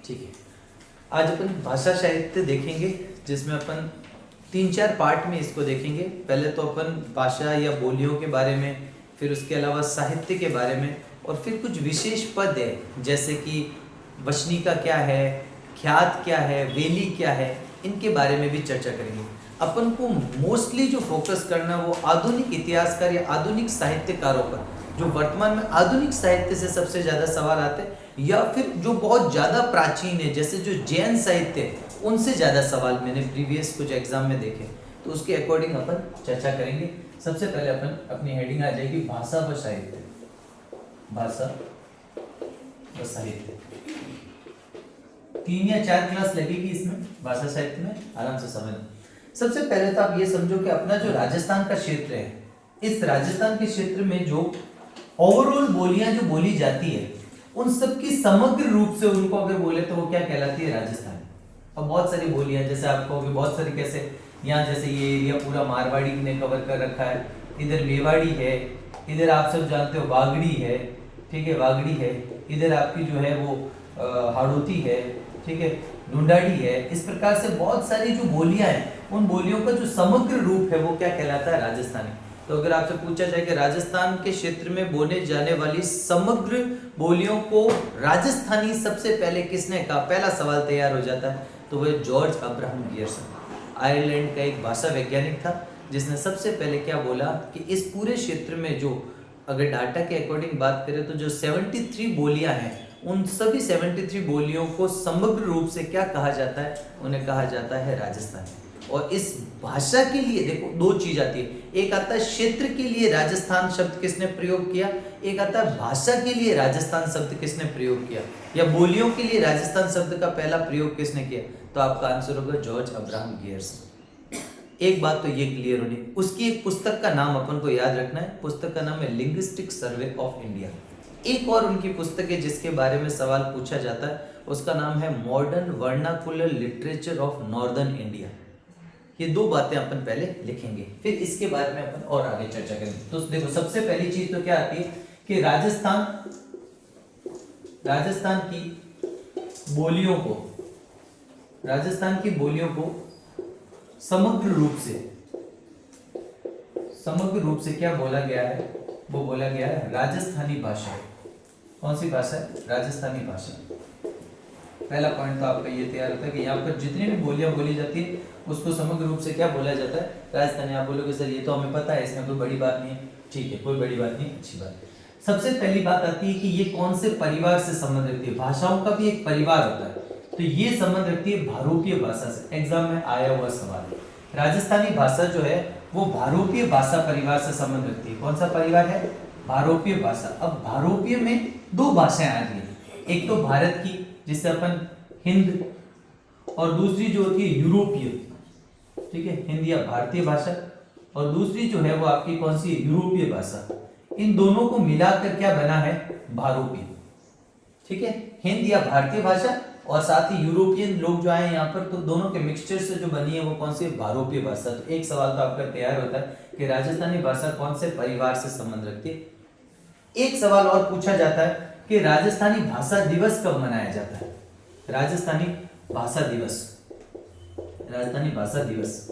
ठीक है, आज अपन भाषा साहित्य देखेंगे जिसमें अपन 3-4 पार्ट में इसको देखेंगे। पहले तो अपन भाषा या बोलियों के बारे में, फिर उसके अलावा साहित्य के बारे में, और फिर कुछ विशेष पद है जैसे कि वचनिका क्या है, ख्यात क्या है, वेली क्या है, इनके बारे में भी चर्चा करेंगे। अपन को मोस्टली जो फोकस करना वो आधुनिक इतिहासकार या आधुनिक साहित्यकारों पर, जो वर्तमान में आधुनिक साहित्य से सबसे ज़्यादा सवाल आते हैं, या फिर जो बहुत ज़्यादा प्राचीन है जैसे जो जैन साहित्य है, उनसे ज़्यादा सवाल मैंने प्रीवियस कुछ एग्जाम में देखे, तो उसके अकॉर्डिंग अपन चर्चा करेंगे। सबसे पहले अपन अपनी हेडिंग आ जाएगी भाषा व साहित्य। भाषा व साहित्य 3 या 4 क्लास लगेगी इसमें, भाषा साहित्य में, आराम से समझना। सबसे पहले तो आप ये समझो कि अपना जो राजस्थान का क्षेत्र है, इस राजस्थान के क्षेत्र में जो ओवरऑल बोलियां जो बोली जाती है, उन सब की समग्र रूप से उनको अगर बोले तो वो क्या कहलाती है, राजस्थानी। अब बहुत सारी बोलियां, जैसे आप कहोगे बहुत सारी, कैसे यहाँ जैसे ये एरिया पूरा मारवाड़ी ने कवर कर रखा है, इधर मेवाड़ी है, इधर आप सब जानते हो बागड़ी है, ठीक है, वागड़ी है, इधर आपकी जो है वो हाड़ौती है, ठीक है, ढूंढाड़ी है। इस प्रकार से बहुत सारी जो बोलियां हैं, उन बोलियों का जो समग्र रूप है वो क्या कहलाता है, राजस्थानी। तो अगर आपसे पूछा जाए कि राजस्थान के क्षेत्र में बोले जाने वाली समग्र बोलियों को राजस्थानी सबसे पहले किसने कहा, पहला सवाल तैयार हो जाता है, तो वह जॉर्ज अब्राहम गियर्सन, आयरलैंड का एक भाषा वैज्ञानिक था, जिसने सबसे पहले क्या बोला कि इस पूरे क्षेत्र में जो, अगर डाटा के अकॉर्डिंग बात करें तो जो 73 बोलियां हैं, उन सभी 73 बोलियों को समग्र रूप से क्या कहा जाता है, उन्हें कहा जाता है राजस्थानी। और इस भाषा के लिए देखो 2 चीज आती है, एक आता है क्षेत्र के लिए राजस्थान शब्द किसने प्रयोग किया, एक आता है भाषा के लिए राजस्थान शब्द किसने प्रयोग किया, या बोलियों के लिए राजस्थान शब्द का पहला प्रयोग किसने किया। तो आपका आंसर होगा जॉर्ज अब्राहम गियर्सन। एक बात तो ये क्लियर होनी, उसकी एक पुस्तक का नाम अपन को याद रखना है, पुस्तक का नाम है लिंग्विस्टिक सर्वे ऑफ इंडिया। एक और उनकी पुस्तक है जिसके बारे में सवाल पूछा जाता है, उसका नाम है modern vernacular literature of northern India. ये 2 बातें अपन पहले लिखेंगे, फिर इसके बारे में अपन और आगे चर्चा करेंगे। तो देखो सबसे पहली चीज तो क्या आती है कि राजस्थान की बोलियों को समग्र रूप से क्या बोला गया है, वो बोला गया है राजस्थानी भाषा। कौन सी भाषा है, राजस्थानी भाषा। पहला पॉइंट तो आपका ये तैयार होता है कि यहाँ पर जितनी भी बोलियां बोली जाती है उसको समग्र रूप से क्या बोला जाता है, राजस्थानी। आप बोलोगे सर ये तो हमें पता है, इसमें कोई बड़ी बात नहीं है, ठीक है, कोई बड़ी बात नहीं, अच्छी बात है। सबसे पहली बात आती है कि ये कौन से परिवार से संबंध रखती है, भाषाओं का भी एक परिवार होता है, तो ये संबंध रखती है भारोपीय भाषा से। एग्जाम में आया हुआ सवाल है, राजस्थानी भाषा जो है वो भारोपीय भाषा परिवार से संबंध रखती है। कौन सा परिवार है, भारोपीय भाषा। अब भारोपीय में 2 भाषाएं आ रही है, एक तो भारत की जिसे अपन हिंद, और दूसरी जो होती है यूरोपीय, ठीक है, हिंद या भारतीय भाषा, और दूसरी जो है वो आपकी कौन सी, यूरोपीय भाषा। इन दोनों को मिलाकर क्या बना है, भारोपीय, ठीक है, हिंद या भारतीय भाषा और साथ ही यूरोपियन लोग जो आए यहाँ पर, तो दोनों के मिक्सचर से जो बनी है वो कौन सी, भारोपीय भाषा। तो एक सवाल तो आपका तैयार होता है कि राजस्थानी भाषा कौन से परिवार से संबंध रखती है। एक सवाल और पूछा जाता है कि राजस्थानी भाषा दिवस कब मनाया जाता है, राजस्थानी भाषा दिवस,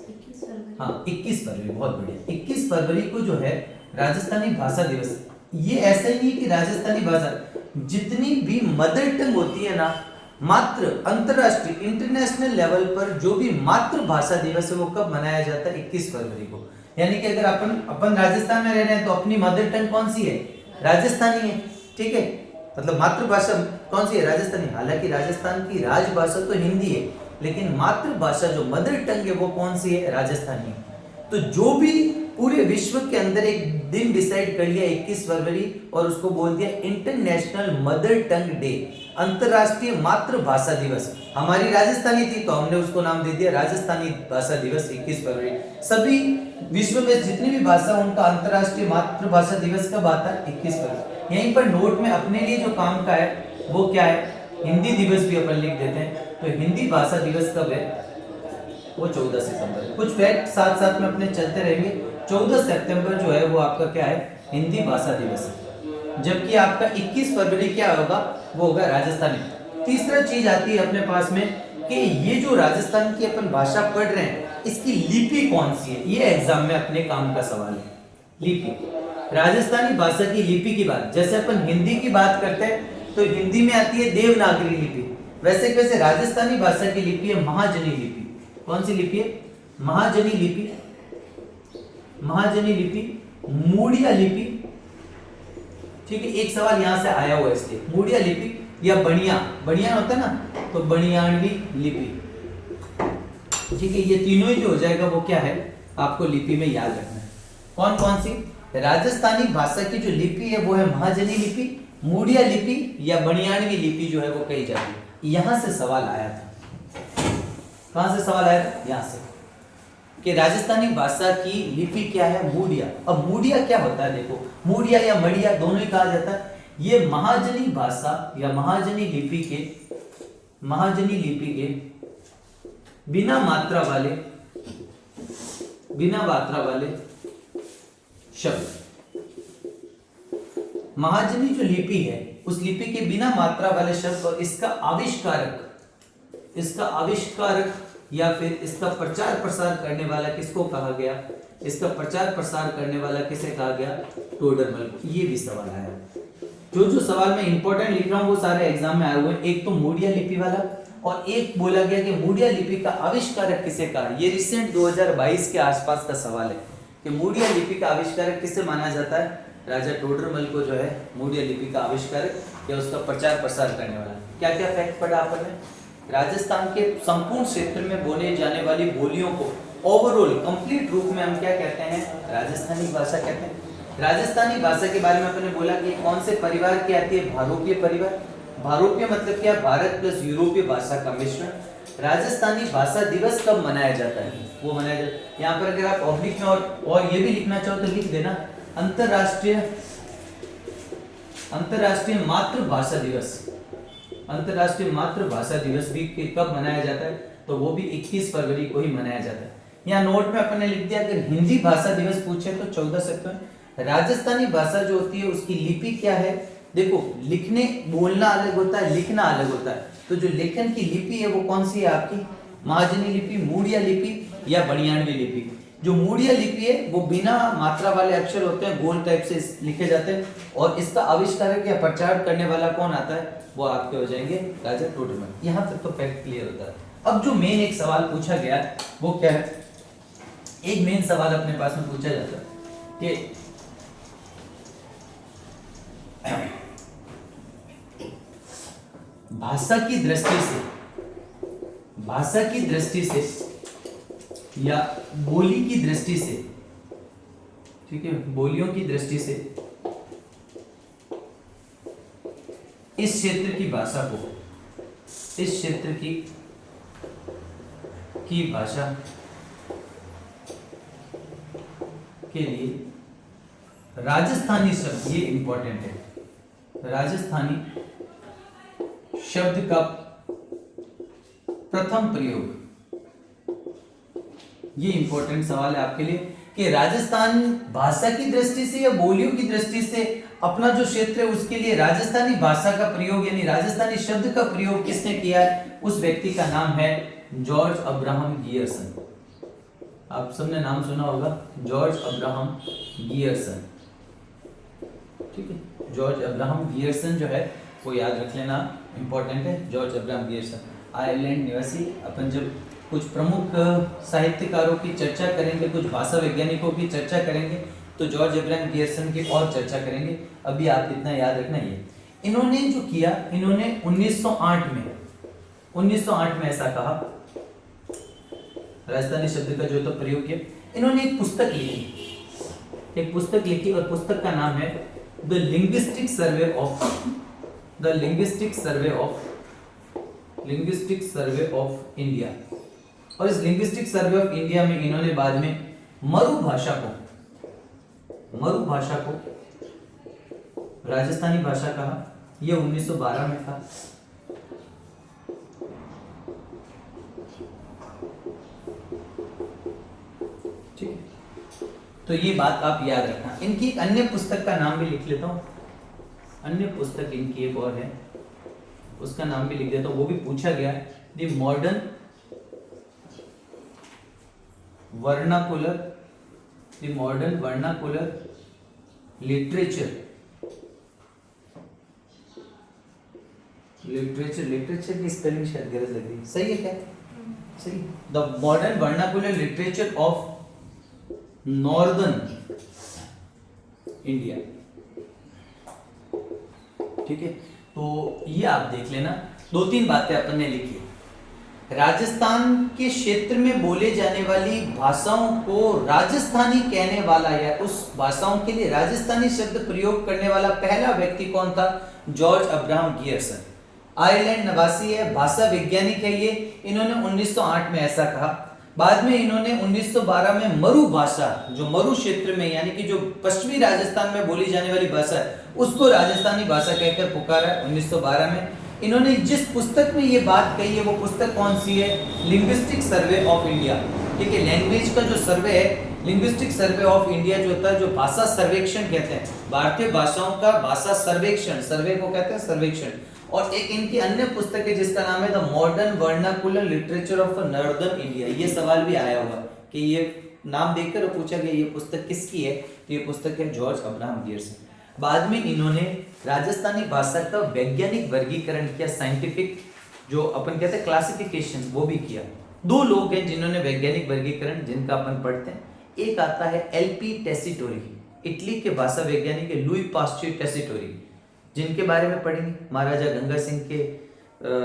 हाँ 21 फरवरी, बहुत बढ़िया, 21 फरवरी को जो है राजस्थानी भाषा दिवस। ये ऐसा ही नहीं कि राजस्थानी भाषा, जितनी भी मदर टंग होती है ना, मात्र अंतरराष्ट्रीय इंटरनेशनल लेवल पर जो भी मातृभाषा दिवस है वो कब मनाया जाता है, 21 फरवरी को। यानी कि अगर अपन राजस्थान में रह रहे हैं तो अपनी मदर टंग कौन सी है, राजस्थानी है, ठीक है, मतलब मातृभाषा कौन सी है, राजस्थानी। हालांकि राजस्थान की राजभाषा तो हिंदी है, लेकिन मातृभाषा जो मदर टंग है वो कौन सी है, राजस्थानी। तो जो भी पूरे विश्व के अंदर एक दिन डिसाइड कर लिया 21 फरवरी, और उसको बोल दिया इंटरनेशनल मदर टंग डे, अंतरराष्ट्रीय मातृभाषा दिवस। हमारी राजस्थानी थी तो हमने उसको नाम दे दिया राजस्थानी भाषा दिवस 21 फरवरी। सभी विश्व में जितनी भी भाषा, उनका अंतरराष्ट्रीय मातृभाषा दिवस कब आता है, 21 फरवरी। यहीं पर नोट में अपने लिए जो काम का है वो क्या है, हिंदी दिवस भी अपन लिख देते हैं। तो हिंदी भाषा दिवस कब है, वो 14 सितंबर। कुछ फैक्ट साथ साथ में अपने चलते रहेंगे। 14 सितंबर जो है वो आपका क्या है, हिंदी भाषा दिवस है, जबकि आपका 21 फरवरी क्या होगा, वो होगा राजस्थानी। तीसरा चीज आती है अपने पास में कि ये जो राजस्थान की अपन भाषा पढ़ रहे हैं इसकी लिपि कौन सी है, ये एग्जाम में अपने काम का सवाल है। लिपि, राजस्थानी भाषा की लिपि की बात, जैसे अपन हिंदी की बात करते हैं तो हिंदी में आती है देवनागरी लिपि, वैसे राजस्थानी भाषा की लिपि है महाजनी लिपि। कौन सी लिपि है? महाजनी लिपि, महाजनी लिपि, मूड़िया लिपि। ठीक है, एक सवाल यहां से आया हुआ है इसलिए, मूड़िया लिपि या बनिया होता है ना, तो बनियानवी लिपि। ठीक है, ये तीनों ही जो हो जाएगा वो क्या है, आपको लिपि में याद रखना है। कौन कौन सी? राजस्थानी भाषा की जो लिपि है वो है महाजनी लिपि, मूड़िया लिपि या बनियानवी लिपि जो है वो कही जाती है। यहां से सवाल आया था। कहां से सवाल आया था? यहां से, कि राजस्थानी भाषा की लिपि क्या है? मूड़िया। अब मूड़िया क्या होता है? देखो, मूड़िया या मड़िया दोनों ही कहा जाता है। ये महाजनी भाषा या महाजनी लिपि के बिना मात्रा वाले शब्द। महाजनी जो लिपि है उस लिपि के बिना मात्रा वाले शब्द और इसका आविष्कारक या फिर इसका प्रचार प्रसार करने वाला किसको कहा गया? इसका प्रचार प्रसार करने वाला किसे कहा गया? टोडरमल। ये भी सवाल आया। जो सवाल मैं इंपॉर्टेंट लिख रहा हूं वो सारे एग्जाम में आए हुए हैं। एक तो मूड़िया लिपि वाला, और एक बोला गया कि मूड़िया लिपि का आविष्कारक किसे कहा। ये रिसेंट 2022 के आसपास का सवाल है कि मूड़िया लिपि का आविष्कारक किसे माना जाता है? राजा टोडरमल को जो है मूड़िया लिपि का आविष्कारक या उसका प्रचार प्रसार करने वाला। क्या क्या फैक्ट पढ़ा आपने? राजस्थान के संपूर्ण क्षेत्र में बोले जाने वाली बोलियों को ओवरऑल कंप्लीट रूप में हम क्या कहते हैं? राजस्थानी भाषा कहते हैं। राजस्थानी भाषा के बारे में अपने बोला कि कौन से परिवार की आती है? भारोपीय परिवार। भारोपीय मतलब क्या? भारत प्लस यूरोपीय भाषा का मिश्रण। राजस्थानी भाषा दिवस कब मनाया जाता है? वो मनाया जाता है, यहाँ पर अगर आप ऑब्लिक में और ये भी लिखना चाहो तो लिख देना, अंतरराष्ट्रीय मातृभाषा दिवस। अंतरराष्ट्रीय मातृभाषा दिवस भी कब मनाया जाता है? तो वो भी 21 फरवरी को ही मनाया जाता है। यहाँ नोट में अपन ने लिख दिया, अगर हिंदी भाषा दिवस पूछे तो 14 सितंबर। राजस्थानी भाषा जो होती है उसकी लिपि क्या है? देखो, लिखने बोलना अलग होता है, लिखना अलग होता है। तो जो लेखन की लिपि है वो कौन सी है आपकी? महाजनी लिपि, मूड़िया लिपि या बनियानवी लिपि। जो मूड़िया लिपि है वो बिना मात्रा वाले अक्षर होते हैं, गोल टाइप से लिखे जाते हैं, और इसका आविष्कारक या प्रचार करने वाला कौन आता है? वो आपके हो जाएंगे राजा टोडरमल। यहाँ तक तो फैक्ट क्लियर होता है। अब जो मेन एक सवाल पूछा गया वो क्या है? एक मेन सवाल अपने पास में पूछा जाता है कि भाषा की दृष्टि से या बोली की दृष्टि से, ठीक है, बोलियों की दृष्टि से इस क्षेत्र की भाषा को, इस क्षेत्र की भाषा के लिए राजस्थानी शब्द, ये इंपॉर्टेंट है, राजस्थानी शब्द का प्रथम प्रयोग। ये इंपॉर्टेंट सवाल है आपके लिए कि राजस्थान भाषा की दृष्टि से या बोलियों की दृष्टि से अपना जो क्षेत्र है उसके लिए राजस्थानी भाषा का प्रयोग यानी राजस्थानी शब्द का प्रयोग किसने किया है? उस व्यक्ति का नाम है जॉर्ज अब्राहम गियर्सन। आप सबने नाम सुना होगा, जॉर्ज अब्राहम गियर्सन। ठीक है, जॉर्ज अब्राहम गियर्सन जो है वो याद रख लेना, इंपॉर्टेंट है। जॉर्ज अब्राहम गियर्सन आयरलैंड निवासी। अपन जब कुछ प्रमुख साहित्यकारों की चर्चा करेंगे, कुछ भाषा वैज्ञानिकों की चर्चा करेंगे तो जॉर्ज अब्राहम गियर्सन की और चर्चा करेंगे। अभी आप इतना याद रखना, ये इन्होंने जो किया, इन्होंने 1908 में ऐसा कहा, राजस्थानी शब्द का जो तो प्रयोग किया। इन्होंने एक पुस्तक लिखी और पुस्तक का नाम है the linguistic survey of India. और इस लिंग्विस्टिक सर्वे ऑफ इंडिया में इन्होंने बाद में मरुभाषा को राजस्थानी भाषा कहा। यह 1912 में था। ठीक है, तो ये बात आप याद रखना। इनकी एक अन्य पुस्तक का नाम भी लिख लेता हूं। अन्य पुस्तक इनकी एक और है उसका नाम भी लिख देता हूँ, वो भी पूछा गया है। The modern vernacular, the modern vernacular literature, literature की स्पेलिंग शायद गलत लग रही है, सही है क्या? सही। The modern vernacular literature of northern India, ठीक है। तो ये आप देख लेना, 2-3 बातें अपन ने लिखी। राजस्थान के क्षेत्र में बोले जाने वाली भाषाओं को राजस्थानी कहने वाला या उस भाषाओं के लिए राजस्थानी शब्द प्रयोग करने वाला पहला व्यक्ति कौन था? George Abraham Gierson. आयरलैंड निवासी है, भाषा वैज्ञानिक है ये। इन्होंने 1908 में ऐसा कहा। बाद में इन्होंने 1912 में मरु भाषा, जो मरु क्षेत्र में यानी कि जो पश्चिमी राजस्थान में बोली जाने वाली भाषा है, उसको राजस्थानी भाषा कहकर पुकारा 1912 में। इन्होंने जिस पुस्तक में ये बात कही है वो पुस्तक कौन सी है? लिंग्विस्टिक सर्वे ऑफ इंडिया, ठीक है। लैंग्वेज का जो सर्वे है, लिंग्विस्टिक सर्वे ऑफ इंडिया जो होता है, जो भाषा सर्वेक्षण कहते हैं, भारतीय भाषाओं का भाषा सर्वेक्षण, सर्वे को कहते हैं सर्वेक्षण। और एक इनकी अन्य पुस्तक है जिसका नाम है the modern vernacular literature of northern India. ये सवाल भी आया हुआ कि ये नाम देखकर पूछा गया ये पुस्तक किसकी है, तो ये पुस्तक है जॉर्ज अब्राहम गियर्सन। बाद में इन्होंने राजस्थानी भाषा का वैज्ञानिक वर्गीकरण किया, साइंटिफिक जो अपन कहते हैं क्लासिफिकेशन, वो भी किया। 2 लोग हैं जिन्होंने वैज्ञानिक वर्गीकरण जिनका अपन पढ़ते हैं। एक आता है एलपी टेसिटोरी, इटली के भाषा वैज्ञानिक है लुई पास्चर टेसिटोरी, जिनके बारे में पढ़ेंगे। महाराजा गंगा सिंह के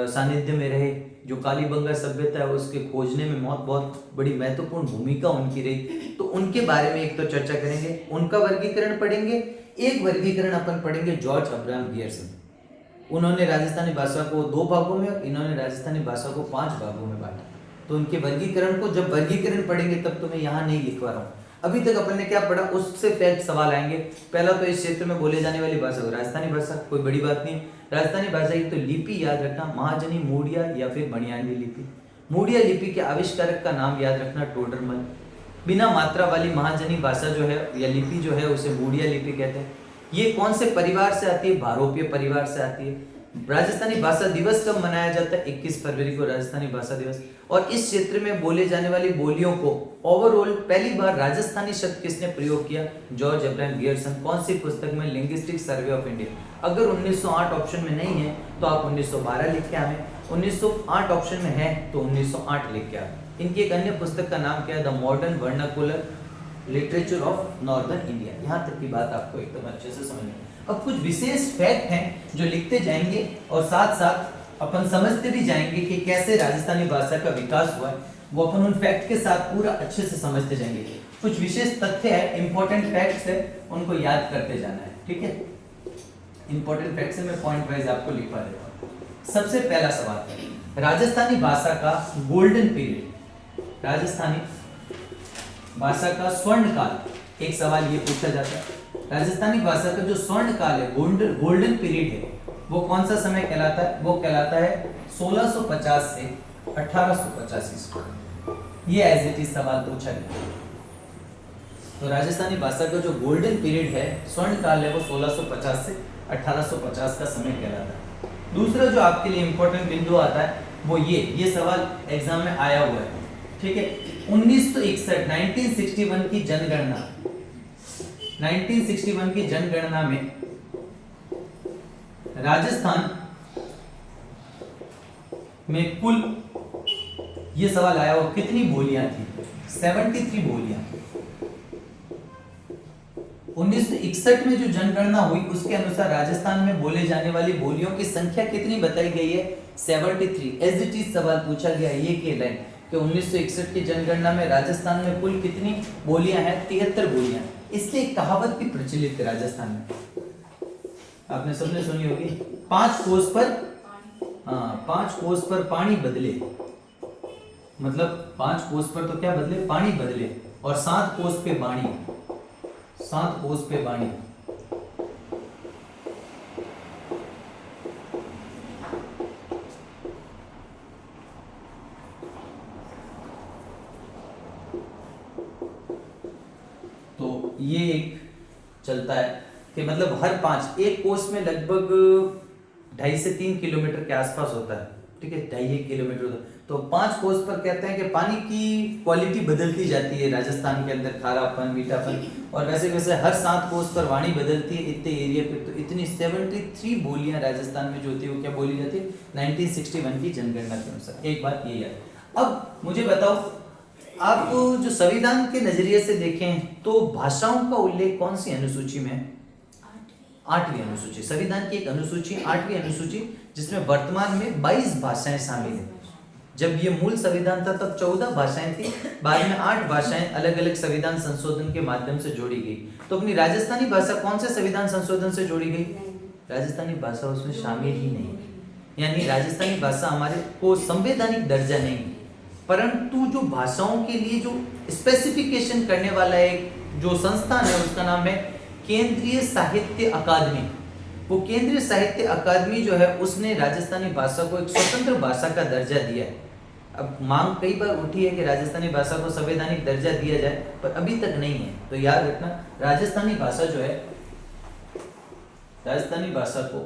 सानिध्य में रहे, जो कालीबंगा सभ्यता है उसके खोजने में बहुत बड़ी महत्वपूर्ण भूमिका उनकी रही, तो उनके बारे में एक तो चर्चा करेंगे, उनका वर्गीकरण पढ़ेंगे। एक वर्गीकरण अपन पढ़ेंगे जॉर्ज अब्राहम गियर्सन। उन्होंने राजस्थानी भाषा को 2 भागों में, इन्होंने राजस्थानी भाषा को 5 भागों में बांटा। तो उनके वर्गीकरण को जब वर्गीकरण पढ़ेंगे तब तो मैं यहाँ नहीं लिखवा रहा हूँ। अभी तक अपन ने क्या पढ़ा उससे फैक्ट सवाल आएंगे। पहला तो इस क्षेत्र में बोले जाने वाली भाषा राजस्थानी भाषा, कोई बड़ी बात नहीं है। राजस्थानी भाषा की तो लिपि याद रखना, महाजनी, मूडिया या फिर मणियानी लिपि। मूडिया लिपि के आविष्कारक का नाम याद रखना टोडरमल। बिना मात्रा वाली महाजनी भाषा जो है या लिपि जो है उसे मूडिया लिपि कहते हैं। ये कौन से परिवार से आती है? भारोपीय परिवार से आती है। राजस्थानी भाषा दिवस कब मनाया जाता है? 21 फरवरी को राजस्थानी भाषा दिवस। और इस क्षेत्र में बोले जाने वाली बोलियों को ओवरऑल पहली बार राजस्थानी शब्द किसने प्रयोग किया? George Abraham Gierson. कौन सी पुस्तक में? Linguistic survey of India. अगर 1908 ऑप्शन में नहीं है तो आप 1912 लिख के आए, 1908 ऑप्शन में है तो 1908 लिख के आए। इनकी एक अन्य पुस्तक का नाम क्या है? The modern vernacular literature of northern India. यहाँ तक की बात आपको एकदम अच्छे से समझ में। अब कुछ विशेष फैक्ट हैं जो लिखते जाएंगे और साथ साथ अपन समझते भी जाएंगे कि कैसे राजस्थानी भाषा का विकास हुआ है, वो अपन उन फैक्ट के साथ पूरा अच्छे से समझते जाएंगे। कुछ विशेष तथ्य है, इंपॉर्टेंट फैक्ट्स है, उनको याद करते जाना है, ठीक है। इंपॉर्टेंट फैक्ट्स है, मैं पॉइंट वाइज आपको लिखवा देता हूँ। सबसे पहला सवाल है, राजस्थानी भाषा का गोल्डन पीरियड, राजस्थानी भाषा का स्वर्ण काल। एक सवाल ये पूछा जाता है, राजस्थानी भाषा का जो स्वर्ण काल है, गोल्डन पीरियड है, वो कौन सा समय कहलाता है? वो कहलाता है 1650 से 1850 ईस्वी। ये एज इट इज सवाल पूछा गया। तो राजस्थानी भाषा का जो गोल्डन पीरियड है, स्वर्ण काल है, वो 1650 से 1850 का समय कहलाता है। दूसरा जो आपके लिए इंपॉर्टेंट बिंदु आता है वो ये सवाल एग्जाम में आया हुआ है, ठीक है। 1961 की जनगणना, 1961 की जनगणना में राजस्थान में कुल, ये सवाल आया हुआ, कितनी बोलियां थी? 73 बोलियां। 1961 में जो जनगणना हुई उसके अनुसार राजस्थान में बोले जाने वाली बोलियों की संख्या कितनी बताई गई है? 73। एज इट इज सवाल पूछा गया ये के लाइन कि 1961 की जनगणना में राजस्थान में कुल कितनी बोलियां हैं? 73 बोलियां। इसलिए एक कहावत भी प्रचलित है राजस्थान में, आपने सबने सुनी होगी, 5 कोस पर, हाँ, 5 कोस पर पानी बदले, मतलब 5 कोस पर तो क्या बदले? पानी बदले। और 7 कोस पे बाणी, 7 कोस पे बाणी। तो ये एक चलता है कि मतलब हर 5, एक कोस में लगभग 2.5 से 3 किलोमीटर के आसपास होता है, ठीक है, 2.5 किलोमीटर होता है। तो 5 कोस पर कहते हैं कि पानी की क्वालिटी बदलती जाती है राजस्थान के अंदर, खारापन, मीठापन, और वैसे वैसे हर 7 कोस पर वाणी बदलती है इतने एरिया पे। तो इतनी 73 बोलियां राजस्थान में जो होती है वो क्या बोली जाती है 1961 की जनगणना के अनुसार। एक बात ये है। अब मुझे बताओ, आप जो संविधान के नजरिए से देखें तो भाषाओं का उल्लेख कौन सी अनुसूची में है? 8वीं अनुसूची। संविधान की एक अनुसूची 8वीं अनुसूची, जिसमें वर्तमान में 22 भाषाएं शामिल हैं। जब ये मूल संविधान था तब 14 भाषाएं थी, बाद में 8 भाषाएं अलग अलग संविधान संशोधन के माध्यम से जोड़ी गई। तो अपनी राजस्थानी भाषा कौन से संविधान संशोधन से जोड़ी गई? राजस्थानी भाषा उसमें शामिल ही नहीं, यानी राजस्थानी भाषा हमारे को संवैधानिक दर्जा नहीं, परंतु जो भाषाओं के लिए जो स्पेसिफिकेशन करने वाला एक जो संस्थान है उसका नाम है केंद्रीय साहित्य अकादमी। वो केंद्रीय साहित्य अकादमी जो है उसने राजस्थानी भाषा को एक स्वतंत्र भाषा का दर्जा दिया है। अब मांग कई बार उठी है कि राजस्थानी भाषा को संवैधानिक दर्जा दिया जाए, पर अभी तक नहीं है। तो याद रखना, राजस्थानी भाषा जो है, राजस्थानी भाषा को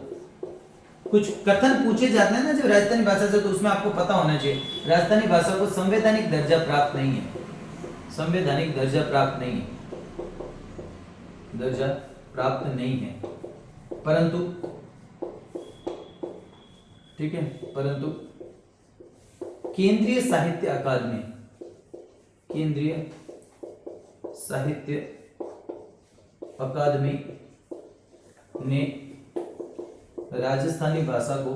कुछ कथन पूछे जाते हैं ना जब राजस्थानी भाषा से, तो उसमें आपको पता होना चाहिए राजस्थानी भाषा को संवैधानिक दर्जा प्राप्त नहीं है, संवैधानिक दर्जा प्राप्त नहीं है, दर्जा प्राप्त नहीं है, परंतु ठीक है, परंतु केंद्रीय साहित्य अकादमी, केंद्रीय साहित्य अकादमी ने राजस्थानी भाषा को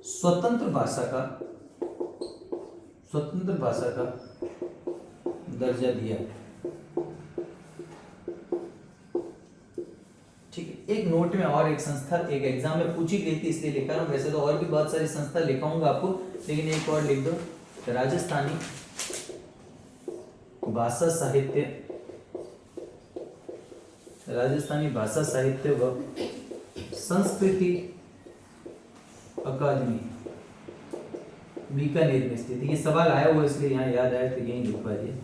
स्वतंत्र भाषा का दर्जा दिया। ठीक है, एक नोट में और एक संस्था एक एग्जाम में पूछी गई थी इसलिए लिखा रहा हूं, वैसे तो और भी बहुत सारी संस्था लिखाऊंगा आपको, लेकिन एक और लिख दो, राजस्थानी भाषा साहित्य व संस्कृति अकादमी बीकानेर में स्थित। ये सवाल आया हुआ इसलिए यहाँ याद आया तो यही लिखवा दिया,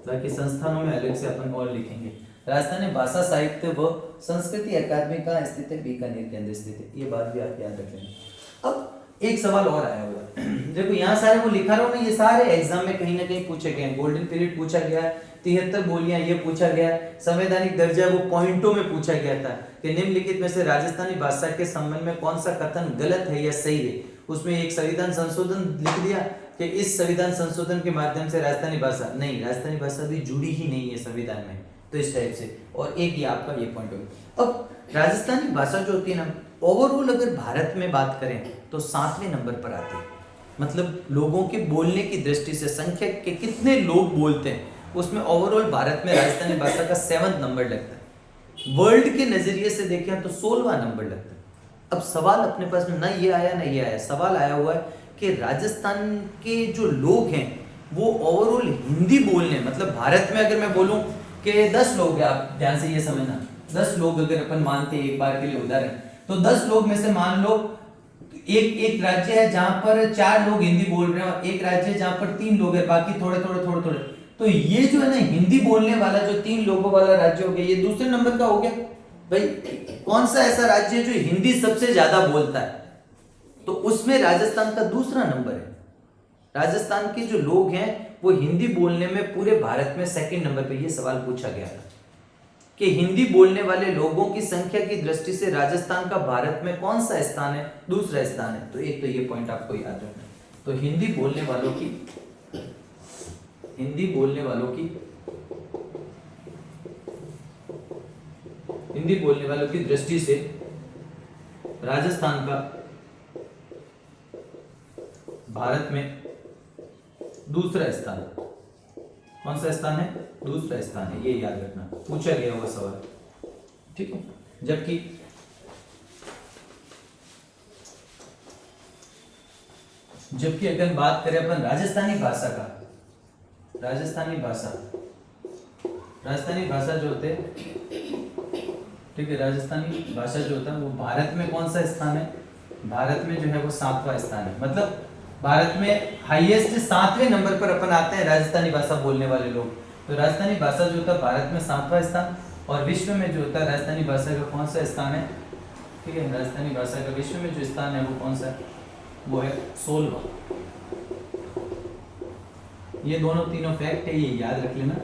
ताकि संस्थानों में अलग से अपन और लिखेंगे। राजस्थानी भाषा साहित्य व संस्कृति अकादमी कहाँ स्थित है? बीकानेर के अंदर स्थित है, ये बात भी आप याद रख लेना। अब एक सवाल और आया हुआ है, देखो यहाँ सारे वो लिखा रहा हूँ ना, ये सारे एग्जाम में कहीं ना कहीं पूछे गए हैं। गोल्डन पीरियड पूछा गया है, 73 बोलियां ये पूछा गया, संवैधानिक दर्जा वो पॉइंटों में पूछा गया था कि निम्नलिखित में से राजस्थानी भाषा के संबंध में कौन सा कथन गलत है या सही है। उसमें एक संविधान संशोधन लिख दिया कि इस संविधान संशोधन के माध्यम से राजस्थानी भाषा नहीं, राजस्थानी भाषा भी जुड़ी ही नहीं है संविधान में, तो इस टाइप से। और एक ही आपका ये पॉइंट होगा। अब राजस्थानी भाषा जो होती है ना, ओवरऑल अगर भारत में बात करें तो 7वें नंबर पर आती है, मतलब लोगों के बोलने की दृष्टि से, संख्या के कितने लोग बोलते हैं, उसमें ओवरऑल भारत में राजस्थानी भाषा का 7वां नंबर लगता है। वर्ल्ड के नजरिए से देखें तो 16वां नंबर लगता है। अब सवाल अपने पास में ना ये आया, सवाल आया हुआ है कि राजस्थान के जो लोग हैं वो ओवरऑल हिंदी बोलने, मतलब भारत में अगर मैं बोलूं कि 10 लोग हैं, आप ध्यान से ये समझना, 10 लोग अगर अपन मानते हैं एक बार के लिए उदाहरण, तो 10 लोग में से मान लो एक राज्य है जहां पर 4 लोग हिंदी बोल रहे हैं और एक राज्य है जहां पर 3 लोग हैं, बाकी थोड़े थोड़े, तो ये जो है ना हिंदी बोलने वाला जो 3 लोगों वाला राज्य हो गया, ये दूसरे नंबर का हो गया। भाई कौन सा ऐसा राज्य है जो हिंदी सबसे ज्यादा बोलता है? तो उसमें राजस्थान का दूसरा नंबर है। राजस्थान के जो लोग हैं वो हिंदी बोलने में पूरे भारत में 2nd नंबर पे ये सवाल पूछा गया था कि हिंदी बोलने वाले लोगों की संख्या की दृष्टि से राजस्थान का भारत में कौन सा स्थान है? दूसरा स्थान है। तो एक तो ये पॉइंट आपको याद रखना है। तो हिंदी बोलने वालों की दृष्टि से राजस्थान का भारत में दूसरा स्थान, कौन सा स्थान है? दूसरा स्थान है, ये याद रखना, पूछा गया हुआ सवाल, ठीक है। जबकि अगर बात करें अपन राजस्थानी भाषा का, राजस्थानी भाषा जो होते, ठीक है, राजस्थानी भाषा जो होता है वो भारत में कौन सा स्थान है? भारत में जो है वो 7वां स्थान है, मतलब भारत में हाईएस्ट 7वें नंबर पर अपन आते हैं राजस्थानी भाषा बोलने वाले लोग। तो राजस्थानी भाषा जो होता है भारत में 7वां स्थान, और विश्व में जो होता है राजस्थानी भाषा का कौन सा स्थान है, ठीक है, राजस्थानी भाषा का विश्व में जो स्थान है वो कौन सा है, वो है 16वां। ये दोनों तीनों फैक्ट है, ये याद रख लेना।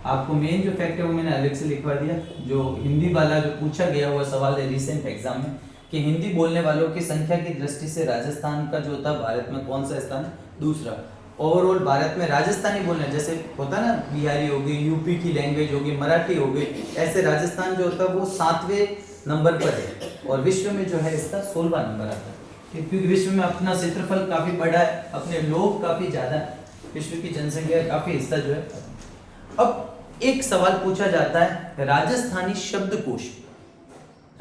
आपको मेन जो फैक्ट है वो मैंने अलग से लिखवा दिया, जो हिंदी वाला जो पूछा गया हुआ सवाल है रिसेंट एग्जाम में कि हिंदी बोलने वालों की संख्या की दृष्टि से राजस्थान का जो होता है भारत में कौन सा स्थान है, दूसरा। ओवरऑल भारत में राजस्थानी बोलना, जैसे होता है ना बिहारी हो गई, यूपी की लैंग्वेज होगी, मराठी हो गई, ऐसे राजस्थान जो होता है वो 7वें नंबर पर है और विश्व में जो है इसका 16वां नंबर आता है, क्योंकि विश्व में अपना क्षेत्रफल काफी बड़ा है, अपने लोग काफी ज्यादा, विश्व की जनसंख्या काफी हिस्सा जो है। अब एक सवाल पूछा जाता है राजस्थानी शब्दकोश,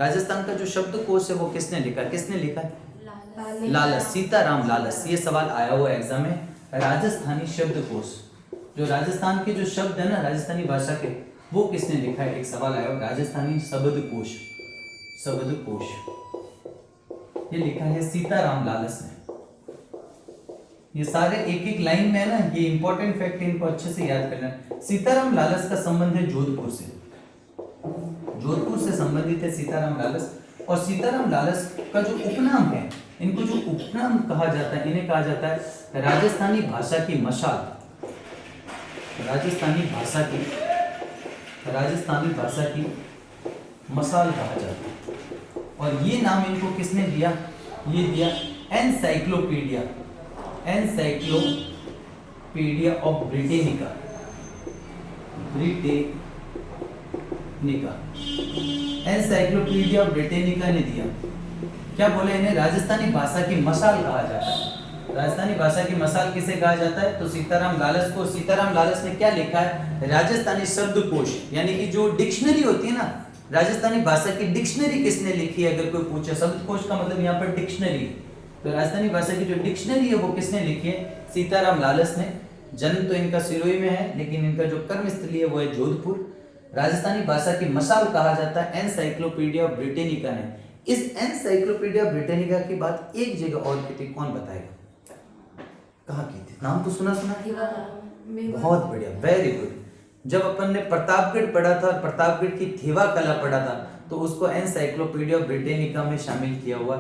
राजस्थान का जो शब्दकोश है वो किसने लिखा, किसने लिखा है, लालस, सीताराम लालस। ये सवाल आया हुआ एग्जाम में, राजस्थानी शब्दकोश, जो राजस्थान के जो शब्द है ना राजस्थानी भाषा के, वो किसने लिखा है, एक सवाल आया हुआ, राजस्थानी शब्दकोश, शब्दकोश ये लिखा है सीताराम लालस ने। ये सारे एक एक लाइन में है ना, ये इंपॉर्टेंट फैक्ट है, इनको अच्छे से याद करना। सीताराम लालस का संबंध है जोधपुर से, जोधपुर से संबंधित है सीताराम लालस। और सीताराम लालस का जो उपनाम है, इनको जो उपनाम कहा जाता है, इन्हें कहा जाता है राजस्थानी भाषा की मशाल, राजस्थानी भाषा की, राजस्थानी भाषा की मशाल कहा जाता है। और ये नाम इनको किसने दिया, ये दिया encyclopedia, encyclopedia of Britannica, Britannica, encyclopedia of Britannica ने दिया। क्या बोले, इन्हें राजस्थानी भाषा की मशाल कहा जाता है। राजस्थानी भाषा की मशाल किसे कहा जाता है, तो सीताराम लालस को। सीताराम लालस ने क्या लिखा है, राजस्थानी शब्दकोश, यानी कि जो डिक्शनरी होती है ना, राजस्थानी भाषा की डिक्शनरी किसने लिखी है, अगर कोई पूछे, शब्दकोश का मतलब यहाँ पर डिक्शनरी, तो राजस्थानी भाषा की जो डिक्शनरी है वो किसने लिखी है, सीताराम लालस ने। जन्म तो इनका सिरोही में है, लेकिन इनका जो कर्मस्थली है वो है जोधपुर। राजस्थानी भाषा की मशाल कहा जाता है एनसाइक्लोपीडिया ब्रिटेनिका ने। इस एनसाइक्लोपीडिया ब्रिटेनिका की बात एक जगह और की थी, कौन बताएगा, कहाँ की थी, नाम तो सुना सुना, बहुत बढ़िया, वेरी गुड। जब अपन ने प्रतापगढ़ पढ़ा था और प्रतापगढ़ की थेवा कला पढ़ा था, तो उसको एनसाइक्लोपीडिया ब्रिटेनिका में शामिल किया हुआ,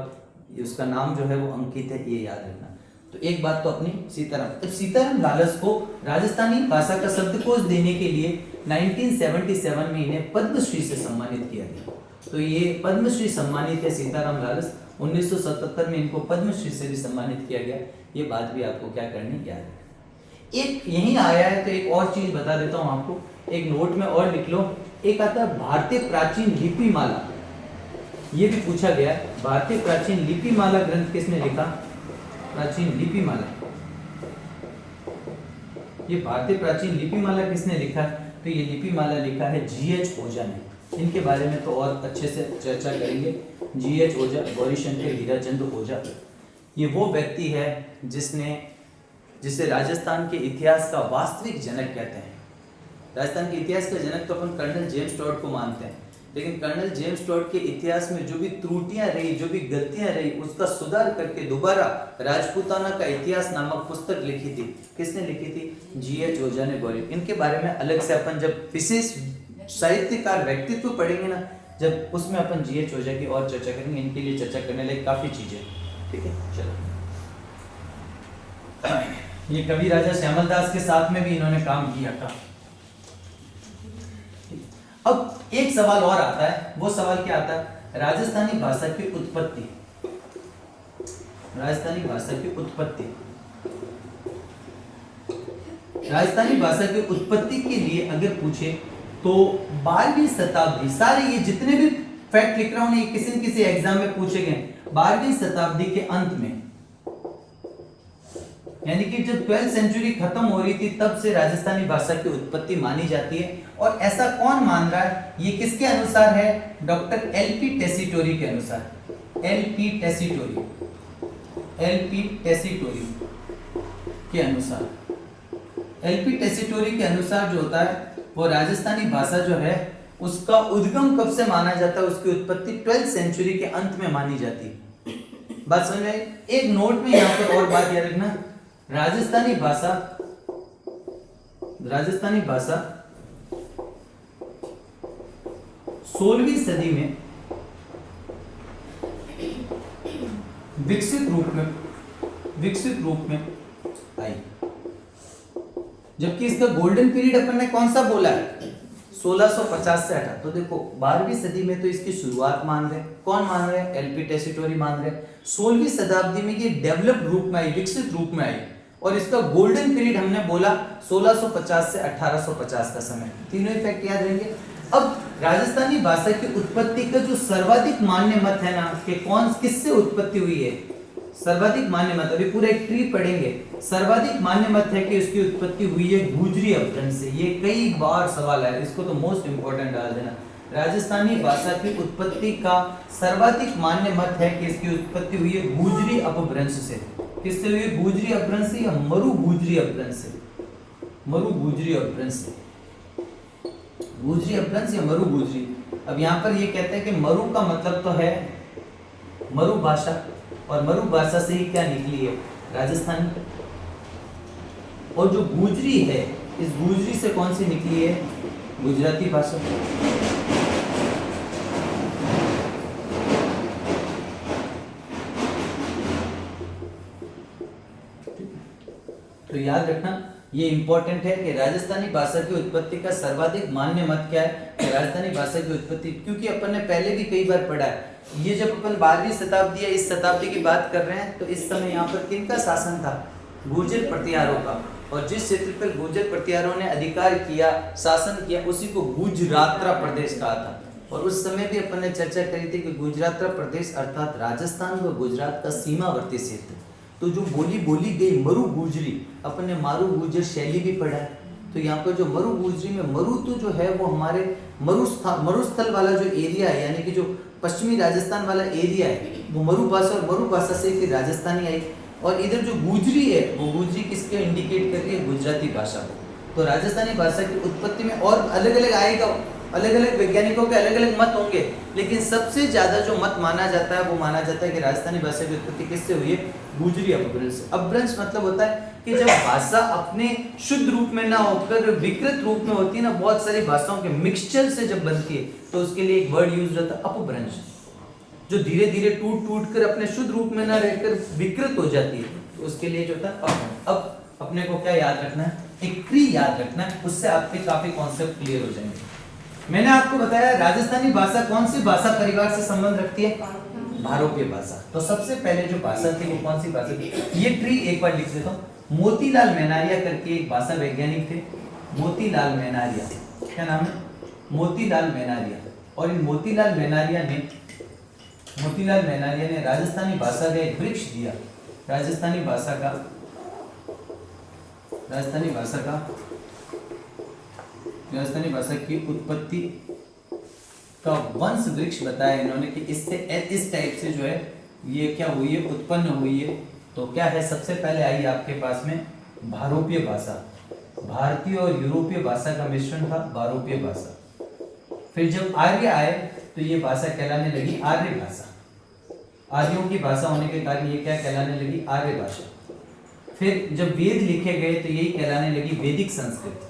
उसका नाम जो है वो अंकित है, ये याद रखना। तो एक बात तो अपनी सीताराम लालस को राजस्थानी भाषा का शब्दकोश देने के लिए 1977 में इन्हें पद्मश्री से सम्मानित किया गया। तो ये पद्मश्री सम्मानित है सीताराम लालस। 1977 में इनको पद्मश्री से भी सम्मानित किया गया। ये बात भी आपको क्या करनी, याद है। एक यही आया है तो एक और चीज बता देता हूँ आपको, एक नोट में और लिख लो। एक आता है भारतीय प्राचीन लिपिमाला, ये भी पूछा गया है। भारतीय प्राचीन लिपिमाला ग्रंथ किसने लिखा, प्राचीन लिपिमाला, ये भारतीय प्राचीन लिपिमाला किसने लिखा, तो ये लिपिमाला लिखा है जीएच ओझा ने। इनके बारे में तो और अच्छे से चर्चा करेंगे। जीएच ओझा, गौरीशंकर हीराचंद ओझा, ये वो व्यक्ति है जिसे राजस्थान के इतिहास का वास्तविक जनक कहते हैं। राजस्थान के इतिहास का जनक तो अपन कर्नल जेम्स टॉड को मानते हैं, लेकिन कर्नल जेम्स टॉड के इतिहास में जो भी त्रुटियां रही, जो भी गलतियां रही, उसका सुधार करके दोबारा राजपूताना का इतिहास नामक पुस्तक लिखी थी। किसने लिखी थी, जीएच ओझा ने। गौरी, इनके बारे में अलग से अपन जब विशेष साहित्यकार व्यक्तित्व पढ़ेंगे ना, जब उसमें अपन जीएच ओझा की और चर्चा करेंगे। इनके लिए चर्चा करने लायक काफी चीजें, ठीक है। चलो, ये कवि राजा श्यामल दास के साथ में भी इन्होंने काम किया था। अब एक सवाल और आता है, वो सवाल क्या आता है, राजस्थानी भाषा की उत्पत्ति, राजस्थानी भाषा की उत्पत्ति। राजस्थानी भाषा की उत्पत्ति के लिए अगर पूछे तो 12वीं शताब्दी, सारे ये जितने भी फैक्ट लिख रहा हूं ये किसी न किसी एग्जाम में पूछे गए। 12वीं शताब्दी के अंत में, यानी कि जब 12th सेंचुरी खत्म हो रही थी, तब से राजस्थानी भाषा की उत्पत्ति मानी जाती है। और ऐसा कौन मान रहा है, ये किसके अनुसार है, डॉक्टर एलपी टेसीटोरी के अनुसार। एलपी टेसीटोरी, एलपी टेसीटोरी के अनुसार, एलपी टेसीटोरी के अनुसार जो होता है वो राजस्थानी भाषा जो है उसका उद्गम कब से माना जाता है, उसकी उत्पत्ति 12th सेंचुरी के अंत में मानी जाती है। बात समझ में? एक नोट में यहां पर और बात याद रखना, राजस्थानी भाषा, राजस्थानी भाषा 16वीं सदी में विकसित रूप में आई, जबकि इसका गोल्डन पीरियड अपन ने कौन सा बोला है 1650 से 18। तो देखो 12वीं सदी में तो इसकी शुरुआत मान रहे, कौन मान रहे, एलपी टेसिटोरी मान रहे। 16वीं शताब्दी में ये डेवलप्ड रूप में आई, विकसित रूप में आई, और इसका गोल्डन पीरियड हमने बोला 1650 से 1850 का समय। तीनों इफेक्ट याद रहेंगे। अब राजस्थानी भाषा की उत्पत्ति का जो सर्वाधिक मान्य मत है ना कि कौन किससे उत्पत्ति हुई है, सर्वाधिक मान्य मत, अभी पूरा एक ट्री पढ़ेंगे। सर्वाधिक मान्य मत है कि उसकी उत्पत्ति हुई है गुजरी अपभ्रंश से। ये कई बार सवाल है, इसको तो मोस्ट इंपोर्टेंट डाल देना। राजस्थानी भाषा की उत्पत्ति का सर्वाधिक मान्य मत है कि इसकी उत्पत्ति हुई है गुजरी अपभ्रंश से। किससे हुई है, गुजरी अपभ्रंश से या मरु गुजरी अपभ्रंश से? मरु गुजरी अपभ्रंश से, गुजरी अपभ्रंश या मरु गुजरी। अब यहाँ पर ये कहते हैं कि मरु का मतलब तो है मरु भाषा, और मरु भाषा से ही क्या निकली है, राजस्थानी। और जो गुजरी है, इस गुजरी से कौन सी निकली है, गुजराती भाषा। तो याद रखना ये इंपॉर्टेंट है कि राजस्थानी भाषा की उत्पत्ति का सर्वाधिक मान्य मत क्या है, कि राजस्थानी भाषा की उत्पत्ति, क्योंकि अपन ने पहले भी कई बार पढ़ा है। ये जब अपन 12वीं शताब्दी या इस शताब्दी की बात कर रहे हैं, तो इस समय यहाँ पर किनका शासन था, गुर्जर प्रतिहारों का। और जिस क्षेत्र पर गुर्जर प्रतिहारों ने अधिकार किया, शासन किया, उसी को गुजरात्रा प्रदेश कहा था। और उस समय भी अपन ने चर्चा करी थी कि गुजरात्रा प्रदेश अर्थात राजस्थान व गुजरात का सीमावर्ती क्षेत्र। तो जो बोली गई मरु गुजरी, अपन ने मारू गुजर शैली भी पढ़ा है। तो यहाँ पर जो मरु गुजरी में मरु तो जो है वो हमारे मरुस्थल वाला जो एरिया है, यानी कि जो पश्चिमी राजस्थान वाला एरिया है, वो मरु भाषा, और मरु भाषा से फिर राजस्थानी आई। और इधर जो गुजरी है, वो गुजरी किसके इंडिकेट कर रही है, गुजराती भाषा को। तो राजस्थानी भाषा की उत्पत्ति में और अलग अलग आएगा, अलग अलग वैज्ञानिकों के अलग अलग मत होंगे, लेकिन सबसे ज्यादा जो मत माना जाता है वो माना जाता है कि राजस्थानी भाषा की उत्पत्ति किससे हुई है, गुजरी अपभ्रंश। अपभ्रंश मतलब होता है कि जब भाषा अपने शुद्ध रूप में ना होकर विकृत रूप में होती है ना, बहुत सारी भाषाओं के मिक्सचर से जब बनती है, तो उसके लिए एक वर्ड यूज होता है अपभ्रंश, जो धीरे धीरे टूट कर अपने शुद्ध रूप में ना रहकर विकृत हो जाती है, तो उसके लिए जो होता है अपभ्रंश। अब अपने को क्या याद रखना है, एक ट्री याद रखना है, उससे आपके काफी कॉन्सेप्ट क्लियर हो जाएंगे। मैंने आपको बताया राजस्थानी भाषा कौन सी भाषा परिवार से संबंध रखती है, भारोपीय भाषा। तो सबसे पहले जो भाषा थी वो कौन सी भाषा थी, ये ट्री एक बार लिख देता हूँ। मोतीलाल मेनारिया करके एक भाषा वैज्ञानिक थे, मोतीलाल मेनारिया, क्या नाम है, मोतीलाल मेनारिया। और इन मोतीलाल मेनारिया ने राजस्थानी भाषा का एक वृक्ष दिया, राजस्थानी भाषा की उत्पत्ति का वंश वृक्ष बताया इन्होंने कि इससे इस टाइप से जो है ये क्या हुई है, उत्पन्न हुई है। तो क्या है, सबसे पहले आई आपके पास में भारोपीय भाषा, भारतीय और यूरोपीय भाषा का मिश्रण था भारोपीय भाषा। फिर जब आर्य आए तो ये भाषा कहलाने लगी आर्य भाषा, आर्यों की भाषा होने के कारण ये क्या कहलाने लगी, आर्य भाषा। फिर जब वेद लिखे गए तो यही कहलाने लगी वैदिक संस्कृत।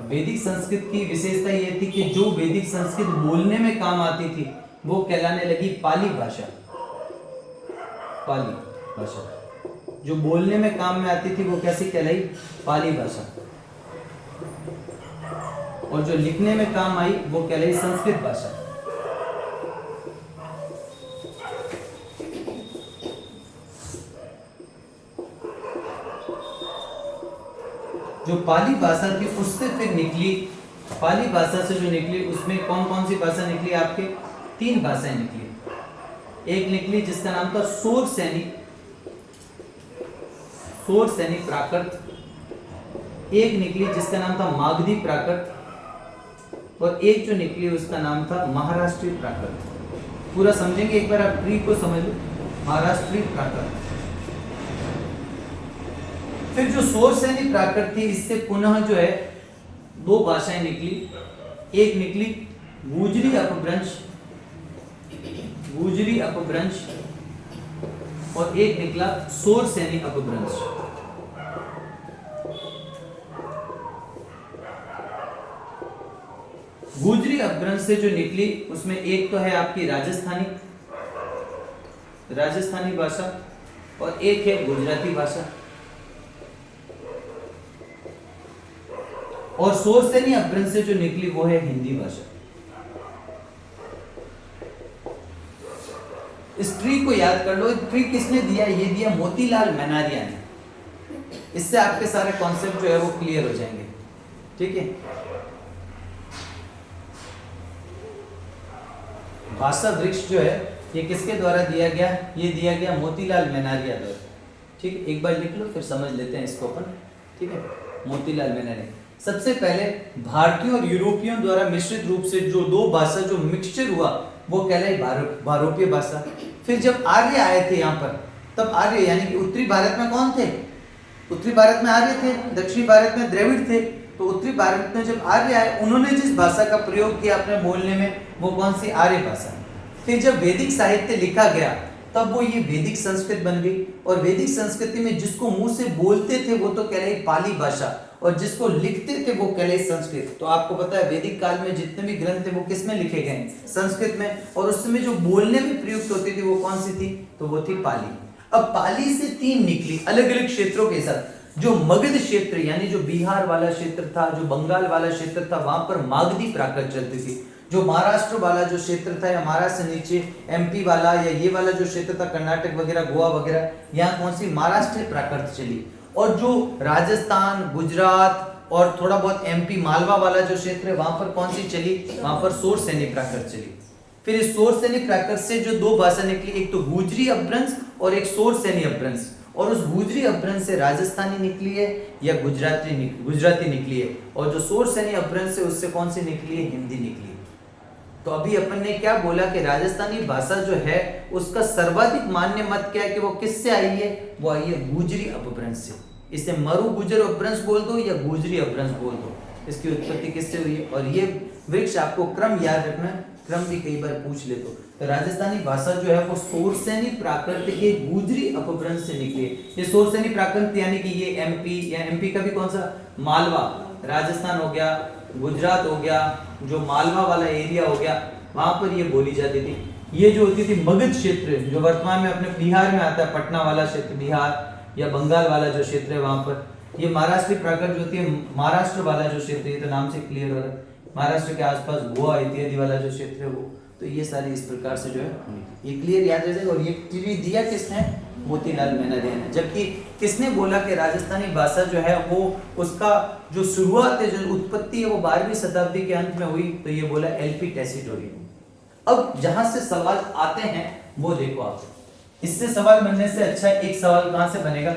वैदिक संस्कृत की विशेषता ये थी कि जो वैदिक संस्कृत बोलने में काम आती थी वो कहलाने लगी पाली भाषा। पाली भाषा जो बोलने में काम में आती थी वो कैसी कहलाई, पाली भाषा। और जो लिखने में काम आई वो कहलाई संस्कृत भाषा। जो पाली भाषा थी उससे फिर निकली, पाली भाषा से जो निकली उसमें कौन कौन सी भाषा निकली, आपके 3 भाषाएं निकली। एक निकली जिसका नाम था सोर सैनिक प्राकृत, एक निकली जिसका नाम था मागधी प्राकृत, और एक जो निकली उसका नाम था महाराष्ट्रीय प्राकृत। पूरा समझेंगे एक बार, आप ट्री को समझ लो, महाराष्ट्रीय प्राकृत। फिर जो सोर सैनिक प्राकृत थी इससे पुनः जो है 2 भाषाएं निकली, एक निकली गुजरी अपभ्रंश और एक निकला सोर सैनिक अपभ्रंश। गुजरी अपभ्रंश से जो निकली उसमें एक तो है आपकी राजस्थानी भाषा और एक है गुजराती भाषा। और शोरसेनी अपभ्रंश से जो निकली वो है हिंदी भाषा। इस ट्री को याद कर लो। ट्री किसने दिया? ये दिया मोतीलाल मेनारिया ने। इससे आपके सारे कॉन्सेप्ट जो है वो क्लियर हो जाएंगे। ठीक है, भाषा वृक्ष जो है ये किसके द्वारा दिया गया? ये दिया गया मोतीलाल मेनारिया द्वारा। ठीक है, एक बार लिख लो फिर समझ लेते हैं इसको अपन। ठीक है, मोतीलाल मेनारिया। सबसे पहले भारतीयों और यूरोपियों द्वारा मिश्रित रूप से जो दो भाषा जो मिक्सचर हुआ वो कहलाई भारोपीय भाषा। फिर जब आर्य आए थे यहाँ पर, तब आर्य यानी कि उत्तरी भारत में कौन थे? उत्तरी भारत में आर्य थे, दक्षिणी भारत में द्रविड़ थे। तो उत्तरी भारत में जब आर्य आए, उन्होंने जिस भाषा का प्रयोग किया अपने बोलने में वो कौन सी? आर्य भाषा। फिर जब वैदिक साहित्य लिखा गया तब वो ये वैदिक संस्कृत बन गई। और वैदिक संस्कृति में जिसको मुंह से बोलते थे वो तो कहलाई पाली भाषा, और जिसको लिखते थे वो कहलाई संस्कृत। तो आपको पता है वैदिक काल में जितने भी ग्रंथ थे वो किस में लिखे गए? संस्कृत में। और उस समय जो बोलने में प्रयुक्त होती थी वो कौन सी थी? तो वो थी पाली। अब पाली से तीन निकली अलग अलग क्षेत्रों के साथ। जो मगध क्षेत्र यानी जो बिहार वाला क्षेत्र था, जो बंगाल वाला क्षेत्र था, वहां पर मागधी प्राकृत चलती थी। जो महाराष्ट्र वाला जो क्षेत्र था या महाराष्ट्र से नीचे एमपी वाला या ये वाला जो क्षेत्र था कर्नाटक वगैरह गोवा वगैरह, यहाँ कौन सी? महाराष्ट्र प्राकृत चली। और जो राजस्थान, गुजरात और थोड़ा बहुत एमपी मालवा वाला जो क्षेत्र है वहां पर कौन सी चली? वहां पर शोरसेनी प्राकृत चली। फिर इस शोरसेनी प्राकृत से जो दो भाषा निकली, एक तो गुजरी अपभ्रंश और एक शोरसेनी अपभ्रंश। और उस गुजरी अपभ्रंश से राजस्थानी निकली है या गुजराती निकली है। और जो शोरसेनी अपभ्रंश से उससे कौन सी निकली है? हिंदी निकली है। तो अभी अपन ने क्या बोला कि राजस्थानी भाषा जो है उसका सर्वाधिक मान्य मत क्या है कि वो किससे आई है? वो आई है गुजरी अपभ्रंश से। इसे मरु गुजर अपभ्रंश बोल दो या गुजरी अपभ्रंश बोल दो, इसकी उत्पत्ति किससे हुई है? और ये वृक्ष आपको क्रम याद रखना है, क्रम भी कई बार पूछ ले। तो राजस्थानी भाषा जो है वो शोरसेनी प्राकृत के गुजरी अपभ्रंश से निकली है। ये शोरसेनी प्राकृत यानी कि ये एमपी या एमपी का भी कौन सा? मालवा, राजस्थान हो गया, गुजरात हो गया, जो मालवा वाला एरिया हो गया, वहां पर ये बोली जाती थी। ये जो होती थी मगध क्षेत्र जो वर्तमान में अपने बिहार में आता है, पटना वाला क्षेत्र बिहार या बंगाल वाला जो क्षेत्र है वहां पर। ये महाराष्ट्र प्राकृत जो होती है, महाराष्ट्र वाला जो क्षेत्र है, तो नाम से क्लियर हो रहा है, महाराष्ट्र के आसपास गोवा इत्यादि वाला जो क्षेत्र है वो। तो ये सारी इस प्रकार से जो है ये क्लियर याद रह जाएगा। और ये ट्री दिया किसने? मोतीलाल मेनारिया ने। जबकि किसने बोला कि राजस्थानी भाषा जो है वो उसका जो शुरुआत है, जो उत्पत्ति है वो 12वीं शताब्दी के अंत में हुई, तो ये बोला एलपी टैसिटोरी। अब जहां से सवाल आते हैं वो देखो आप, इससे सवाल बनने से अच्छा एक सवाल कहां से बनेगा?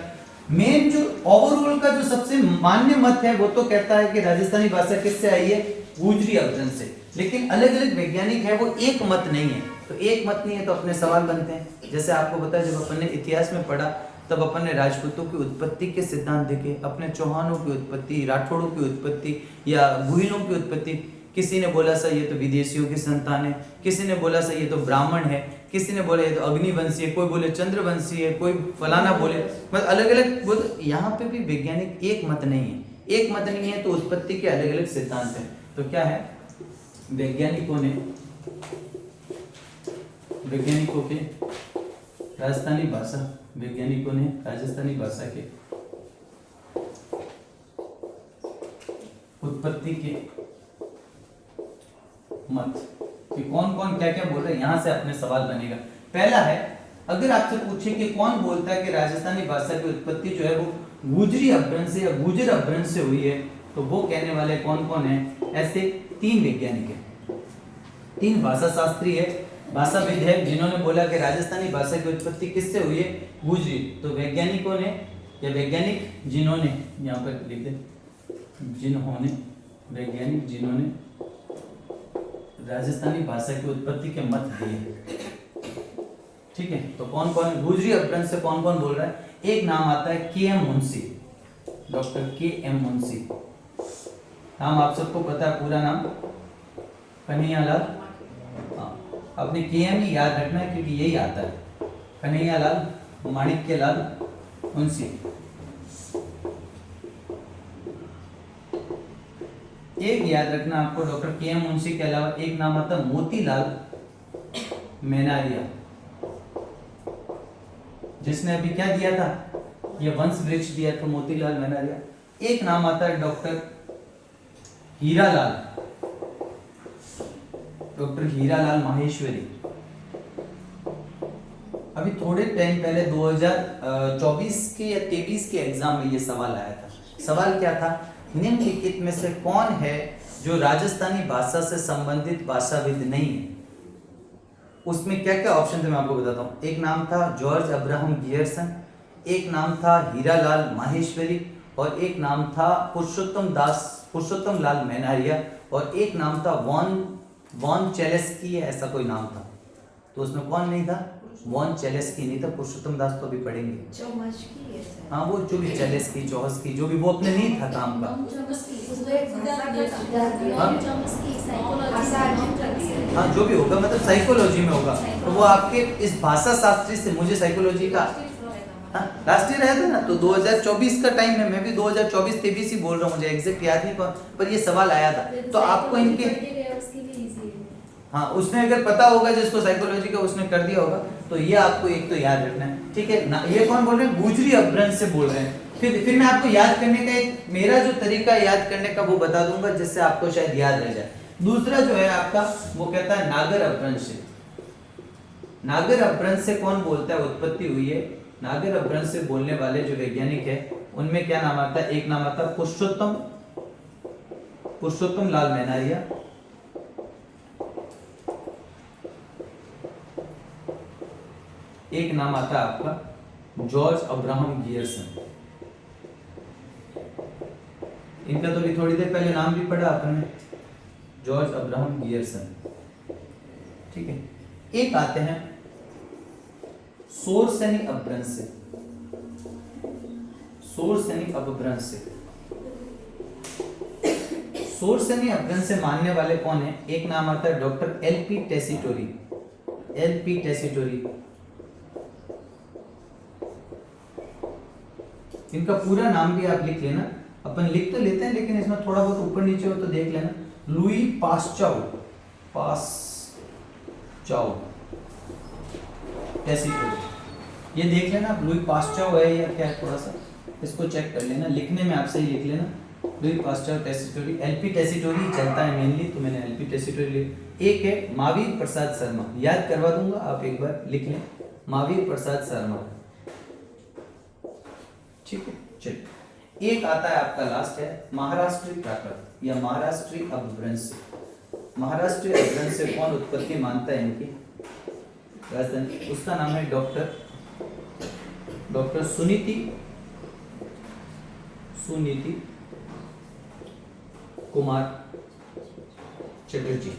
मेन जो ओवरऑल का जो सबसे मान्य मत है वो तो कहता है कि राजस्थानी भाषा किससे आई है? गुजरी अपभ्रंश से। लेकिन अलग अलग वैज्ञानिक है वो एक मत नहीं है। तो एक मत नहीं है तो अपने सवाल बनते हैं। जैसे आपको पता है जब अपन ने इतिहास में पढ़ा तब अपन ने राजपूतों की उत्पत्ति के सिद्धांत देखे, अपने चौहानों की उत्पत्ति, राठौड़ों की उत्पत्ति या गुहिलों की उत्पत्ति। किसी ने बोला सा ये तो विदेशियों की संतान है, किसी ने बोला सा ये तो ब्राह्मण है, किसी ने बोला ये तो अग्निवंशी है, कोई बोले चंद्रवंशी है, कोई फलाना बोले, मतलब अलग अलग बोल। यहाँ पे भी वैज्ञानिक एक मत नहीं है। एक मत नहीं है तो उत्पत्ति के अलग अलग सिद्धांत हैं। तो क्या है? वैज्ञानिकों के राजस्थानी भाषा, वैज्ञानिकों ने राजस्थानी भाषा के उत्पत्ति के मत कि कौन कौन क्या क्या बोल रहे हैं, यहां से अपने सवाल बनेगा। पहला है, अगर आपसे पूछे कि कौन बोलता है कि राजस्थानी भाषा की उत्पत्ति जो है वो गुजरी अपभ्रंश से या गुजर अपभ्रंश से हुई है, तो वो कहने वाले कौन कौन है? ऐसे तीन वैज्ञानिक हैं, तीन भाषा शास्त्री है, भाषाविद है, जिन्होंने बोला कि राजस्थानी भाषा की उत्पत्ति किससे हुई है? गुजरी। तो वैज्ञानिकों ने या वैज्ञानिक जिन्होंने, यहाँ पर लिख दे, जिन्होंने, वैज्ञानिक जिन्होंने राजस्थानी भाषा की उत्पत्ति के मत दिए। ठीक है, तो कौन कौन गुजरी अपभ्रंश से कौन कौन बोल रहा है? एक नाम आता है KM. Munshi, doctor KM. Munshi. नाम आप सबको पता है, पूरा नाम कन्हैयालाल। अपने के.एम. ही याद रखना है क्योंकि यही आता है, कन्हैयालाल माणिक्यलाल मुंशी। एक याद रखना आपको, डॉक्टर के एम मुंशी के अलावा एक नाम आता है मोतीलाल मेनारिया, जिसने अभी क्या दिया था, ये वंश वृक्ष दिया था मोतीलाल मेनारिया। एक नाम आता है डॉक्टर हीरालाल, डॉक्टर हीरालाल माहेश्वरी। अभी थोड़े टाइम पहले 2024 के या 23 के एग्जाम में ये सवाल आया था। सवाल क्या था, निम्नलिखित में से कौन है जो राजस्थानी भाषा से संबंधित भाषाविद नहीं है। उसमें क्या क्या ऑप्शन थे मैं आपको बताता हूँ। एक नाम था जॉर्ज अब्राहम गियर्सन, एक नाम था हीरालाल माहेश्वरी, और एक नाम था पुरुषोत्तम लाल मेनारिया, और एक नाम था वॉन चेलेस्की, ऐसा कोई नाम था। तो उसमें कौन नहीं था, वॉन चेलेस्की नहीं था। पुरुषोत्तम दास तो अभी पढ़ेंगे, हाँ वो जो भी चेलेस्की चौहस्की जो भी, वो अपने नहीं था काम का। हाँ जो भी होगा, मतलब साइकोलॉजी में होगा, तो वो आपके इस भाषा शास्त्री से, मुझे साइकोलॉजी का लास्ट ईयर आया था ना, तो 2024 का टाइम है, मैं भी 2024-23 ही बोल रहा हूँ, मुझे एग्जैक्ट याद नहीं कौन, पर ये सवाल आया था। तो आपको इनके, हाँ उसने अगर पता होगा जिसको साइकोलॉजी का, उसने कर दिया होगा, तो ये आपको एक तो याद रखना है, ठीक है ना। ये कौन बोल रहे हैं, गुजरी अपभ्रंश से बोल रहे हैं। फिर मैं आपको याद करने का एक मेरा जो तरीका याद करने का वो बता दूंगा, जिससे आपको शायद याद रह जाए। दूसरा जो है आपका, वो कहता है नागर अपभ्रंश से। नागर अपभ्रंश से कौन बोलता है, उत्पत्ति हुई है। नागर अपभ्रंश से बोलने वाले जो वैज्ञानिक है, उनमें क्या नाम आता है, एक नाम आता है पुरुषोत्तम लाल मेनारिया, एक नाम आता है आपका जॉर्ज अब्राहम गियर्सन। इनका तो भी थोड़ी देर पहले नाम भी पढ़ा आपने, जॉर्ज अब्राहम गियर्सन, ठीक है। एक आते हैं सोरसेनी अपभ्रंश से। सोरसेनी अपभ्रंश से, सोरसेनी अपभ्रंश से मानने वाले कौन है, एक नाम आता है doctor LP Tessitori. LP Tessitori, इनका पूरा नाम भी आप लिख लेना, अपन लिख तो लेते हैं लेकिन इसमें थोड़ा बहुत ऊपर नीचे हो तो देख लेना। लुई पास्चाउ टेसिटोरी, ये देख लेना आप, लुई पास्चाउ है या क्या है, थोड़ा सा इसको चेक कर लेना, लिखने में आपसे ही लिख लेना, लुई पास्चाउ टेसिटोरी। एलपी टेसिटोरी चलता है मेनली, तो मैंने एलपी टेसिटोरी लिख। एक है महावीर प्रसाद शर्मा, याद करवा दूंगा, आप एक बार लिख लें, महावीर प्रसाद शर्मा, ठीक है। चलिए, एक आता है आपका लास्ट है महाराष्ट्री प्राकृत या महाराष्ट्री अपभ्रंश। महाराष्ट्री अपभ्रंश से कौन उत्पत्ति मानता है इनकी, उसका नाम है डॉक्टर सुनीति कुमार चटर्जी।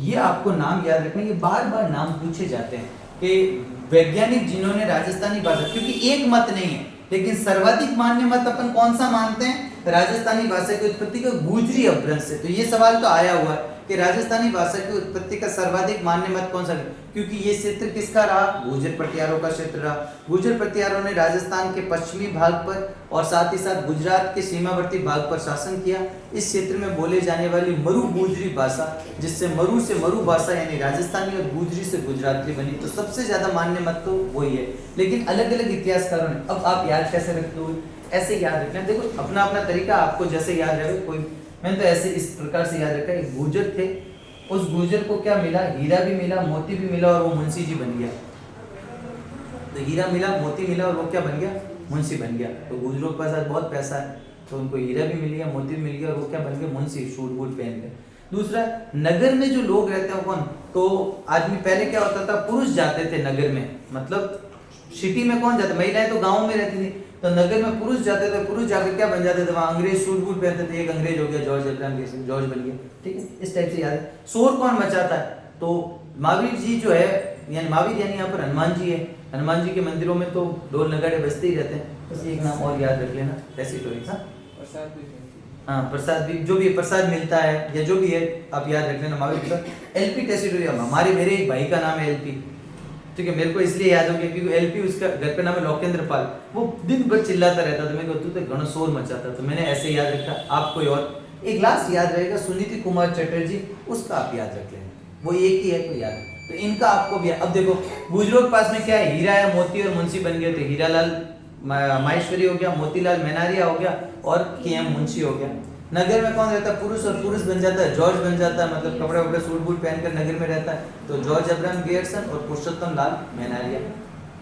ये आपको नाम याद रखना, ये बार बार नाम पूछे जाते हैं कि वैज्ञानिक जिन्होंने राजस्थानी भाषा, क्योंकि एक मत नहीं है लेकिन सर्वाधिक मान्य मत अपन कौन सा मानते हैं, राजस्थानी भाषा की उत्पत्ति का गुजरी अपभ्रंश से। तो ये सवाल तो आया हुआ है कि राजस्थानी भाषा की उत्पत्ति का सर्वाधिक मान्य मत कौन सा है, क्योंकि ये क्षेत्र किसका रहा, गुर्जर प्रतिहारों का क्षेत्र रहा। गुर्जर प्रतिहारों ने राजस्थान के पश्चिमी भाग पर और साथ ही साथ गुजरात के सीमावर्ती भाग पर शासन किया। इस क्षेत्र में बोले जाने वाली मरु गुजरी भाषा, जिससे मरु से मरु भाषा यानी राजस्थानी और गुजरी से गुजराती बनी, तो सबसे ज्यादा मान्य मत तो वही है। लेकिन अलग अलग इतिहासकारों ने, अब आप याद कैसे रखते हो, ऐसे याद रखना, देखो अपना अपना तरीका, आपको जैसे याद रहे। कोई, मैंने तो ऐसे इस प्रकार से याद रखा, एक गुर्जर थे, उस गुर्जर को क्या मिला, हीरा भी मिला, मोती भी मिला, और वो मुंशी जी बन गया। तो हीरा मिला, मोती मिला, और वो क्या बन गया, मुंशी बन गया। तो गुर्जरों के पास बहुत पैसा है, तो उनको हीरा भी मिल गया, मोती भी मिल गया, और वो क्या बन गया, मुंशी, सूट बूट पहन के। दूसरा, नगर में जो लोग रहते हैं कौन, तो आदमी पहले क्या होता था, पुरुष जाते थे नगर में, मतलब सिटी में कौन जाता, महिलाएं तो गाँव में रहती थी, तो नगर में पुरुष जाते थे, पुरुष जाकर क्या बन जाते थे, वहां अंग्रेज सूट बूट पहनते थे। एक अंग्रेज हो गया जॉर्ज अब्राहम, जॉर्ज बन गया, ठीक है। इस टाइप से याद है। शोर कौन मचाता है, तो महावीर जी जो है, यानी महावीर यानी यहाँ पर हनुमान जी है, हनुमान जी के मंदिरों में तो ढोल नगाड़े बजते ही रहते हैं। बस एक नाम और याद रख लेना, टेसिटोरी। हाँ प्रसाद भी, जो भी प्रसाद मिलता है या जो भी है आप याद रख लेना, महावीर प्रसाद। एलपी टेसिटोरी, हमारे मेरे एक भाई का नाम है एलपी, ठीक है, मेरे को इसलिए याद हो गया क्योंकि एलपी उसका घर का नाम है लोकेंद्र पाल, वो दिन भर चिल्लाता रहता था, मेरे को तू तो घना शोर मचाता, तो मैंने ऐसे याद रखा। आप कोई और एक लास्ट याद रहेगा सुनीति कुमार चटर्जी, उसका आप याद रख लेना, वो एक ही है तो याद। तो इनका आपको भी, अब देखो गुजरों के पास में क्या है, हीरा है, मोती और मुंशी बन गए थे, हीरालाल माहेश्वरी हो गया, मोतीलाल मेनारिया हो गया और के.एम. मुंशी हो गया। नगर में कौन रहता है, पुरुष, और पुरुष बन जाता है जॉर्ज बन जाता है, मतलब कपड़े वपड़े सूट बूट पहनकर नगर में रहता है, तो जॉर्ज अब्राहम गियर्सन और पुरुषोत्तम लाल मेनारिया।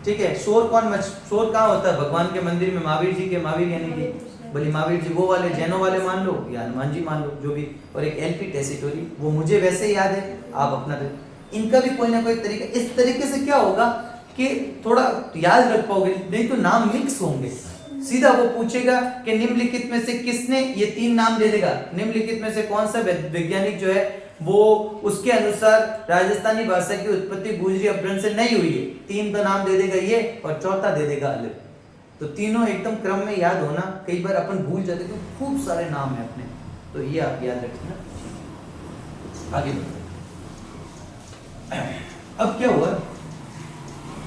ठीक है, शोर शोर कहाँ होता है, भगवान के मंदिर में, महावीर जी के, महावीर यानी कि बोली महावीर जी वो वाले जैनों वाले मान लो या हनुमान जी मान लो, जो भी। और एक एलपी टेसिटोरी, वो मुझे वैसे याद है, आप अपना दे। इनका भी कोई ना कोई तरीका, इस तरीके से क्या होगा कि थोड़ा याद रख पाओगे, नहीं तो नाम मिक्स होंगे। सीधा वो पूछेगा कि निम्नलिखित में से किसने, ये 3 नाम दे देगा, निम्नलिखित में से कौन सा वैज्ञानिक जो है वो उसके अनुसार राजस्थानी भाषा की उत्पत्ति गुजरी अपभ्रंश से नहीं हुई है, 3 तो नाम दे देगा ये और चौथा दे देगा अलग। तो तीनों एकदम क्रम में याद होना, कई बार अपन भूल जाते तो खूब सारे नाम है अपने, तो ये आप याद रखना। आगे बढ़ते, अब क्या हुआ,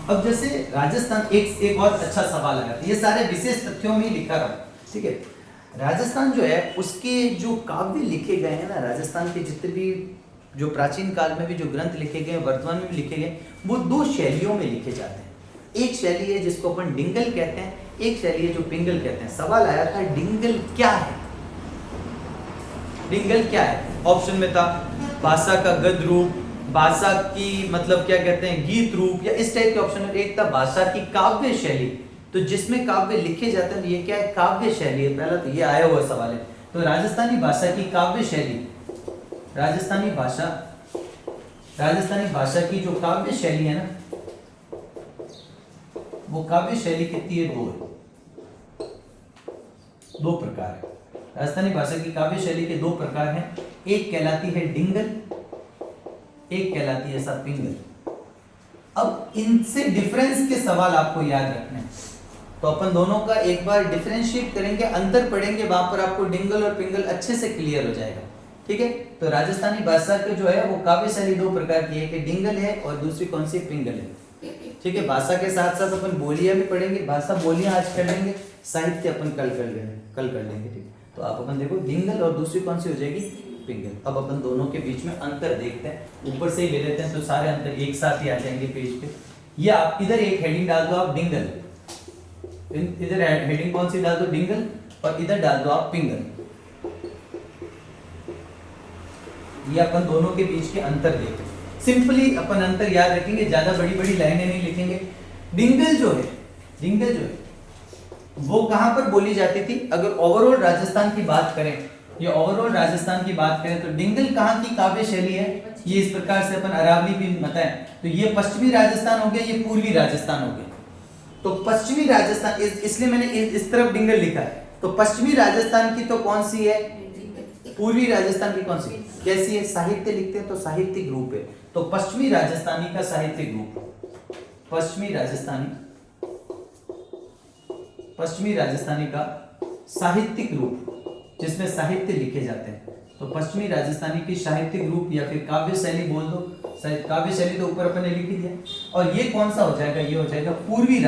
अब जैसे राजस्थान, एक और अच्छा सवाल आया, ये सारे विशेष तथ्यों में लिखा रहा, ठीक है। राजस्थान जो है उसके जो काव्य लिखे गए हैं ना, राजस्थान के जितने भी जो प्राचीन काल में भी जो ग्रंथ लिखे गए, वर्तमान में भी लिखे गए, वो 2 शैलियों में लिखे जाते हैं। एक शैली है जिसको अपन डिंगल कहते हैं, एक शैली है जो पिंगल कहते हैं। सवाल आया था डिंगल क्या है, डिंगल क्या है, ऑप्शन में था भाषा का गद्य रूप, भाषा की मतलब क्या कहते हैं गीत रूप, या इस टाइप के ऑप्शन में। एक था भाषा की काव्य शैली, तो जिसमें काव्य लिखे जाते हैं, ये क्या है, काव्य शैली है। पहला तो ये आया हुआ सवाल है। तो राजस्थानी भाषा की काव्य शैली, राजस्थानी भाषा की जो काव्य शैली है ना, वो काव्य शैली कितनी है, 2 है, 2 प्रकार है। राजस्थानी भाषा की काव्य शैली के 2 प्रकार हैं, एक कहलाती है डिंगल, एक कहलाती है पिंगल। अब इनसे डिफरेंस के सवाल आपको याद रखने हैं, तो अपन दोनों का एक बार डिफरेंशिएट करेंगे, अंतर पढ़ेंगे, वहां पर आपको डिंगल और पिंगल अच्छे से क्लियर हो जाएगा। ठीक है, तो राजस्थानी भाषा के जो है वो काव्य शैली 2 प्रकार की है, कि डिंगल है और दूसरी कौन सी, पिंगल है। ठीक है, भाषा के साथ साथ अपन बोलियां भी पढ़ेंगे, भाषा बोलियां आज कर लेंगे, साहित्य अपन कल कर लेंगे। ठीक है, तो आप अपन देखो डिंगल और दूसरी कौन सी हो जाएगी, पिंगल। अब अपन दोनों के बीच में अंतर देखते हैं, ऊपर से ही ले लेते हैं तो सारे अंतर एक साथ ही आ जाएंगे पेज पे। ये आप इधर एक हेडिंग डाल दो, आप डिंगल, इधर हेडिंग कौन सी डाल दो, डिंगल, और इधर डाल दो आप पिंगल। ये अपन दोनों के बीच के अंतर देखें, सिंपली अपन अंतर याद रखेंगे, ज्यादा बड़ी बड़ी लाइनें नहीं लिखेंगे। डिंगल जो है वो कहां पर बोली जाती थी, अगर ओवरऑल राजस्थान की बात करें, ये ओवरऑल राजस्थान की बात करें तो डिंगल कहां की काव्य शैली है, ये इस प्रकार से अपन अरावली भी बताएं तो ये पश्चिमी राजस्थान हो गया, ये पूर्वी राजस्थान हो गया। तो पश्चिमी राजस्थान, इसलिए मैंने इस तरफ डिंगल लिखा है। तो पश्चिमी राजस्थान की तो कौन सी है, पूर्वी राजस्थान की कौन सी, कैसी है, साहित्य लिखते हैं तो साहित्यिक रूप है। तो पश्चिमी राजस्थानी का साहित्यिक रूप, पश्चिमी राजस्थानी का साहित्यिक रूप, जिसमें साहित्य लिखे जाते हैं, तो पश्चिमी राजस्थानी की साहित्यिक रूप या फिर काव्य शैली बोल दो, काव्य शैली तो ऊपर अपन ने लिख दिया। और ये कौन सा हो जाएगा, ये हो जाएगा पूर्वी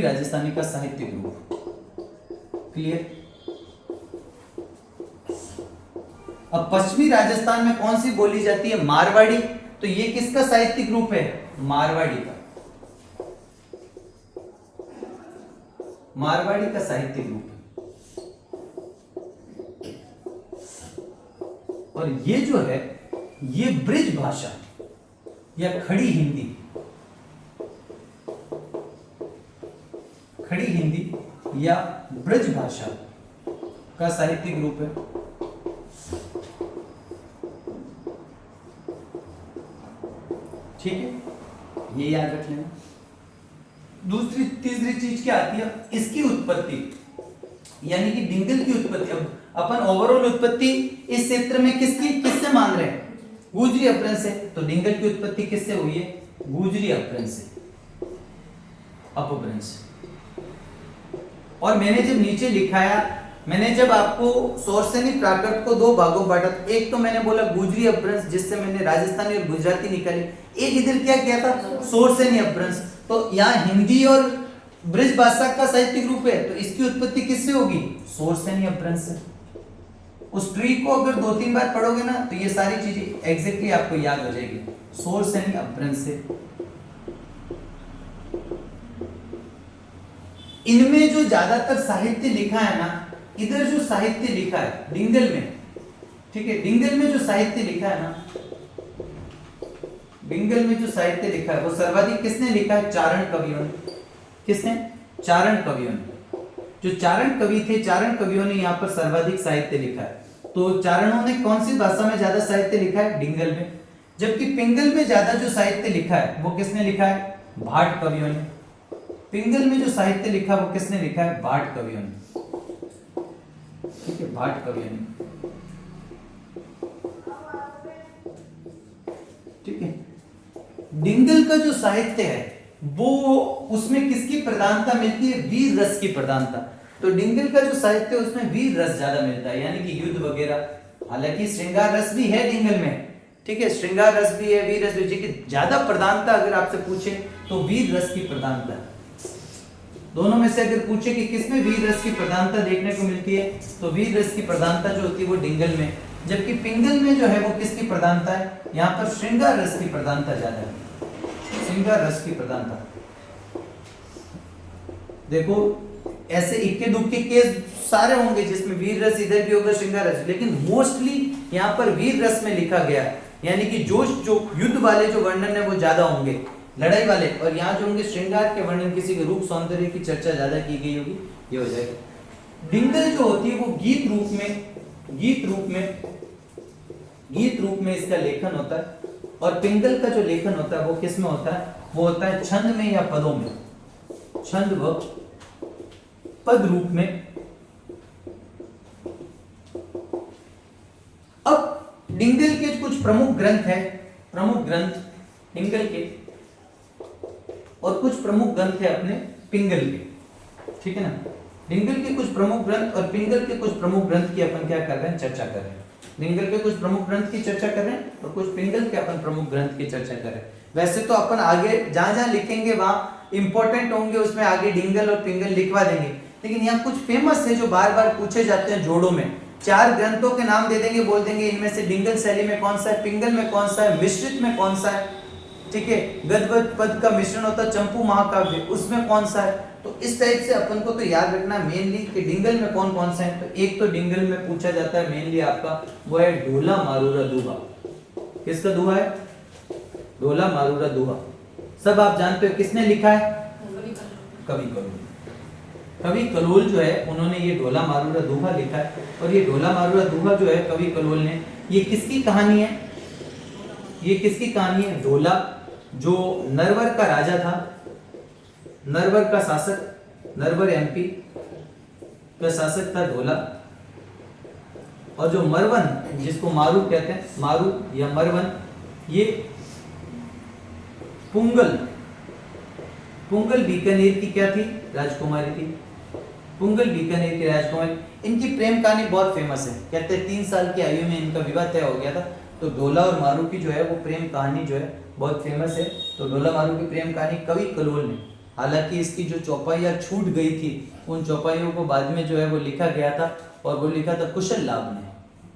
राजस्थानी का साहित्यिक रूप। क्लियर। अब पश्चिमी राजस्थान में कौन सी बोली जाती है, मारवाड़ी, तो ये किसका साहित्यिक रूप है, मारवाड़ी का साहित्यिक रूप। और ये जो है ये ब्रिज भाषा या खड़ी हिंदी या ब्रिज भाषा का साहित्यिक रूप है। ठीक है, ये याद रख लेना। तीसरी चीज क्या आती है, इसकी उत्पत्ति, यानी कि डिंगल की उत्पत्ति। अब अपन ओवरऑल उत्पत्ति इस क्षेत्र में किससे मान रहे हैं, गुजरी अपभ्रंश से। तो डिंगल की उत्पत्ति किससे हुई है, गुजरी अपभ्रंश से, अपभ्रंश। और मैंने जब नीचे लिखाया, मैंने जब आपको सोरसेनी प्राकृत को 2 भागों में बांटा, एक तो मैंने बोला गुजरी अपभ्रंश जिससे मैंने राजस्थानी और गुजराती निकाली, एक इधर क्या किया था, सोरसेनी अपभ्रंश। तो यहाँ हिंदी और ब्रज भाषा का साहित्यिक रूप है, तो इसकी उत्पत्ति किससे होगी? सोर्स यानी अपभ्रंश से। उस ट्री को अगर 2-3 बार पढ़ोगे ना तो ये सारी चीजें एग्जैक्टली आपको याद हो जाएगी। सोर्स यानी अपभ्रंश से। इनमें जो ज्यादातर साहित्य लिखा है ना, इधर जो साहित्य लिखा है डिंगल में, ठीक है, डिंगल में जो साहित्य लिखा है ना, डिंगल में जो साहित्य लिखा है वो सर्वाधिक किसने लिखा है? चारण कवियों ने। किसने? चारण कवियों ने। जो चारण कवि थे, चारण कवियों ने यहाँ पर सर्वाधिक साहित्य लिखा है। तो चारणों ने कौन सी भाषा में ज्यादा साहित्य लिखा है? डिंगल में। जबकि पिंगल में ज्यादा जो साहित्य लिखा है वो किसने लिखा है? भाट कवियों ने। पिंगल में जो साहित्य लिखा वो किसने लिखा है? भाट कवियों ने। ठीक है, भाट कवियों ने। ठीक है, डिंगल का जो साहित्य है वो, उसमें किसकी प्रधानता मिलती है? वीर रस की प्रधानता। तो डिंगल का जो साहित्य है उसमें वीर रस ज्यादा मिलता है, यानी कि युद्ध वगैरह। हालांकि श्रृंगार रस भी है डिंगल में, ठीक है, श्रृंगार रस भी है, वीर रस भी, लेकिन ज्यादा प्रधानता अगर आपसे पूछे तो वीर रस की प्रधानता है। दोनों में से अगर पूछे कि किसमें वीर रस की प्रधानता देखने को मिलती है, तो वीर रस की प्रधानता जो होती है वो डिंगल में। जबकि पिंगल में जो है वो किसकी प्रधानता है? यहाँ पर श्रृंगार रस की प्रधानता ज्यादा है। श्रृंगार रस की प्रधानता। देखो ऐसे इक्के दुक्के केस सारे होंगे जिसमें वीर रस इधर भी होगा, श्रृंगार रस, लेकिन मोस्टली यहाँ पर वीर रस में लिखा गया, यानी कि जो युद्ध वाले जो वर्णन है वो ज्यादा होंगे, लड़ाई वाले, और यहाँ जो होंगे श्रृंगार के वर्णन, किसी के रूप सौंदर्य की चर्चा ज्यादा की गई होगी, ये हो जाएगा। डिंगल जो होती है वो गीत रूप में इसका लेखन होता है, और पिंगल का जो लेखन होता है वो किस में होता है? वो होता है छंद में या पदों में, छंद व पद रूप में। अब डिंगल के कुछ प्रमुख ग्रंथ हैं, प्रमुख ग्रंथ डिंगल के, और कुछ प्रमुख ग्रंथ है अपने पिंगल के, ठीक है ना। डिंगल के कुछ प्रमुख ग्रंथ और पिंगल के कुछ प्रमुख ग्रंथ की अपन क्या कर रहे हैं? चर्चा कर रहे हैं। डिंगल के कुछ प्रमुख ग्रंथ की चर्चा कर रहे हैं और कुछ पिंगल के अपन प्रमुख ग्रंथ की चर्चा कर रहे हैं। वैसे तो अपन आगे जहां लिखेंगे वहां इंपॉर्टेंट होंगे, उसमें आगे डिंगल और पिंगल लिखवा देंगे, लेकिन यहाँ कुछ फेमस है जो बार बार पूछे जाते हैं जोड़ों में। 4 ग्रंथों के नाम दे देंगे, बोल देंगे इनमें से डिंगल शैली में कौन सा है, पिंगल में कौन सा है, मिश्रित में कौन सा है, ठीक है, गद्य पद का मिश्रण होता है चंपू महाकाव्य, उसमें कौन सा है। तो इस टाइप से अपन को तो याद रखना मेनली कि डिंगल में कौन कौन सा है। तो एक तो डिंगल में पूछा जाता है मेनली आपका, वो है ढोला मारूरा दोहा। किसका दोहा है? ढोला मारूरा दोहा। सब आप जानते हो किसने लिखा है? कवि कलोल। कवि कलोल जो है उन्होंने ये ढोला मारूरा दोहा लिखा है, और ये ढोला मारूरा दोहा जो है कवि कलोल ने, ये किसकी कहानी है? ये किसकी कहानी है? ढोला, जो नरवर का राजा था, नरवर का शासक, नरवर एमपी का शासक था ढोला, और जो मरवन, जिसको मारू कहते हैं, मारू या मरवन, ये पुंगल बीकानेर की क्या थी? राजकुमारी थी। पुंगल बीकानेर की राजकुमारी। इनकी प्रेम कहानी बहुत फेमस है, कहते हैं 3 साल की आयु में इनका विवाह तय हो गया था। तो ढोला और मारू की जो है वो प्रेम कहानी जो है बहुत फेमस है। तो ढोला मारू की प्रेम कहानी कवि कलोल ने, हालांकि इसकी जो चौपाइयाँ छूट गई थी, उन चौपाइयों को बाद में जो है वो लिखा गया था, और वो लिखा था कुशल लाभ ने।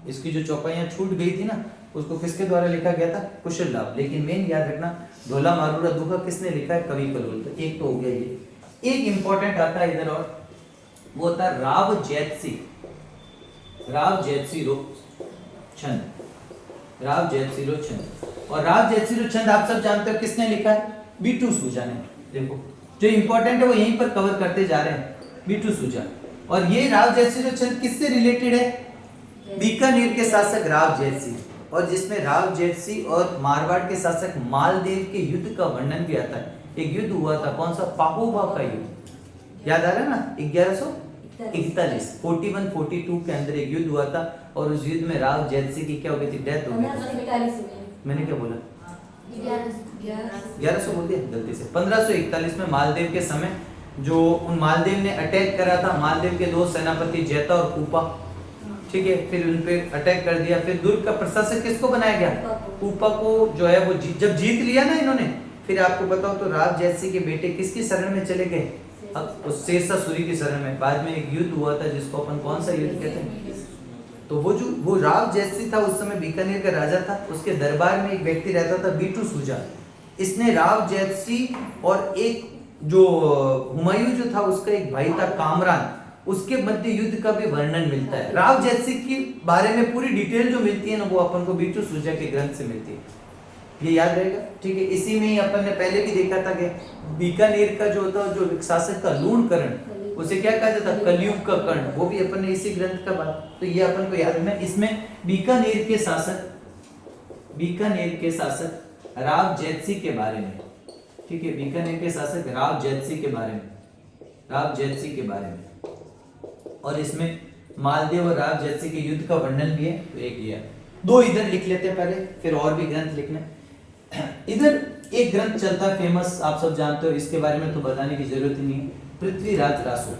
इसकी जो चौपाइयाँ छूट गई थी ना, उसको किसके द्वारा लिखा गया था? कुशल लाभ। लेकिन मेन याद रखना, ढोला मारूरा दोहा किसने लिखा है? कवि कलोल। तो एक तो हो गया ये। एक इंपॉर्टेंट आता है इधर, और वो होता है राव जैतसी रो छंद। राव जैतसी रो छंद। और राव जैतसी रो छंद आप सब जानते हो किसने लिखा है? बीटू सूजा ने। देखो जो इंपॉर्टेंट है वो यहीं पर कवर करते जा रहे हैं, बीटू सूजा। और ये राव जैतसी रो छंद किससे रिलेटेड है? बीकानेर के शासक राव जैतसी, और जिसमें राव जैतसी और मारवाड़ के शासक मालदेव के युद्ध का वर्णन भी आता है। एक युद्ध हुआ था, कौन सा? पाहोबा का युद्ध, याद आ रहा है ना? 1141 41-42 के अंदर एक युद्ध हुआ था, और उस युद्ध में राव जैतसी की क्या हो गई थी? डेथ हो गई थी। मैंने क्या बोला? 1100 बोल दिया गलती से। 1541 में मालदेव के समय जो उन मालदेव ने अटैक करा था, मालदेव के 2 सेनापति जैता और कूपा, ठीक है, फिर उन पे अटैक कर दिया। फिर दुर्ग का प्रशासक किसको बनाया गया? कूपा को जो है वो जब जीत लिया ना इन्होंने, फिर आपको बताओ तो राव जैतसी के बेटे किसकी शरण में चले गए? अब उस शेरशाह सूरी की शरण में बाद में एक युद्ध हुआ था जिसको अपन कौन सा युद्ध कहते हैं, तो वो राव जयश्री था, उस समय बीकानेर का राजा था, उसके दरबार में एक व्यक्ति रहता था बीटू सूजा। इसने राव जयश्री और एक जो हुमायूं जो था उसका एक भाई था कामरान, उसके मध्य युद्ध का भी वर्णन मिलता है। राव जयश्री के बारे में पूरी डिटेल जो मिलती है ना वो अपन को बीटू सूजा के ग्रंथ से मिलती है, ये याद रहेगा, ठीक है। इसी में ही अपन ने पहले भी देखा था कि बीकानेर का जो होता जो शासक का लूणकरण, उसे क्या कहा जाता, कलयुग का कर्ण, वो भी अपन ने इसी ग्रंथ का बात, तो ये अपन को याद रखना। इसमें बीकानेर के शासक राव जयश्री के बारे में, ठीक है, बीकानेर के शासक राव जयश्री के बारे में, और इसमें मालदेव और राव जयश्री के युद्ध का वर्णन भी है। तो एक ये दो इधर लिख लेते हैं पहले, फिर और भी ग्रंथ लिखने। इधर एक ग्रंथ चलता है फेमस, आप सब जानते हो, इसके बारे में तो बताने की जरूरत ही नहीं है, पृथ्वीराज रासो।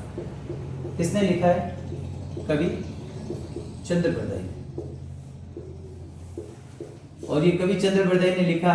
किसने लिखा है? कवि चंद्रबरदाई। और ये कवि चंद्रबरदाई ने लिखा,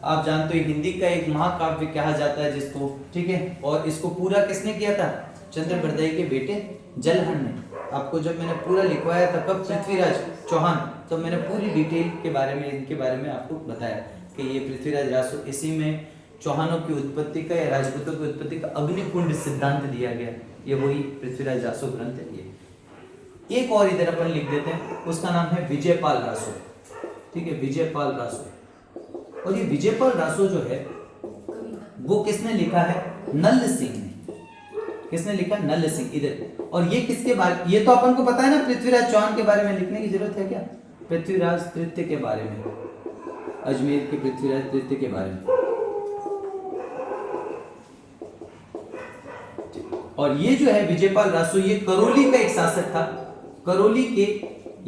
आप जानते हो हिंदी का एक महाकाव्य कहा जाता है जिसको, ठीक है, और इसको पूरा किसने किया था? चंद्रबरदाई के बेटे जलहन ने। आपको जब मैंने पूरा लिखवाया था कब, पृथ्वीराज चौहान, तो मैंने पूरी डिटेल के बारे में, इनके बारे में आपको बताया कि ये पृथ्वीराज रासो, इसी में चौहानों की उत्पत्ति का या राजपूतों की उत्पत्ति का अग्निकुंड सिद्धांत दिया गया, ये वही पृथ्वीराज रासो ग्रंथ है। ये एक और इधर अपन लिख देते हैं, उसका नाम है विजयपाल रासो, ठीक है, विजयपाल रासो। और ये विजयपाल रासो जो है वो किसने लिखा है? नल सिंह ने। किसने लिखा? नल सिंह। इधर, और ये किसके बारे, ये तो अपन को पता है ना, पृथ्वीराज चौहान के बारे में लिखने की जरूरत है क्या? पृथ्वीराज तृतीय के बारे में, अजमेर के पृथ्वीराज तृतीय के बारे में। और ये जो है विजयपाल रासो, ये करौली का एक शासक था, करौली के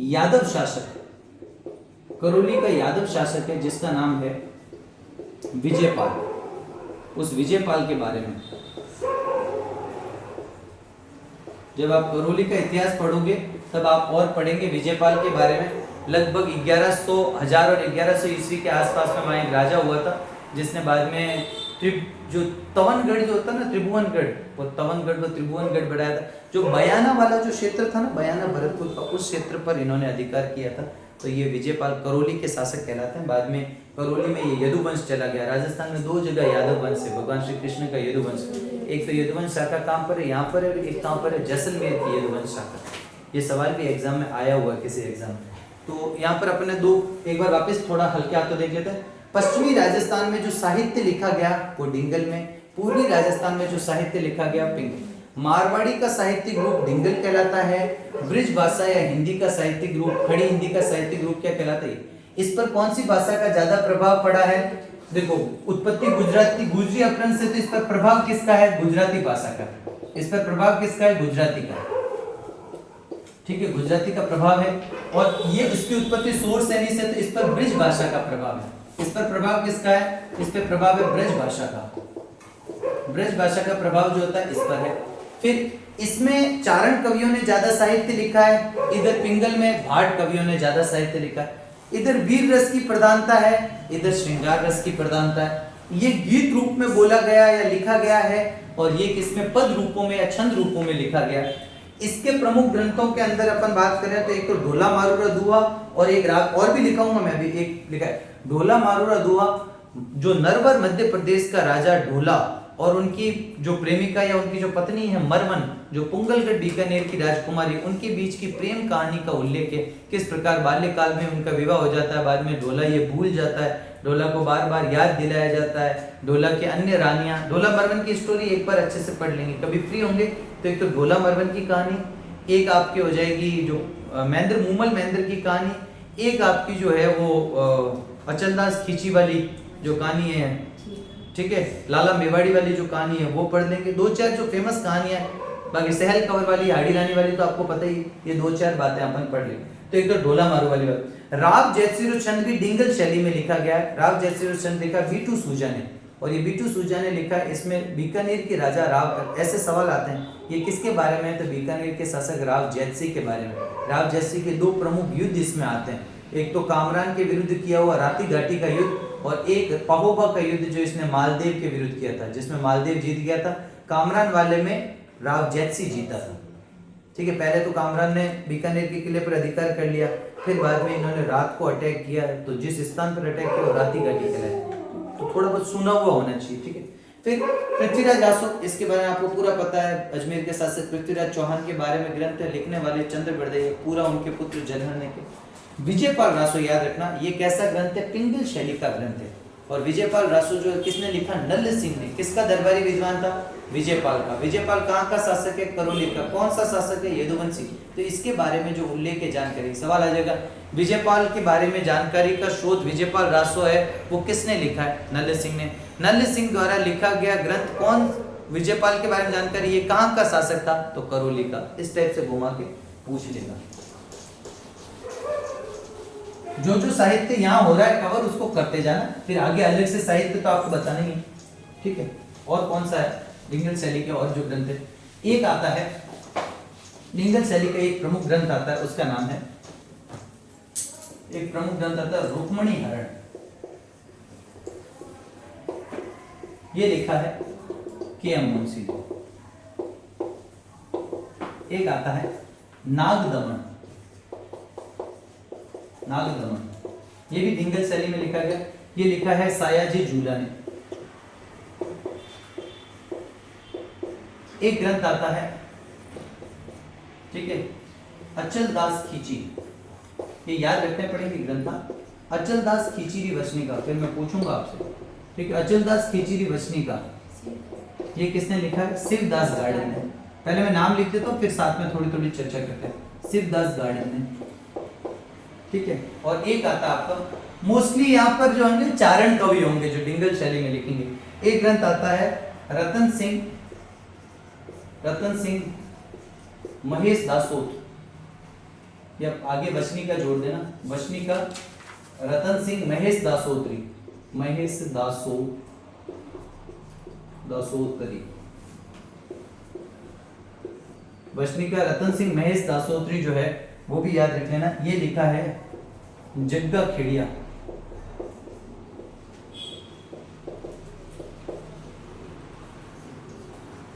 यादव शासक, करौली का यादव शासक है जिसका नाम है विजयपाल। उस विजयपाल के बारे में जब आप करौली का इतिहास पढ़ोगे तब आप और पढ़ेंगे विजयपाल के बारे में। लगभग 1100, 1000 और 1100 ईस्वी के आसपास में वहाँ एक राजा हुआ था जिसने बाद में जो तवनगढ़ जो होता ना, त्रिभुवनगढ़, वो तवनगढ़ को त्रिभुवनगढ़ बढ़ाया था। जो बयाना वाला जो क्षेत्र था ना, बयाना भरतपुर का, उस क्षेत्र पर इन्होंने अधिकार किया था। तो ये विजयपाल करौली के शासक कहलाते हैं। बाद में करौली में ये यदुवंश चला गया। राजस्थान में 2 जगह यादव वंश है, भगवान श्री कृष्ण का यदुवंश, एक तो यदुवंश शाखा कहाँ पर है, यहाँ पर है, एक कहाँ पर है, जैसलमेर की यदुवंश शाखा। ये सवाल भी एग्जाम में आया हुआ किसी एग्जाम में। तो यहाँ पर अपने एक बार वापस थोड़ा हल्के हाथों देख लेते हैं। पश्चिमी राजस्थान में जो साहित्य लिखा गया वो डिंगल में, पूर्वी राजस्थान में जो साहित्य लिखा गया पिंगल। मारवाड़ी का साहित्यिक रूप डिंगल कहलाता है। ब्रिज भाषा या हिंदी का साहित्यिक रूप, खड़ी हिंदी का साहित्यिक रूप क्या कहलाता है? इस पर कौन सी भाषा का ज्यादा प्रभाव पड़ा है? देखो, उत्पत्ति गुजराती, गुजरी अपभ्रंश से, तो इस पर प्रभाव किसका है? गुजराती भाषा का। इस पर प्रभाव किसका है? गुजराती का, ठीक है, गुजराती का प्रभाव है। और ये इसकी उत्पत्ति सोर सैनी से, तो इस पर ब्रिज भाषा का प्रभाव है। इस पर प्रभाव किसका है? इस पर प्रभाव है ब्रज भाषा का। ब्रज भाषा का प्रभाव जो होता है इस पर है। फिर इसमें चारण कवियों ने ज्यादा साहित्य लिखा है, इधर पिंगल में भाट कवियों ने ज्यादा साहित्य लिखा है। इधर वीर रस की प्रधानता है, इधर श्रृंगार रस की प्रधानता है। ये गीत रूप में बोला गया या लिखा गया है, और ये किसमें? पद रूपों में या छंद रूपों में लिखा गया है। इसके प्रमुख ग्रंथों के अंदर अपन बात करें तो एक तो ढोला मारूरा दुआ, और एक राग और भी लिखाऊंगा मैं अभी, एक लिखा है ढोला मारूरा दुआ, जो नरवर मध्य प्रदेश का राजा ढोला और उनकी जो प्रेमिका या उनकी जो पत्नी है मरमन, जो पुंगलगढ़ बीकानेर की राजकुमारी, उनके बीच की प्रेम कहानी का उल्लेख है। किस प्रकार बाल्यकाल में उनका विवाह हो जाता है, बाद में ढोला ये भूल जाता है, ढोला को बार बार याद दिलाया जाता है। ढोला के अन्य रानियां, ढोला मरवन की स्टोरी एक बार अच्छे से पढ़ लेंगे, कभी फ्री होंगे तो। एक तो ढोला मरवन की कहानी, एक आपकी हो जाएगी जो महेंद्र मूमल महेंद्र की कहानी, एक आपकी जो है वो अचलदास खींची वाली जो कहानी है, ठीक है, लाला मेवाड़ी वाली जो कहानी है वो पढ़ लेंगे। 2-4 जो फेमस कहानियां, बाकी सहल कंवर वाली, हाड़ी रानी वाली तो आपको पता ही, ये 2-4 बातें अपन पढ़ लेंगे। तो एक तो ढोला मारू वाली बात। राव जयसिंह छंद भी डिंगल शैली में लिखा गया है। राव जयसिंह छंद लिखा बीटू सूजा ने, और ये बीटू सूजा ने लिखा, इसमें बीकानेर के राजा राव, ऐसे सवाल आते हैं ये किसके बारे में है, तो बीकानेर के शासक राव जयसिंह के बारे में। राव जयसिंह के 2 प्रमुख युद्ध इसमें आते हैं, एक तो कामरान के विरुद्ध किया हुआ राती घाटी का युद्ध, और एक पहोबा का युद्ध जो इसने मालदेव के विरुद्ध किया था, जिसमें मालदेव जीत गया था। कामरान वाले में राव जैतसी जीता था। ठीक है, पहले तो कामरान ने बीकानेर के किले पर अधिकार कर लिया, फिर बाद में इन्होंने रात को अटैक किया, तो जिस स्थान पर अटैक किया वो राती घाटी कहलाए, तो थोड़ा बहुत सुना हुआ होना चाहिए। ठीक है, फिर पृथ्वीराज रासो, इसके बारे में आपको पूरा पता है। अजमेर के शासक पृथ्वीराज चौहान के बारे में ग्रंथ है, लिखने वाले चंद्र बड़दई, पूरा उनके पुत्र जलहरण के। विजयपाल रासो, याद रखना ये कैसा ग्रंथ है, पिंगल शैली का ग्रंथ है। और विजयपाल रासो जो किसने लिखा, नल्ल सिंह ने। किसका दरबारी विद्वान था, विजयपाल का। विजयपाल कहाँ का शासक है, करौली का। कौन सा शासक है, यदुवंशी। तो इसके बारे में जो उल्लेख है, जानकारी, सवाल आ जाएगा विजयपाल के बारे में जानकारी का स्रोत विजयपाल रासो है, वो किसने लिखा है, नल्ल सिंह ने। नल्ल सिंह द्वारा लिखा गया ग्रंथ कौन, विजयपाल के बारे में जानकारी, ये कहाँ का शासक था, तो करौली का। इस टाइप से घुमा के पूछ लेगा। जो जो साहित्य यहाँ हो रहा है कवर, उसको करते जाना, फिर आगे अलग से साहित्य तो आपको बताना ही है। ठीक है, और कौन सा है, डिंगल शैली के और जो ग्रंथ है, एक आता है डिंगल शैली का एक प्रमुख ग्रंथ आता है, उसका नाम है, एक प्रमुख ग्रंथ आता है रुक्मणी हरण। ये लिखा है के.एम. मुंशी। एक आता है नागदमन। नागदमन ये भी डिंगल शैली में लिखा गया, ये लिखा है सायाजी झूला ने। एक ग्रंथ आता है, ठीक है, अचल दास खींची। ये याद रखने पड़ेंगे ग्रंथ, अचल दास खींची वचनी का। फिर मैं पूछूंगा आपसे, ठीक है, अचल दास खींची वचनी का ये किसने लिखा है, शिवदास गार्डन ने। पहले मैं नाम लिख देता हूँ, फिर साथ में थोड़ी थोड़ी चर्चा करते हैं। शिवदास गार्डन ने, ठीक है। और एक आता आपका, मोस्टली यहाँ पर जो होंगे चारण कवि होंगे जो डिंगल शैली में लिखेंगे। एक ग्रंथ आता है रतन सिंह महेश दासोत। या आगे वचनी का जोड़ देना, वचनी का रतन सिंह महेश दासोत्री, महेश दासोत्री, वचनी का रतन सिंह महेश दासोत्री जो है वो भी याद रख लेना। ये लिखा है जग्गा खेड़िया।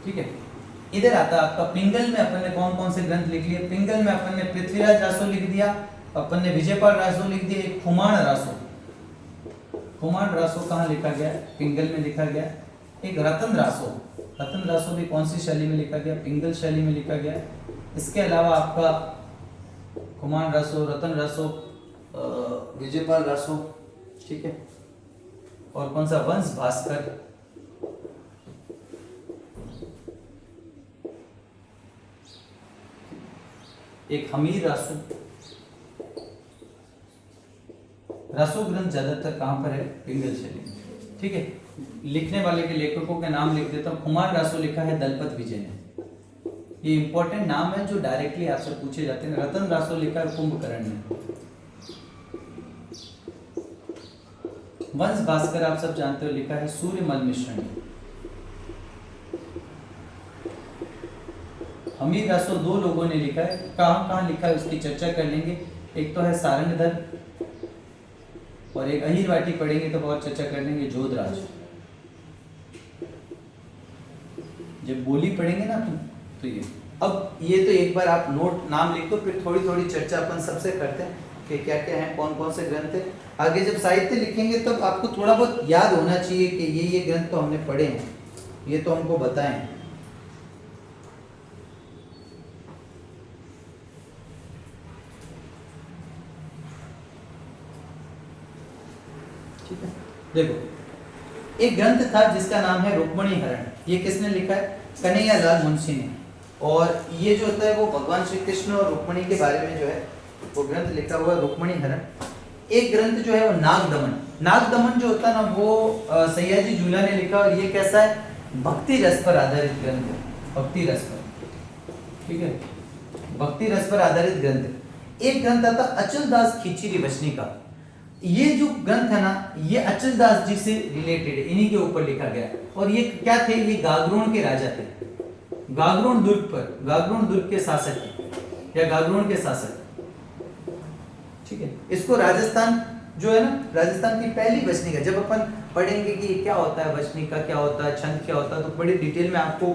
ठीक है, इधर आता आपका पिंगल में अपन ने कौन कौन से ग्रंथ लिख लिए। पिंगल में अपन ने पृथ्वीराज रासो लिख दिया, अपन ने विजयपाल रासो लिख दिया, एक खुमान रासो। खुमान रासो कहाँ लिखा गया, पिंगल में लिखा गया। एक रतन रासो भी कौन सी शैली में लिखा गया, पिंगल शैली में लिखा गया। इसके अलावा आपका खुमान रासो, रतन रासो, विजयपाल रासो, ठीक है। और कौन सा, वंश भास्कर, एक हमीर रासो। रासो ग्रंथ ज्यादातर कहां पर है, पिंगल शैली में। ठीक है, लिखने वाले के लेखकों के नाम लिख देता हूं। खुमान रासो लिखा है दलपत विजय ने, ये इंपॉर्टेंट नाम है जो डायरेक्टली आपसे पूछे जाते हैं। रतन रासो लिखा है कुंभकर्ण ने। वंश भास्कर आप सब जानते हो, लिखा है सूर्यमल मिश्र ने। हमीर रासो दो लोगों ने लिखा है, कहां कहां लिखा है उसकी चर्चा कर लेंगे। एक तो है सारंगधर और एक अहिर वाटी पढ़ेंगे तो बहुत चर्चा कर लेंगे, जोधराज। जब बोली पढ़ेंगे ना तो ये, अब ये तो एक बार आप नोट नाम लिख दो, फिर थोड़ी थोड़ी चर्चा अपन सबसे करते हैं कि क्या क्या है, कौन कौन से ग्रंथ है। आगे जब साहित्य लिखेंगे तब आपको थोड़ा बहुत याद होना चाहिए कि ये ग्रंथ तो हमने पढ़े हैं, ये तो हमको बताएं। ठीक है, देखो एक ग्रंथ था जिसका नाम है रुक्मणी हरण। ये किसने लिखा है, कन्हैयालाल मुंशी ने। और ये जो होता है वो भगवान श्री कृष्ण और रुक्मणी के बारे में जो है वो ग्रंथ लिखा हुआ है, रुक्मणी हरण। एक ग्रंथ जो है वो नागदमन जो होता है ना वो सयाजी झूला ने लिखा। और ये कैसा है, भक्ति रस पर आधारित ग्रंथ है, भक्ति रस पर, ठीक है, भक्ति रस पर आधारित ग्रंथ है। एक ग्रंथ आता अचल दास खींची वचनी का। ये जो ग्रंथ है ना ये अचल दास जी से रिलेटेड है, इन्हीं के ऊपर लिखा गया। और ये क्या थे, ये गागरोन के राजा थे, गागरोन दुर्ग के शासक या गागरोन के शासक। ठीक है, इसको राजस्थान जो है ना राजस्थान की पहली वचनिका, जब अपन पढ़ेंगे कि क्या होता है वचनिका, क्या होता है छंद, क्या होता है, तो बड़ी डिटेल में आपको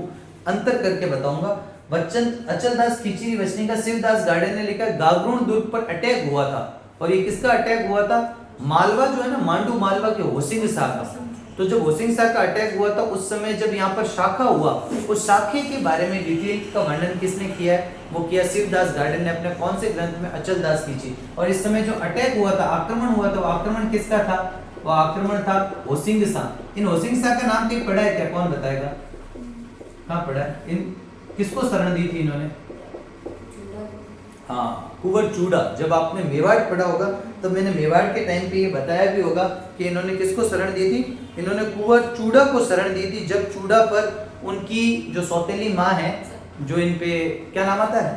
अंतर करके बताऊंगा। वचन अचलदास खींची वचनिका शिवदास गार्डन ने लिखा, गागरोन दुर्ग पर अटैक हुआ था। और ये किसका अटैक हुआ था? मालवा जो है ना, मांडू मालवा के होसिंग शाह का। तो जब होसिंग शाह का अटैक हुआ था उस समय जब यहाँ पर शाखा हुआ, उस शाखे के बारे में डिटेल का वर्णन किसने किया है? वो किया शिवदास गार्डन ने अपने कौन से ग्रंथ में? अचलदास खींची। और इस समय जो अटैक हुआ था, आक्रमण हुआ था, वो आक्रमण किसका था? वो आक्रमण था होसिंग शाह। इन होसिंग शाह का नाम कहीं पढ़ा है क्या? कौन बताएगा? कहाँ पढ़ा है? इन किसको शरण दी थी इन्होंने? हाँ, कुंवर चूड़ा। जब आपने मेवाड़ पढ़ा होगा तो मैंने मेवाड़ के टाइम पे ये बताया भी होगा कि इन्होंने किसको शरण दी थी? इन्होंने कुंवर चूड़ा को शरण दी थी। जब चूड़ा पर उनकी जो सौतेली माँ है, जो इन पे क्या नाम आता है?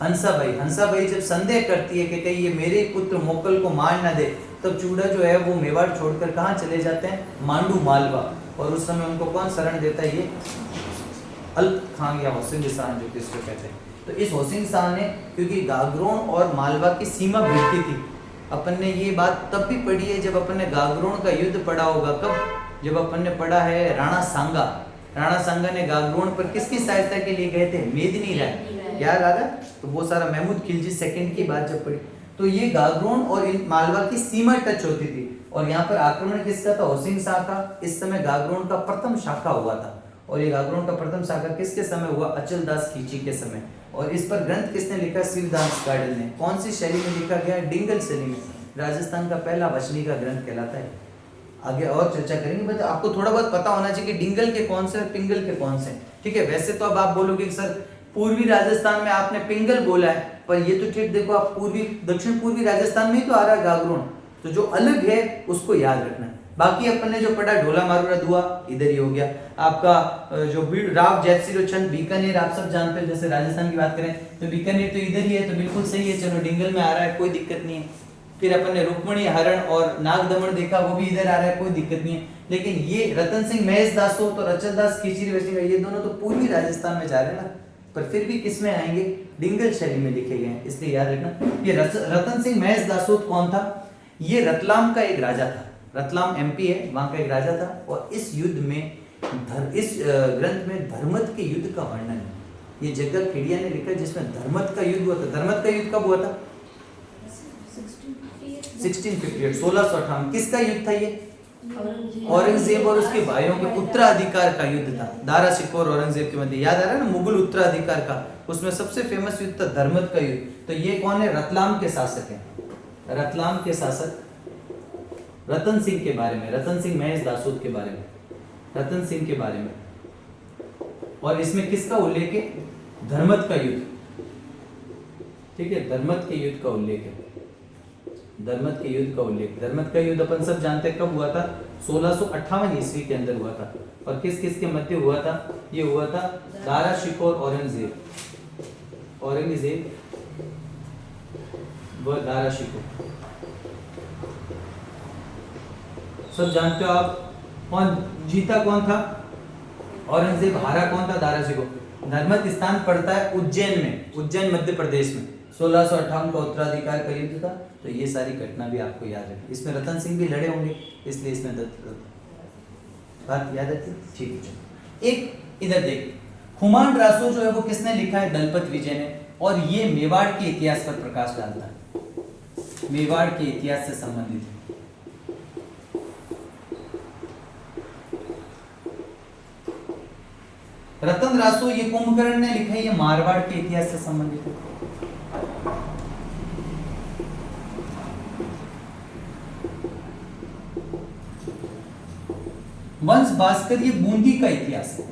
हंसाबाई। हंसाबाई जब संदेह करती है कि कहीं ये मेरे पुत्र मोकल को मार ना दे, तब चूड़ा जो है वो मेवाड़ छोड़कर कहाँ चले जाते हैं? मांडू मालवा। और उस समय उनको कौन शरण देता है? ये अल्प खान या होसिंग शाह जो किसको कहते हैं। तो इस होसिंग शाह ने, क्योंकि गागरोन और मालवा की सीमा भिड़ती थी, अपन ने ये बात तब भी पढ़ी है जब अपन ने गागरोन का युद्ध पढ़ा होगा। कब? जब अपन ने पढ़ा है राणा सांगा। राणा सांगा ने गागरोन पर किसकी सहायता के लिए गए थे? मेदिनी राय। याद आ रहा? तो वो सारा महमूद खिलजी सेकंड की बात जब पढ़ी, तो ये गागरोन और मालवा की सीमा टच होती थी। और यहाँ पर आक्रमण किसका था? होसिंग शाह का। इस समय गागरोन का प्रथम शाखा हुआ था। और ये गागरोन का प्रथम शाखा किसके समय हुआ? अचलदास खींची के समय। और इस पर ग्रंथ किसने लिखा? शिवदास गार्डन ने। कौन सी शैली में लिखा गया? डिंगल शैली में। राजस्थान का पहला वचनिका ग्रंथ कहलाता है। आगे और चर्चा करेंगे, बट आपको थोड़ा बहुत पता होना चाहिए कि डिंगल के कौन से और पिंगल के कौन से। ठीक है, वैसे तो अब आप बोलोगे कि सर पूर्वी राजस्थान में आपने पिंगल बोला है, पर ये तो ठीक देखो, आप पूर्वी दक्षिण पूर्वी राजस्थान में ही तो आ रहा है गागरोन। तो जो अलग है उसको याद रखना है। बाकी अपन ने जो पढ़ा ढोला मारूरा दुआ, इधर ही हो गया आपका। जो राव जैतसिरो छंद बीकानेर, आप सब जानते हो। जैसे राजस्थान की बात करें तो बीकानेर तो इधर ही है, तो बिल्कुल सही है। चलो डिंगल में आ रहा है, कोई दिक्कत नहीं है। फिर अपन ने रुक्मणी हरण और नाग दमन देखा, वो भी इधर आ रहा है, कोई दिक्कत नहीं है। लेकिन ये रतन सिंह महेश दासोत और अचलदास खींची वचनिका, ये दोनों तो पूर्वी राजस्थान में जा रहे हैं ना, पर फिर भी किस में आएंगे? डिंगल शैली में लिखे गए हैं, इसलिए याद रखना। ये रतन सिंह महेश दासोत कौन था? ये रतलाम का एक राजा था। रतलाम एमपी है, वहां का एक राजा था। और इस युद्ध में इस ग्रंथ में धर्मत के युद्ध का वर्णन है। ये जग्गा खेड़िया ने लिखा, जिसमें धर्मत का युद्ध हुआ था। धर्मत का युद्ध कब हुआ था? 1658, 1658। किसका युद्ध था ये? औरंगजेब और उसके भाइयों के उत्तराधिकार का युद्ध था। दारा शिकोह और औरंगजेब के मध्य। याद आ रहा है ना, मुगल उत्तराधिकार का। उसमें सबसे फेमस युद्ध था धर्मत का युद्ध। तो ये कौन है? रतलाम के शासक है। रतलाम के शासक रतन सिंह के बारे में, रतन सिंह महेश दासोत के बारे में, रतन सिंह के बारे में। और इसमें किसका उल्लेख है? धर्मत का युद्ध। ठीक है, धर्मत के युद्ध का उल्लेख है। धर्मत के युद्ध का उल्लेख। धर्मत का युद्ध अपन सब जानते हैं कब हुआ था? 1658 ईस्वी के अंदर हुआ था। और किस किस के मध्य हुआ था? ये हुआ था दारा शिकोह और औरंगजेब। औरंगजेब व दारा शिकोह, सब जानते हो आप। कौन जीता? कौन था? औरंगजेब। हारा कौन था? दारा शिकोह। धर्मत स्थान पड़ता है उज्जैन में, उज्जैन मध्य प्रदेश में। 1658 का उत्तराधिकार का युद्ध था। तो ये सारी घटना भी आपको याद रखनी। इसमें रतन सिंह भी लड़े होंगे, इसलिए इसमें बात याद रखिए। ठीक है, एक इधर देख, खुमान रासो जो है वो किसने लिखा है? दलपत विजय ने। और ये मेवाड़ के इतिहास पर प्रकाश डालता है, मेवाड़ के इतिहास से संबंधित है। रतन रासो ये कुंभकर्ण ने लिखा है, ये मारवाड़ के इतिहास से संबंधित है। वंश भास्कर ये बूंदी का इतिहास है।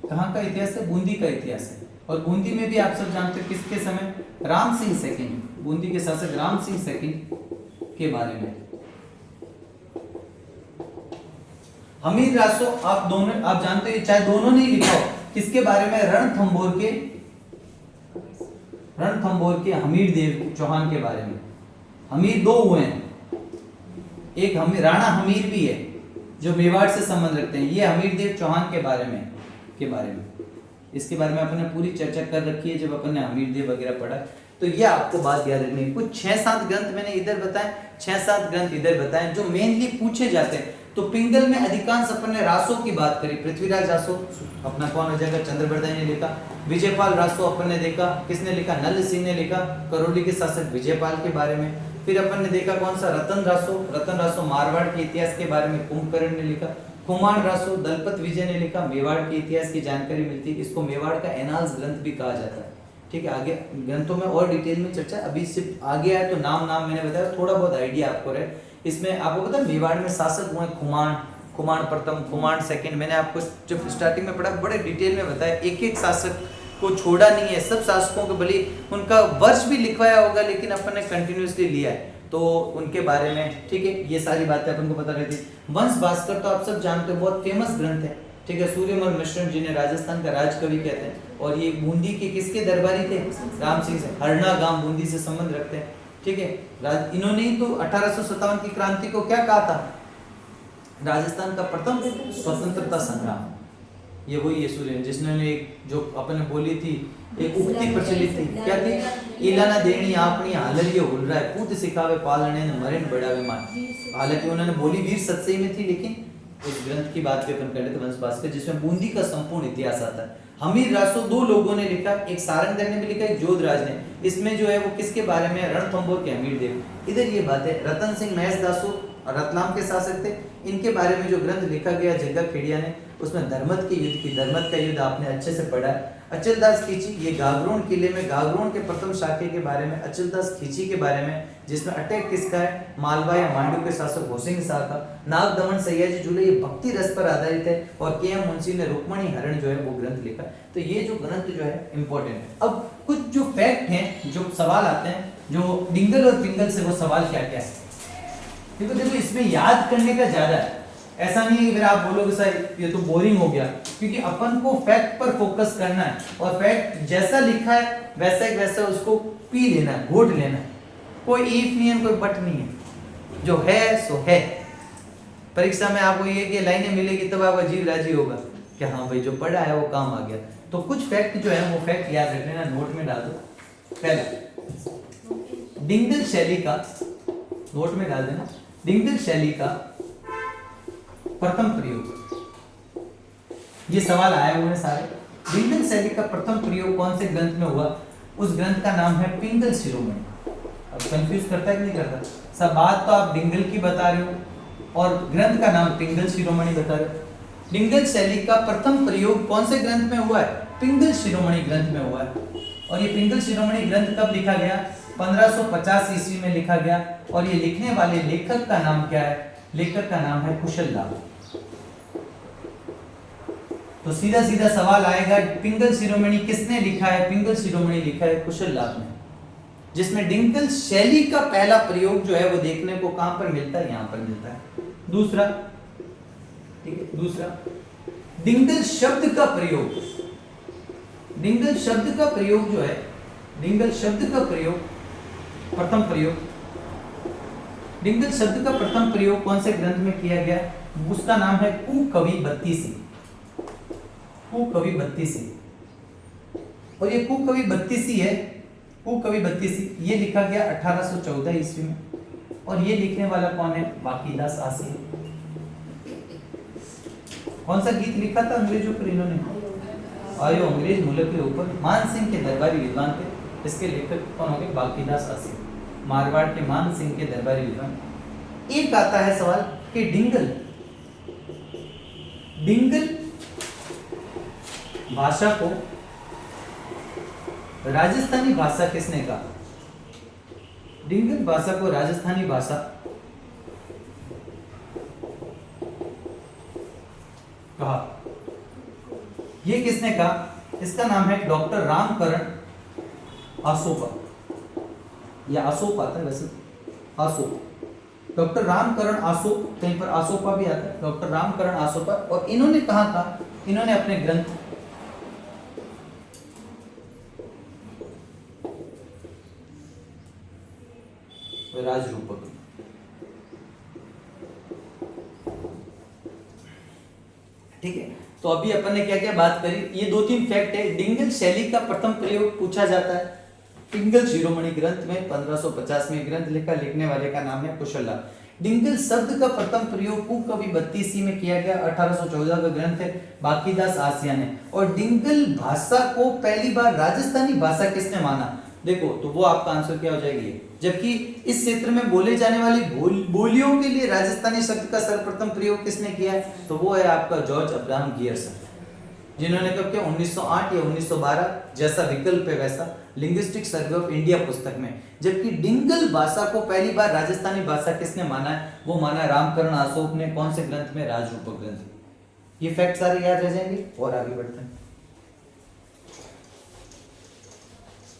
कहां का इतिहास है? बूंदी का इतिहास है। और बूंदी में भी आप सब जानते हो किसके समय? राम सिंह सेकंड, बूंदी के शासक राम सिंह सेकंड के बारे में। हमीर रासो आप दोनों आप जानते हो, चाहे दोनों ने लिखा हो, किसके बारे में? रणथंभौर के हमीर देव चौहान के बारे में। हमीर दो हुए हैं, एक राणा हमीर भी है जो मेवाड़ से संबंध रखते हैं। ये हमीर देव चौहान के बारे में इसके बारे में अपन ने पूरी चर्चा कर रखी है जब अपन ने हमीर देव वगैरह पढ़ा। तो ये आपको बात याद रखनी है। कुछ 6-7 ग्रंथ मैंने इधर बताए, 6-7 ग्रंथ इधर बताए जो मेनली पूछे जाते हैं। तो पिंगल में अधिकांश अपन ने रासों की बात करी, पृथ्वीराज रासो अपना कौन हो जाएगा, चंद्रबरदाई ने लिखा। विजयपाल रासो अपन ने देखा, किसने लिखा, नल सिंह ने लिखा, करौली के शासक विजयपाल के बारे में। फिर अपन ने देखा कौन सा, रतन रासो मारवाड़ के इतिहास के बारे में कुंभकर्ण ने लिखा। कुमार रासो दलपत विजय ने लिखा, मेवाड़ के इतिहास की जानकारी मिलती है, इसको मेवाड़ का एनाल्स ग्रंथ भी कहा जाता है। ठीक है, आगे ग्रंथों में और डिटेल में चर्चा, अभी सिर्फ आगे आए तो नाम मैंने बताया, थोड़ा बहुत आइडिया आपको रहे। इसमें आपको पता है मेवाड़ में शासक हुए खुमान प्रथम, खुमान सेकंड, मैंने आपको जब स्टार्टिंग में पढ़ा बड़े डिटेल में बताया, एक एक शासक को छोड़ा नहीं है, सब शासकों के भले उनका वर्ष भी लिखवाया होगा लेकिन अपन ने कंटिन्यूअसली लिया है, तो उनके बारे में। ठीक है, ये सारी बातें अपन को पता रहती है। वंश भास्कर तो आप सब जानते हो, बहुत फेमस ग्रंथ है। ठीक है, सूर्यमल मिश्रण जिन्हें राजस्थान का राजकवि कहते हैं, और ये बूंदी के किसके दरबारी थे, राम सिंह से, हरना गांव बूंदी से संबंध रखते हैं। ठीक है, इन्होंने ही तो 1857 की क्रांति को क्या कहा था, राजस्थान का प्रथम स्वतंत्रता संग्राम। ये वही है सूर्य जिसने एक जो अपन ने बोली थी, एक उक्ति प्रचलित थी, क्या थी, इलाना देनी आपनी हालरिये हुल रहा है, पूत सिखावे पालने न मरेन बढ़ावे मान। हालांकि उन्होंने बोली वीर सत्सई में थी, लेकिन उस ग्रंथ की बात भी अपन कर रहे थे, वंश भास्कर, जिसमें बूंदी का संपूर्ण इतिहास आता है। हमीर रासो 2 लोगों ने लिखा, एक सारंगधर ने भी लिखा, एक जोधराज ने। इसमें जो है वो किसके बारे में, रणथंभौर के हमीर देव। इधर ये बात है, रतन सिंह महेश दासो रतलाम के शासक थे, इनके बारे में जो ग्रंथ लिखा गया जग्गा खेड़िया ने, उसमें धर्मत के युद्ध की, धर्मत का युद्ध आपने अच्छे से पढ़ा है। अचलदास खींची, ये गागरोन किले में गागरोन के प्रथम शाखे के बारे में, अचलदास खींची के बारे में, जिसमें अटैक किसका है, मालवा या मांडू के शासक होसिंग शाह का। नाग दमन सयाजी झूले, ये भक्ति रस पर आधारित है, और के एम मुंशी ने रुक्मणी हरण जो है वो ग्रंथ लिखा। तो ये जो ग्रंथ जो है इंपॉर्टेंट है। अब कुछ जो फैक्ट हैं, जो सवाल आते हैं, जो डिंगल और पिंगल से, वो सवाल क्या क्या है, देखो इसमें याद करने का ज्यादा है। ऐसा नहीं है फिर आप बोलोगे सर ये तो बोरिंग हो गया, क्योंकि अपन को फैक्ट पर फोकस करना है, और फैक्ट जैसा लिखा है वैसा उसको पी लेना है, घोट लेना है। कोई इफ नहीं है, कोई बट नहीं है, जो है सो है। परीक्षा में आपको ये लाइनें मिलेगी तब आप अजीब राजी होगा कि हाँ भाई जो पढ़ा है वो काम आ गया। तो कुछ फैक्ट जो है वो फैक्ट याद रख लेना, नोट में डाल दो। पहला, डिंगल शैली का, नोट में डाल देना, डिंगल शैली का प्रथम प्रयोग। ये सवाल आए हुए हैं सारे। डिंगल शैली का प्रथम प्रयोग कौन से ग्रंथ में हुआ, उस ग्रंथ का नाम है पिंगल शिरोमणि। अब कंफ्यूज करता है कि नहीं करता, सब बात तो आप डिंगल की बता रहे हो और ग्रंथ का नाम पिंगल शिरोमणि बता रहे हो। डिंगल शैली का प्रथम प्रयोग कौन से ग्रंथ में हुआ है, पिंगल शिरोमणि ग्रंथ में हुआ है। और ये पिंगल शिरोमणि ग्रंथ कब लिखा गया, 1550 ईस्वी में लिखा गया। और ये लिखने वाले लेखक का नाम क्या है, लेखक का नाम है कुशल लाभ। तो सीधा सीधा सवाल आएगा, पिंगल शिरोमणि किसने लिखा है, पिंगल शिरोमणि लिखा है कुशल लाभ ने, जिसमें डिंगल शैली का पहला प्रयोग जो है वो देखने को कहां पर मिलता है, यहां पर मिलता है। दूसरा, ठीक है, दूसरा डिंगल शब्द का प्रयोग, डिंगल शब्द का प्रयोग जो है, डिंगल शब्द का प्रयोग, प्रथम प्रयोग, डिंगल शब्द का प्रथम प्रयोग कौन से ग्रंथ में किया गया, उसका नाम है कुकवि बत्तीसी। कुकवि बत्तीसी, और ये कुकवि बत्तीसी है, कुकवि बत्तीसी ये लिखा गया 1814 ईस्वी में। और ये लिखने वाला कौन है, बाकीदास आसी। कौन सा गीत लिखा था अंग्रेजों पर इन्होंने, आयो अंग्रेज मुल्क के ऊपर, मान सिंह के दरबारी विद्वान थे। इसके लेखक कौन हो गए, बाकीदास आसी, मारवाड़ के मान सिंह के दरबारी विद्वान। एक आता है सवाल कि डिंगल भाषा को राजस्थानी भाषा किसने कहा, डिंगल भाषा को राजस्थानी भाषा कहा, ये किसने कहा, इसका नाम है डॉक्टर रामकरण आसोपा, या आसोप आता है वैसे, आसोप, डॉक्टर रामकरण आसोप, कहीं पर आसोपा भी आता है, डॉक्टर रामकरण आसोपा। और इन्होंने कहा था, इन्होंने अपने ग्रंथ राजरूपक, ठीक है। तो अभी अपन ने क्या क्या बात करी, ये 2-3 फैक्ट है। डिंगल शैली का प्रथम प्रयोग पूछा जाता है, डिंगल शिरोमणि ग्रंथ में 1550 में ग्रंथ लिखा, लिखने वाले का नाम है कुशलदास। डिंगल शब्द का प्रथम प्रयोग कवि 32 में किया गया, 1814 का ग्रंथ है, बाकीदास आसिया ने। और डिंगल भाषा को पहली बार राजस्थानी भाषा किसने माना? देखो तो वो आपका आंसर क्या हो जाएगी, जबकि इस क्षेत्र में बोले जाने वाली बोलियों के लिए राजस्थानी शब्द का सर्वप्रथम प्रयोग किसने किया है? तो वो है आपका जॉर्ज अब्राहम गियर्सन, जिन्होंने कब किया? 1908 या 1912, जैसा विकल्प है वैसा, लिंग्विस्टिक सर्वे ऑफ इंडिया पुस्तक में। जबकि डिंगल भाषा को पहली बार राजस्थानी भाषा किसने माना है? वो माना रामकरण अशोक ने। कौन से ग्रंथ में? राजरूपक ग्रंथ। ये फैक्ट सारे याद रह जाएंगे और आगे बढ़ते हैं।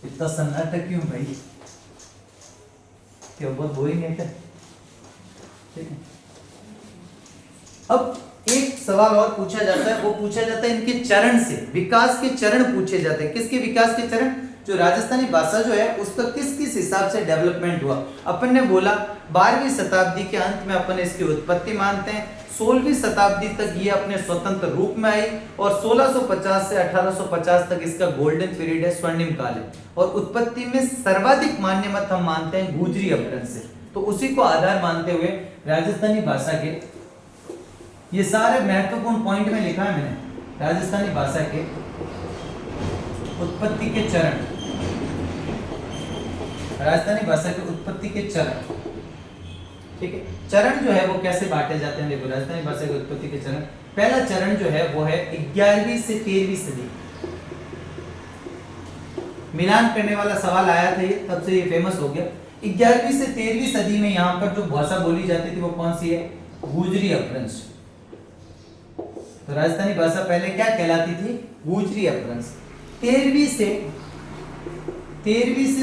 इतना सन्नाटा क्यों भाई? क्या बहुत बोरिंग है क्या? ठीक है, अब एक सवाल और पूछा जाता है, वो पूछा जाता है इनके चरण से, विकास के चरण पूछे जाते हैं। किसके विकास के चरण? जो राजस्थानी भाषा जो है उसका किस किस हिसाब से डेवलपमेंट हुआ। अपन ने बोला 12वीं शताब्दी के अंत में अपन इसकी उत्पत्ति मानते हैं, 16वीं शताब्दी तक ये अपने स्वतंत्र रूप में आई, और 1650 से 1850 तक इसका गोल्डन पीरियड है, स्वर्णिम काल है। और उत्पत्ति में सर्वाधिक मान्य मत हम मानते हैं गुजरी अपभ्रंश से। तो उसी को आधार मानते हुए राजस्थानी भाषा के ये सारे महत्वपूर्ण पॉइंट में लिखा है मैंने, राजस्थानी भाषा के उत्पत्ति के चरण, राजस्थानी भाषा के उत्पत्ति के चरण। ठीक है, चरण जो है वो कैसे बांटे जाते हैं? देखो, राजस्थानी भाषा की उत्पत्ति के चरण, पहला चरण जो है वो है 11वीं से 13वीं सदी। मिलान करने वाला सवाल आया था ये, तब से ये फेमस हो गया। 11वीं से 13वीं सदी में यहाँ पर जो भाषा बोली जाती थी वो कौन सी है? गुजरी अपभ्रंश। तो राजस्थानी भाषा पहले क्या कहलाती थी? गुजरी अपभ्रंश। 13वीं से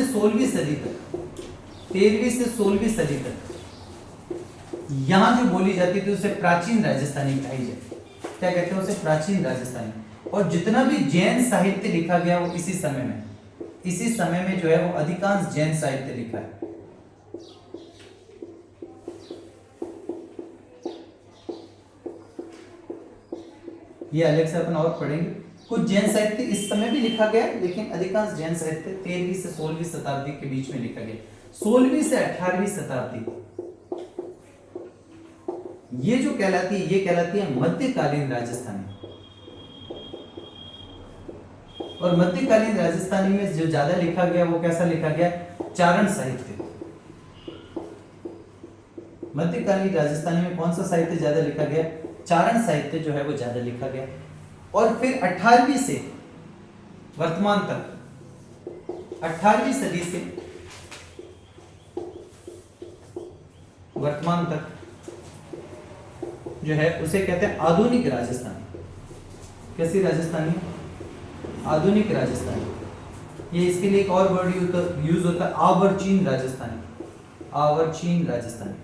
16वीं सदी तक, 13वीं से 16वीं सदी तक यहां जो बोली जाती थी उसे प्राचीन राजस्थानी कही जाती। क्या कहते हैं उसे? प्राचीन राजस्थानी। और जितना भी जैन साहित्य लिखा गया वो इसी समय में जो है वो अधिकांश जैन साहित्य लिखा है। ये अलग से अपन और पढ़ेंगे। कुछ जैन साहित्य इस समय भी लिखा गया, लेकिन अधिकांश जैन साहित्य 13वीं से 16वीं शताब्दी के बीच में लिखा गया। 16वीं से 18वीं शताब्दी ये जो कहलाती है, ये कहलाती है मध्यकालीन राजस्थानी। और मध्यकालीन राजस्थानी में जो ज्यादा लिखा गया वो कैसा लिखा गया? चारण साहित्य। मध्यकालीन राजस्थानी में कौन सा साहित्य ज्यादा लिखा गया? चारण साहित्य जो है वो ज्यादा लिखा गया। और फिर 18वीं से वर्तमान तक, 18वीं सदी से वर्तमान तक जो है उसे कहते हैं आधुनिक राजस्थानी। कैसी राजस्थानी? आधुनिक राजस्थानी। ये इसके लिए एक और वर्ड यूज होता है, आवर्चीन राजस्थानी। आवर्चीन राजस्थानी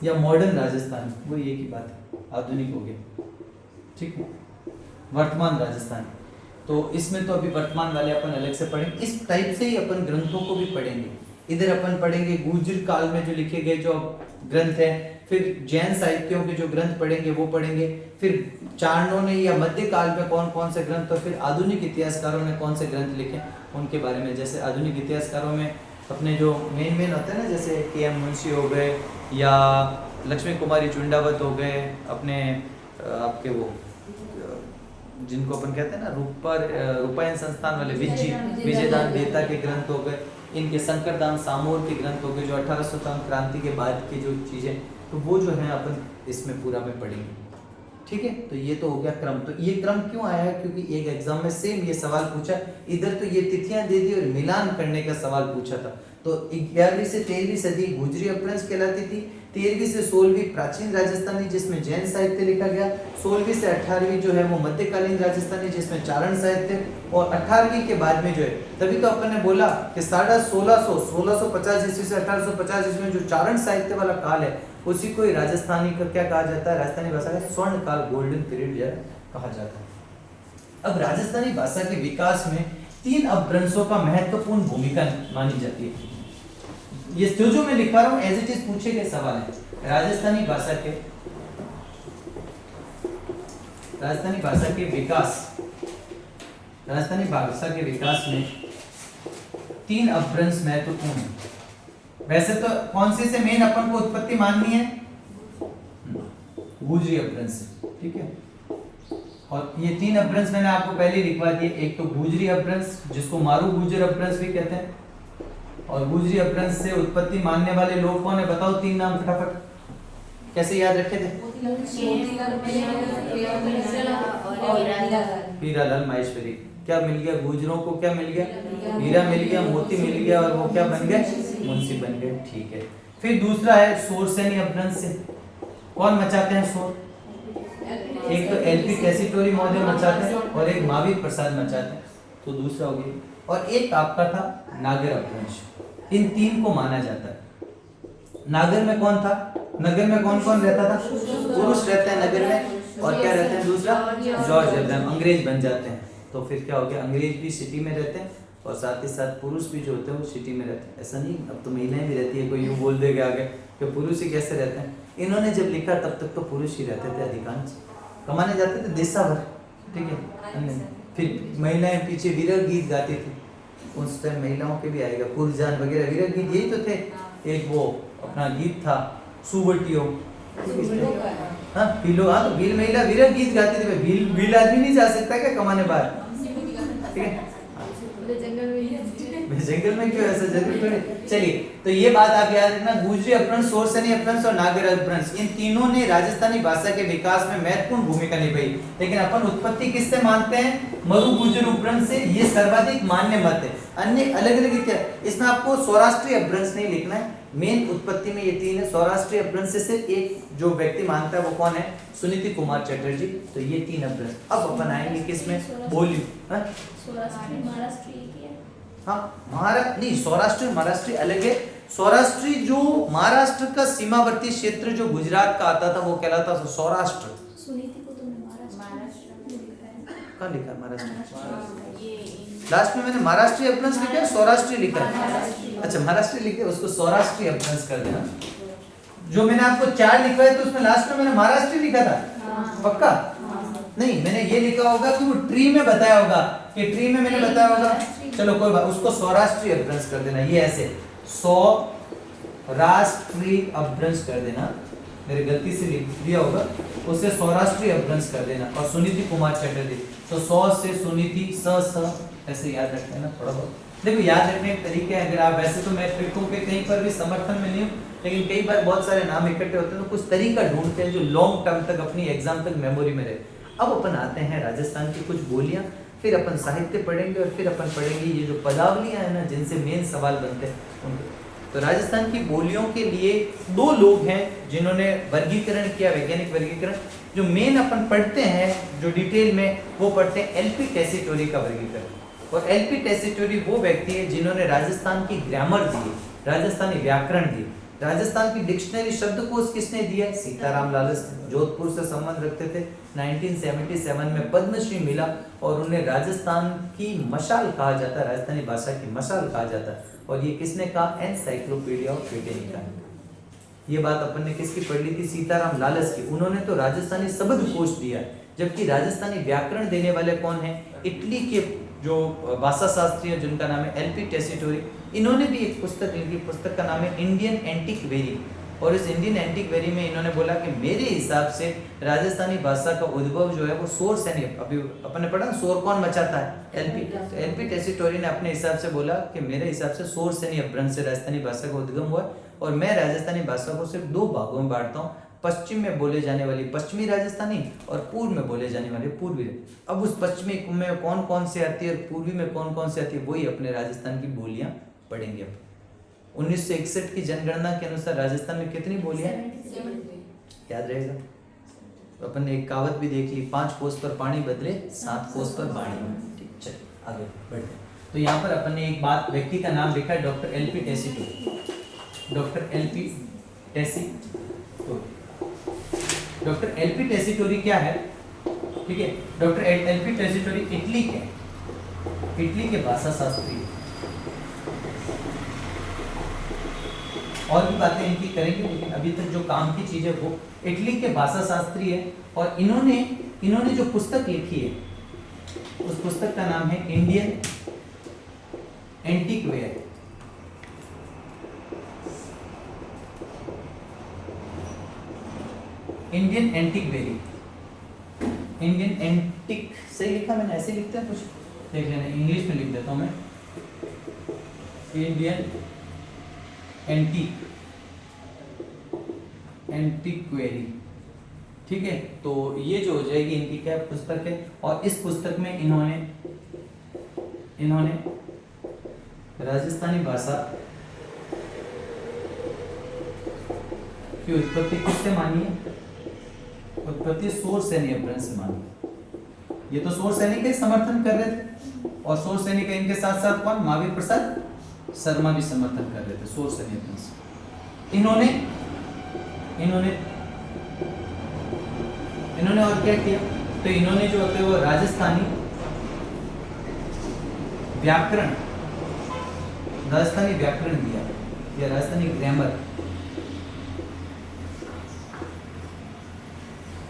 या मॉडर्न राजस्थानी, वो एक ही बात है, आधुनिक हो गया। ठीक है, वर्तमान राजस्थानी। तो इसमें तो अभी वर्तमान वाले अपन अलग से पढ़ेंगे। इस टाइप से ही अपन ग्रंथों को भी पढ़ेंगे। इधर अपन पढ़ेंगे गुर्जर काल में जो लिखे गए जो ग्रंथ है, फिर जैन साहित्यों के जो ग्रंथ पढ़ेंगे वो पढ़ेंगे, फिर चारणों ने या मध्यकाल में कौन कौन से ग्रंथ, और फिर आधुनिक इतिहासकारों ने कौन से ग्रंथ लिखे उनके बारे में। जैसे आधुनिक इतिहासकारों में अपने जो मेन होते हैं ना, जैसे के.एम. मुंशी हो गए या लक्ष्मी कुमारी चुंडावत हो गए, अपने आपके वो जिनको अपन कहते हैं ना रूपायन संस्थान वाले विजयदान देता के ग्रंथ हो गए, इनके शंकरदान सामोर के ग्रंथ हो गए जो 1800 क्रांति के बाद की जो चीजें, तो वो जो है अपन इसमें पूरा में पढ़ेंगे। ठीक है, तो ये तो हो गया क्रम। तो ये क्रम क्यों आया है? क्योंकि एक एग्जाम में सेम ये सवाल पूछा, इधर तो ये तिथियां दे दी और मिलान करने का सवाल पूछा था। तो 11वीं से 13वीं सदी गुजरी अपभ्रंश कहलाती थी, 13वीं से 16वीं प्राचीन राजस्थानी जिसमें जैन साहित्य लिखा गया, 16वीं से 18वीं जो है वो मध्यकालीन राजस्थानी जिसमें चारण साहित्य, और 18वीं के बाद में जो है, तभी तो अपन ने बोला कि 1650 ईस्वी से 1850 ईस्वी में जो चारण साहित्य वाला काल है उसी को ही राजस्थानी का क्या कहा जाता है? राजस्थानी भाषा का स्वर्ण काल, गोल्डन पीरियड जो कहा जाता है। अब राजस्थानी भाषा के विकास में 3 अपभ्रंशों का महत्वपूर्ण भूमिका मानी जाती है। ये जो मैं लिखा रहा हूं एज इट इज पूछे गए सवाल है। राजस्थानी भाषा के विकास में तीन अपभ्रंश महत्वपूर्ण है। वैसे तो कौन सी से मेन अपन को उत्पत्ति माननी है? गुजरी अपभ्रंश, ठीक है। और ये तीन अपभ्रंश मैंने आपको पहले ही लिखवा दिए। एक तो गुजरी अपभ्रंश जिसको मारू गुजर अपभ्रंश भी कहते हैं, और गुजरी अपभ्रंश से उत्पत्ति मानने वाले लोग कौन है? बताओ तीन नाम फटाफट, कैसे याद रखे थे? हीरालाल माहेश्वरी। क्या मिल गया गुजरों को? क्या मिल गया? हीरा मिल गया, मोती मिल गया, और वो क्या बन गए? मुंशी बन गए, ठीक है। फिर दूसरा है शोरसेनी अपभ्रंश से कौन मचाते हैं शोर? एक तो एलपी टेसीटोरी महोदय मचाते हैं और एक महावीर प्रसाद मचाते हैं, तो दूसरा हो गया। और एक आपका था नागर अपभ्रंश। इन तीन को माना जाता है। नागर में कौन था? नगर में कौन कौन रहता था? पुरुष रहते हैं नगर में, और क्या रहते हैं? दूसरा जॉर्ज रहते हैं, अंग्रेज बन जाते हैं। तो फिर क्या हो गया? अंग्रेज भी सिटी में रहते हैं और साथ ही साथ पुरुष भी जो होते हैं वो सिटी में रहते हैं। ऐसा नहीं, अब तो महिलाएं भी रहती है, कोई यूं बोल देगा आगे कि पुरुष ही कैसे रहते हैं। इन्होंने जब लिखा तब तक तो पुरुष ही रहते थे, अधिकांश कमाने जाते थे देशा भर, ठीक है। फिर महिलाएं पीछे वीरक गीत गाती थी, उस टाइम महिलाओं के भी आएगा, पुरजान वगैरह वीरक गीत यही तो थे। एक वो अपना गीत था सुबटियो, हाँ भीलो, हाँ तो भील महिला वीरक गीत गाती थी। भील आदमी नहीं जा सकता क्या कमाने बाहर, ठीक है। जंगल में क्यों, ऐसा जरूरी थोड़ी। चलिए, तो ये बात आप याद रखना, गुजरी अपभ्रंश, शोरसेनी अपभ्रंश और नागर अपभ्रंश, इन तीनों ने राजस्थानी भाषा के विकास में महत्वपूर्ण भूमिका निभाई। लेकिन अपन उत्पत्ति किससे मानते हैं? मरु गुजर अपभ्रंश से। ये सर्वाधिक मान्य मत है। अन्य अलग अलग क्या, इसमें आपको सौराष्ट्रीय अपभ्रंश नहीं लिखना है, मेन उत्पत्ति में ये तीन है। सौराष्ट्रीय अपभ्रंश से एक जो व्यक्ति मानता है वो कौन है? सुनीति कुमार चटर्जी। तो ये तीन अपभ्रंश। अब अपन आएंगे किसमें? बोली, हाँ महाराष्ट्र नहीं, सौराष्ट्र महाराष्ट्र अलग है। सौराष्ट्री जो महाराष्ट्र का सीमावर्ती क्षेत्र जो गुजरात का आता था वो कहलाता था सौराष्ट्र। सुनीति को तुमने महाराष्ट्र लिखा है, कहाँ लिखा है महाराष्ट्र? लास्ट में मैंने महाराष्ट्रीय अपभ्रंश लिखा है, सौराष्ट्रीय लिखा है। अच्छा महाराष्ट्रीय लिखे, उसको सौराष्ट्रीय अपभ्रंश कर देना। जो मैंने आपको चार लिखा है तो उसमें लास्ट में मैंने महाराष्ट्रीय लिखा था, पक्का? नहीं, मैंने ये लिखा होगा कि वो ट्री में बताया होगा, कि ट्री में मैंने बताया होगा। चलो कोई बात, उसको सौराष्ट्रीय अपभ्रंश कर देना। ये ऐसे सौराष्ट्रीय अपभ्रंश कर देना, मेरे गलती से लिख दिया होगा, उसे सौराष्ट्रीय अपभ्रंश कर देना। और सुनीति कुमार चटर्जी, तो सौ से सुनीति, स ऐसे याद रखना ना थोड़ा बहुत। देखो याद रखने के तरीके अगर आप, वैसे तो मैं ट्रिकों के कहीं पर भी समर्थन में नहीं हूँ, लेकिन कई बार बहुत सारे नाम इकट्ठे होते हैं तो कुछ तरीका ढूंढते हैं जो लॉन्ग टर्म तक अपनी एग्जाम तक मेमोरी में रहे। अब अपन आते हैं राजस्थान की कुछ बोलियां, फिर अपन साहित्य पढ़ेंगे और फिर अपन पढ़ेंगे ये जो पदावलियां हैं ना जिनसे मेन सवाल बनते हैं उनके। तो राजस्थान की बोलियों के लिए दो लोग हैं जिन्होंने वर्गीकरण किया, वैज्ञानिक वर्गीकरण। जो मेन अपन पढ़ते हैं जो डिटेल में, वो पढ़ते हैं एलपी टेसीटोरी का वर्गीकरण। और एलपी टेसीटोरी वो व्यक्ति है जिन्होंने राजस्थान की ग्रामर दी, राजस्थानी व्याकरण दी, राजस्थान की डिक्शनरी शब्दकोश किसने दिया? सीताराम लालस, जोधपुर से संबंध रखते थे। 1977 में पद्मश्री मिला और उन्हें राजस्थान की मशाल कहा जाता है, राजस्थानी भाषा की मशाल कहा जाता है। और ये किसने कहा? Encyclopedia of Britannica. ये बात अपन ने किसकी पढ़ ली थी? सीताराम लालस की। उन्होंने तो राजस्थानी शब्दकोश दिया, जबकि राजस्थानी व्याकरण देने वाले कौन है? इटली के जो भाषा शास्त्री है जिनका नाम है एलपी टेसीटोरी। इन्होंने भी एक पुस्तक लिखी, पुस्तक का नाम है इंडियन एंटिक्वेरी। और इस इंडियन एंटिक्वेरी में इन्होंने बोला कि मेरे हिसाब से राजस्थानी भाषा का उद्भव जो है वो शोर से नहीं, अभी अपन ने पढ़ा शोर कौन मचाता है? एलपी। तो एलपी टेसीटोरी ने अपने हिसाब से बोला कि मेरे हिसाब से शोर से नहीं अपभ्रंश से राजस्थानी भाषा का उद्गम हुआ। और मैं राजस्थानी भाषा को सिर्फ दो भागों में बांटता हूँ, पश्चिम में बोले जाने वाली पश्चिमी राजस्थानी और पूर्व में बोले जाने वाली पूर्वी। अब उस पश्चिमी में कौन कौन से आती है और पूर्वी में कौन कौन से आती है, वही अपने राजस्थान की बोलियां पढ़ेंगे। अब 1961 की जनगणना के अनुसार राजस्थान में कितनी बोलियां? याद रहेगा। तो अपन ने एक कहावत भी देख ली, 5 कोस पर पानी बदले 7 कोस पर वाणी। ठीक, चलिए आगे बढ़ते। तो यहाँ पर अपन ने एक बात, व्यक्ति का नाम लिखा है doctor LP Tessitori. Doctor LP Tessitori, doctor LP Tessitori क्या है? ठीक है, डॉक्टर एलपी टेसीटोरी इटली के भाषा शास्त्री। और भी बातें इनकी करेंगे, लेकिन अभी तक जो काम की चीज है वो इटली के भाषा शास्त्री है। और इन्होंने जो पुस्तक लिखी है उस पुस्तक का नाम है Indian antiquary, Indian antiquary, Indian antique सही लिखा मैंने, ऐसे लिखते हैं कुछ, देख लेना, इंग्लिश में लिख देता हूं मैं, इंडियन एंटीक्वेरी, ठीक है। तो ये जो हो जाएगी इनकी क्या पुस्तक है, और इस पुस्तक में इन्होंने राजस्थानी भाषा की उत्पत्ति किससे मानी है? उत्पत्ति शूरसेनी अपभ्रंश से मानी। ये तो शूरसेनी का समर्थन कर रहे थे, और शूरसेनी का इनके साथ साथ कौन, महावीर प्रसाद शर्मा भी समर्थन कर रहे थे शूरसेनी अपभ्रंश। इन्होंने और क्या किया, तो इन्होंने जो होते वो राजस्थानी व्याकरण दिया, या राजस्थानी ग्रामर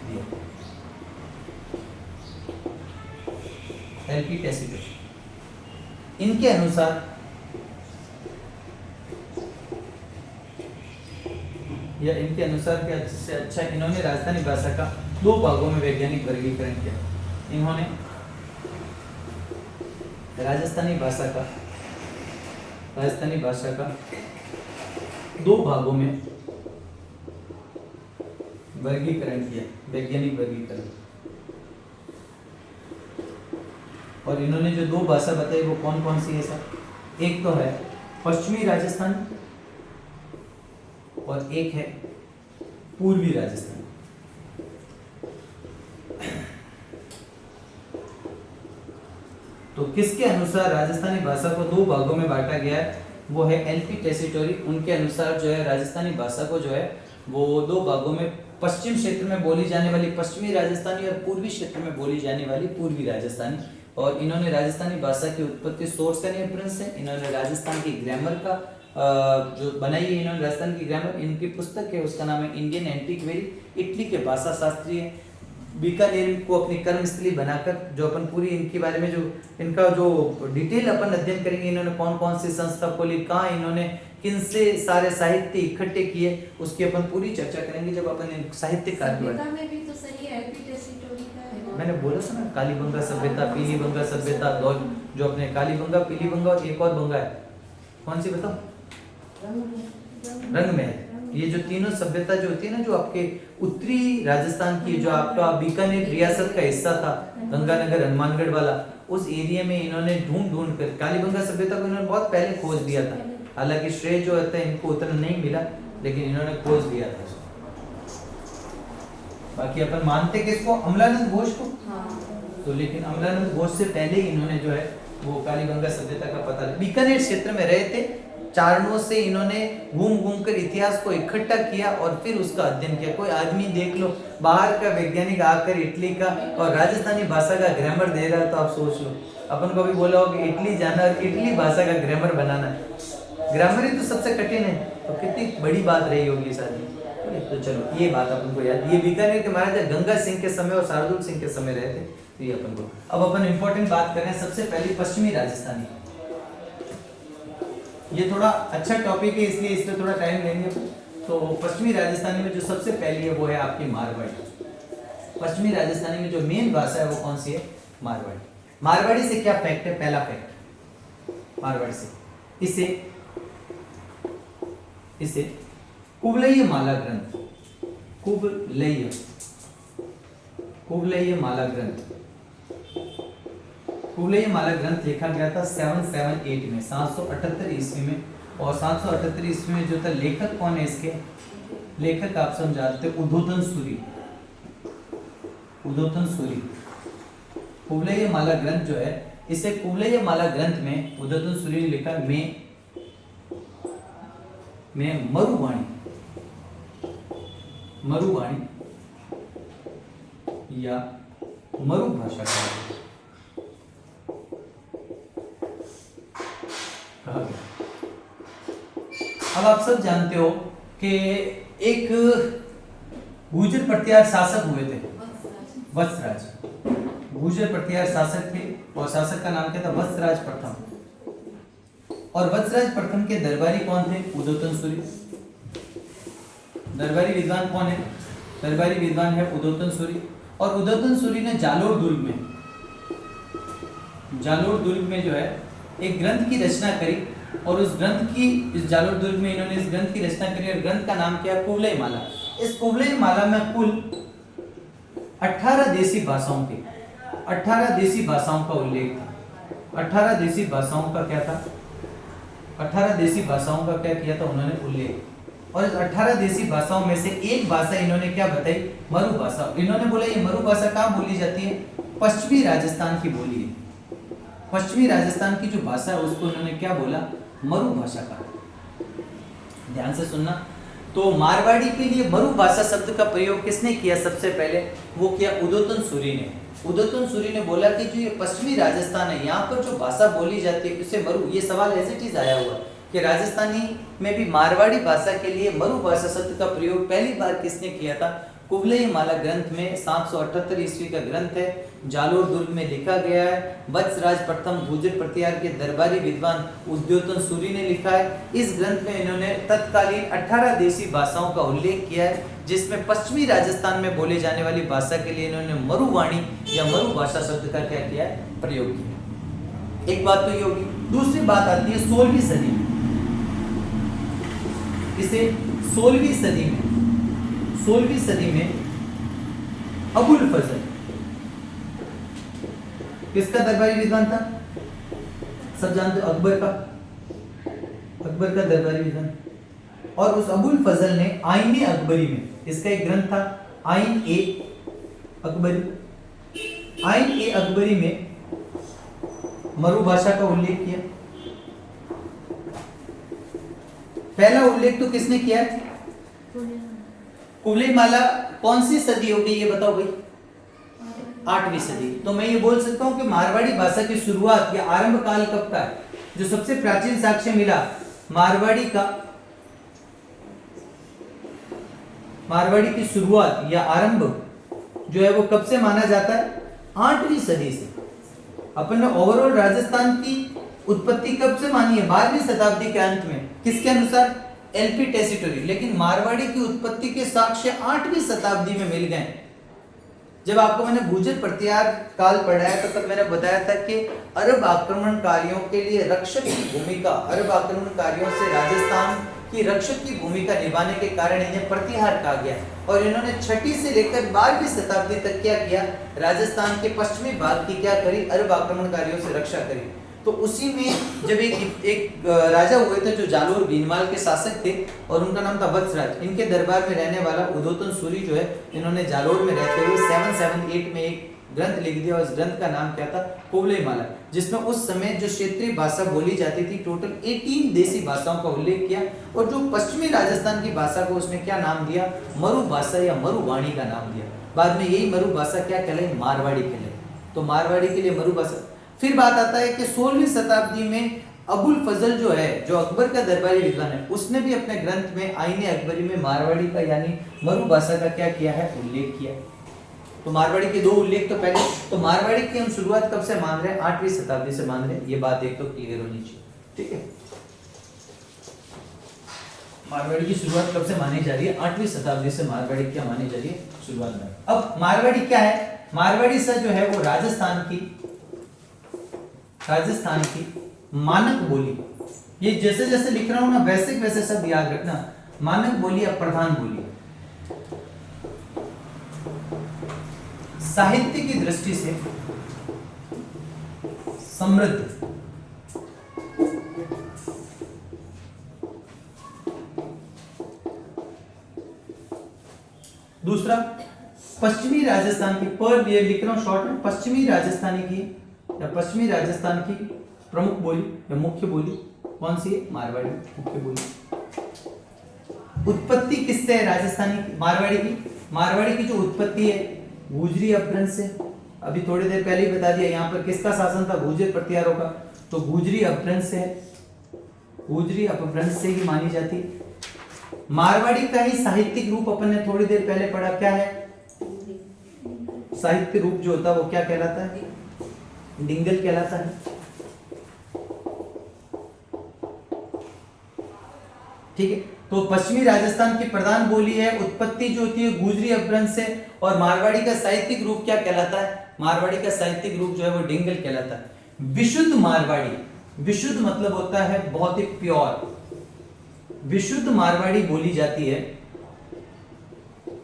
दिया, एलपी टैसिटस। इनके अनुसार क्या, जिससे अच्छा इन्होंने राजस्थानी भाषा का दो भागों में वैज्ञानिक वर्गीकरण किया। इन्होंने राजस्थानी भाषा का दो भागों में वर्गीकरण किया, वैज्ञानिक वर्गीकरण। और इन्होंने जो दो भाषा बताई वो कौन कौन सी है सर? एक तो है पश्चिमी राजस्थान और एक है पूर्वी राजस्थान। तो किसके अनुसार राजस्थानी भाषा को दो भागों में बांटा गया है? वो है एलपी टेसिटोरी। उनके अनुसार जो है राजस्थानी भाषा को जो है वो दो भागों में, पश्चिम क्षेत्र में बोली जाने वाली पश्चिमी राजस्थानी और पूर्वी क्षेत्र में बोली जाने वाली पूर्वी राजस्थानी। और इन्होंने राजस्थानी भाषा की उत्पत्ति शूरसेनी अपभ्रंश से, इन्होंने राजस्थान की ग्रामर का जो बनाई है इन्होंने राजस्थान की ग्रामर, इनकी पुस्तक है उसका नाम है इंडियन एंटीक्वेरी। इटली के भाषा शास्त्री बीकानेर को अपनी कर्मस्थली बनाकर जो अपन पूरी इनके बारे में जो इनका जो डिटेल अपन अध्ययन करेंगे, इन्होंने कौन कौन सी संस्था खोली, कहाँ इन्होंने किनसे सारे साहित्य इकट्ठे किए, उसकी अपन पूरी चर्चा करेंगे जब अपन साहित्य कार्य में भी तो सही है, एलपी टेसिटोरी का है। मैंने बोला था ना, कालीबंगा सभ्यता, पीलीबंगा सभ्यता, दो जो अपने कालीबंगा, पीलीबंगा और एक और बंगा है, कौन सी बताओ? रंग में। ये जो तीनों सभ्यता जो होती है ना, जो आपके उत्तरी राजस्थान की, जो आपका बीकानेर रियासत का हिस्सा था, गंगानगर हनुमानगढ़ वाला, उस एरिया में इन्होंने ढूंढ कर कालीबंगा सभ्यता को इन्होंने बहुत पहले खोज दिया था। हालांकि श्रेय जो होता है इनको उतना नहीं मिला, लेकिन इन्होंने खोज दिया था। बाकी अपन मानते किसको? अमलानंद घोष को। तो लेकिन अमलानंद घोष से पहले ही इन्होंने जो है वो कालीबंगा सभ्यता का पता लगा। बीकानेर क्षेत्र में रहे थे, चारणों से इन्होंने घूम कर इतिहास को इकट्ठा किया और फिर उसका अध्ययन किया। कोई आदमी देख लो, बाहर का वैज्ञानिक आकर इटली का और राजस्थानी भाषा का ग्रामर दे रहा है, तो आप सोच लो, अपन को भी बोला हो कि इटली जाना और इटली भाषा का ग्रामर बनाना, ग्रामर ही तो सबसे कठिन है, तो कितनी बड़ी बात रही होगी शादी। तो चलो ये बात अपन को याद, ये बीकानेर के महाराजा गंगा सिंह के समय और शार्दुल सिंह के समय रहे थे, तो ये अपन को। अब अपन इंपॉर्टेंट बात करें, सबसे पहले पश्चिमी राजस्थानी। ये थोड़ा अच्छा टॉपिक है, इसलिए इस पे थोड़ा टाइम लेंगे। तो पश्चिमी राजस्थानी में जो सबसे पहली है वो है आपकी मारवाड़ी। पश्चिमी राजस्थानी में जो मेन भाषा है वो कौन सी है? मारवाड़ी। मारवाड़ी से क्या फैक्ट है? पहला फैक्ट मारवाड़ी से, इसे कुवलयी माला ग्रंथ, कुवलयी माला ग्रंथ लिखा गया था 778 में, 778 ईस्वी में। और 778 ईस्वी में जो था, लेखक कौन है इसके? लेखक आप सब जानते हो, उद्धोधन सूरी। कुवलयी माला ग्रंथ जो है, इसे कुवलयी माला ग्रंथ में उद्धोधन सूरी ने लिखा में मरुवाणी या मरु भाषा कहा गया। अब आप सब जानते हो कि एक गुर्जर प्रतिहार शासक हुए थे, वत्सराज। गुर्जर प्रतिहार शासक थे और शासक का नाम क्या था? वत्सराज प्रथम। और वत्सराज प्रथम के दरबारी कौन थे? उदोतन सूरी। दरबारी विद्वान कौन है? दरबारी विद्वान है उदोतन सूरी। और उदोतन सूरी ने जालोर दुर्ग में जो है एक ग्रंथ की रचना करी, और इस जालोर दुर्ग में इन्होंने इस ग्रंथ की रचना करी, और ग्रंथ का नाम क्या है? कुवलय माला। इस कुवलय माला में कुल 18 देसी भाषाओं का उल्लेख था। 18 देसी भाषाओं का क्या था? 18 देसी भाषाओं का क्या किया था उन्होंने? उल्लेख। और इस 18 देसी भाषाओं में से एक भाषा इन्होंने क्या बताई? मरु भाषा। इन्होंने बोला ये मरु भाषा कहाँ बोली जाती है? पश्चिमी राजस्थान की बोली है। पश्चिमी राजस्थान की जो भाषा है उसको इन्होंने क्या बोला? मरु भाषा कहा। ध्यान से सुनना। तो मारवाड़ी के लिए मरु भाषा शब्द का प्रयोग किसने किया? सबसे पहले वो किया उदोतन सूरी ने। उदोतन सूरी ने बोला कि जो ये पश्चिमी राजस्थान है, यहाँ पर जो भाषा बोली जाती है उसे मरु। ये सवाल ऐसे चीज आया हुआ कि राजस्थानी में भी मारवाड़ी भाषा के लिए मरु भाषा शब्द का प्रयोग पहली बार किसने किया था? कुवलय माला ग्रंथ में 778 ईस्वी का ग्रंथ है, जालोर दुर्ग में लिखा गया है। वत्सराज प्रथम गुर्जर प्रतिहार के दरबारी विद्वान उद्योतन सूरी ने लिखा है। इस ग्रंथ में इन्होंने तत्कालीन 18 देसी भाषाओं का उल्लेख किया है, जिसमें पश्चिमी राजस्थान में बोले जाने वाली भाषा के लिए इन्होंने मरुवाणी या मरु भाषा शब्द का क्या किया है? प्रयोग किया। एक बात तो ये होगी। दूसरी बात आती है 16वीं सदी में। इसे 16वीं सदी में अबुल फजल किसका दरबारी विद्वान था? सब जानते हो, अकबर का दरबारी विद्वान। और उस अबुल फजल ने आईन ए अकबरी में, इसका एक ग्रंथ था आईन ए अकबरी में मरु भाषा का उल्लेख किया। पहला उल्लेख तो किसने किया है? कुवलय माला कौन सी सदी हो गई ये बताओ भाई? 8वीं सदी। तो मैं ये बोल सकता हूं कि मारवाड़ी भाषा की शुरुआत या आरंभ काल कब का है? जो सबसे प्राचीन साक्ष्य मिला मारवाड़ी की शुरुआत या आरंभ जो है वो कब से माना जाता है? 8वीं सदी से। अपन ने ओवरऑल राजस्थान की उत्पत्ति कब से मानी है? 12वीं शताब्दी के अंत में। किसके अनुसार? LP Tessitori. लेकिन मारवाड़ी की उत्पत्ति के साक्ष्य 8वीं शताब्दी में मिल गए। जब आपको मैंने गुर्जर प्रतिहार काल पढ़ाया था तब मैंने बताया था कि अरब आक्रमणकारियों के लिए रक्षक की भूमिका, अरब आक्रमणकारियों से राजस्थान की रक्षक की भूमिका निभाने के कारण इन्हें प्रतिहार कहा गया। और इन्होंने 6वीं से लेकर 12वीं शताब्दी तक क्या किया? राजस्थान के पश्चिमी भाग की क्या करी? अरब आक्रमणकारियों से रक्षा करी। तो उसी में जब एक राजा हुए थे जो जालोर भीनमाल के शासक थे, और उनका नाम था वत्सराज। इनके दरबार में रहने वाला उदोतन सूरी जो है, इन्होंने जालोर में रहते हुए 778 में एक ग्रंथ लिख दिया, और इस ग्रंथ का नाम क्या था? कुवलय माला, जिसमें उस समय जो क्षेत्रीय भाषा बोली जाती थी टोटल 18 देसी भाषाओं का उल्लेख किया। और जो पश्चिमी राजस्थान की भाषा को उसने क्या नाम दिया? मरु भाषा या मरुवाणी का नाम दिया। बाद में यही मरु भाषा क्या कहलाई? मारवाड़ी कहलाई। तो मारवाड़ी के लिए मरु भाषा। फिर बात आता है कि 16वीं शताब्दी में अबुल फजल जो है, जो अकबर का दरबारी विद्वान है, उसने भी अपने ग्रंथ में आईने अकबरी में मारवाड़ी का यानी मरु भाषा का क्या किया है? उल्लेख किया। तो मारवाड़ी के 2 उल्लेख तो पहले। तो मारवाड़ी की हम शुरुआत कब से मान रहे हैं? 8वीं शताब्दी से मान रहे हैं। ये बात एक तो क्लियर होनी चाहिए, ठीक है? मारवाड़ी की शुरुआत कब से मानी जा रही है? 8वीं शताब्दी से मारवाड़ी क्या मानी जा रही है? शुरुआत में। अब मारवाड़ी क्या है? मारवाड़ी से जो है वो राजस्थान की मानक बोली। ये जैसे जैसे लिख रहा हूं ना वैसे वैसे सब याद रखना। मानक बोली या प्रधान बोली, साहित्य की दृष्टि से समृद्ध, दूसरा पश्चिमी राजस्थान की, पर ये लिख रहा हूं शॉर्ट में, पश्चिमी राजस्थान की प्रमुख बोली या मुख्य बोली कौन सी है? मारवाड़ी मुख्य बोली। उत्पत्ति किससे है राजस्थानी मारवाड़ी की जो उत्पत्ति है गुजरी अपभ्रंश से। अभी थोड़ी देर पहले ही बता दिया यहाँ पर किसका शासन था? गुर्जर प्रतिहारों का। तो गुजरी अपभ्रंश से, गुजरी अपभ्रंश से ही मानी जाती। मारवाड़ी का ही साहित्यिक रूप अपन ने थोड़ी देर पहले पढ़ा, क्या है? साहित्य रूप जो होता है वो क्या कहलाता है? डिंगल कहलाता है। ठीक है। तो पश्चिमी राजस्थान की प्रधान बोली है, उत्पत्ति जो होती है गुजरी अपभ्रंश से, और मारवाड़ी का साहित्यिक रूप क्या कहलाता है? मारवाड़ी का साहित्यिक रूप जो है वो डिंगल कहलाता है। विशुद्ध मारवाड़ी, विशुद्ध मतलब होता है बहुत ही प्योर, विशुद्ध मारवाड़ी बोली जाती है।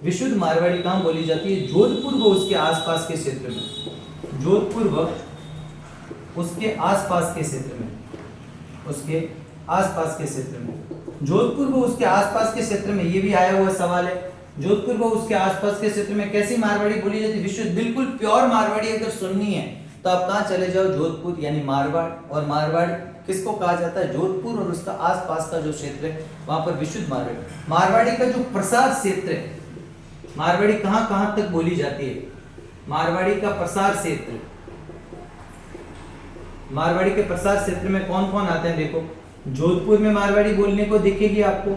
विशुद्ध मारवाड़ी कहां बोली जाती है? जोधपुर व उसके आसपास के क्षेत्र में, जोधपुर व उसके आसपास के क्षेत्र में, उसके आसपास के क्षेत्र में, जोधपुर व उसके आसपास के क्षेत्र में, ये भी आया हुआ सवाल है। जोधपुर व उसके आसपास के क्षेत्र में कैसी मारवाड़ी बोली जाती है? विशुद्ध, बिल्कुल प्योर मारवाड़ी अगर सुननी है तो आप कहां चले जाओ? जोधपुर, यानी मारवाड़। और मारवाड़ किसको कहा जाता है? जोधपुर और उसका आसपास का जो क्षेत्र है वहां पर विशुद्ध मारवाड़ी। मारवाड़ी का जो प्रसार क्षेत्र है, मारवाड़ी कहां कहां तक बोली जाती है? मारवाड़ी का प्रसार क्षेत्र, मारवाड़ी के प्रसार क्षेत्र में कौन कौन आते हैं? देखो, जोधपुर में मारवाड़ी बोलने को दिखेगी आपको,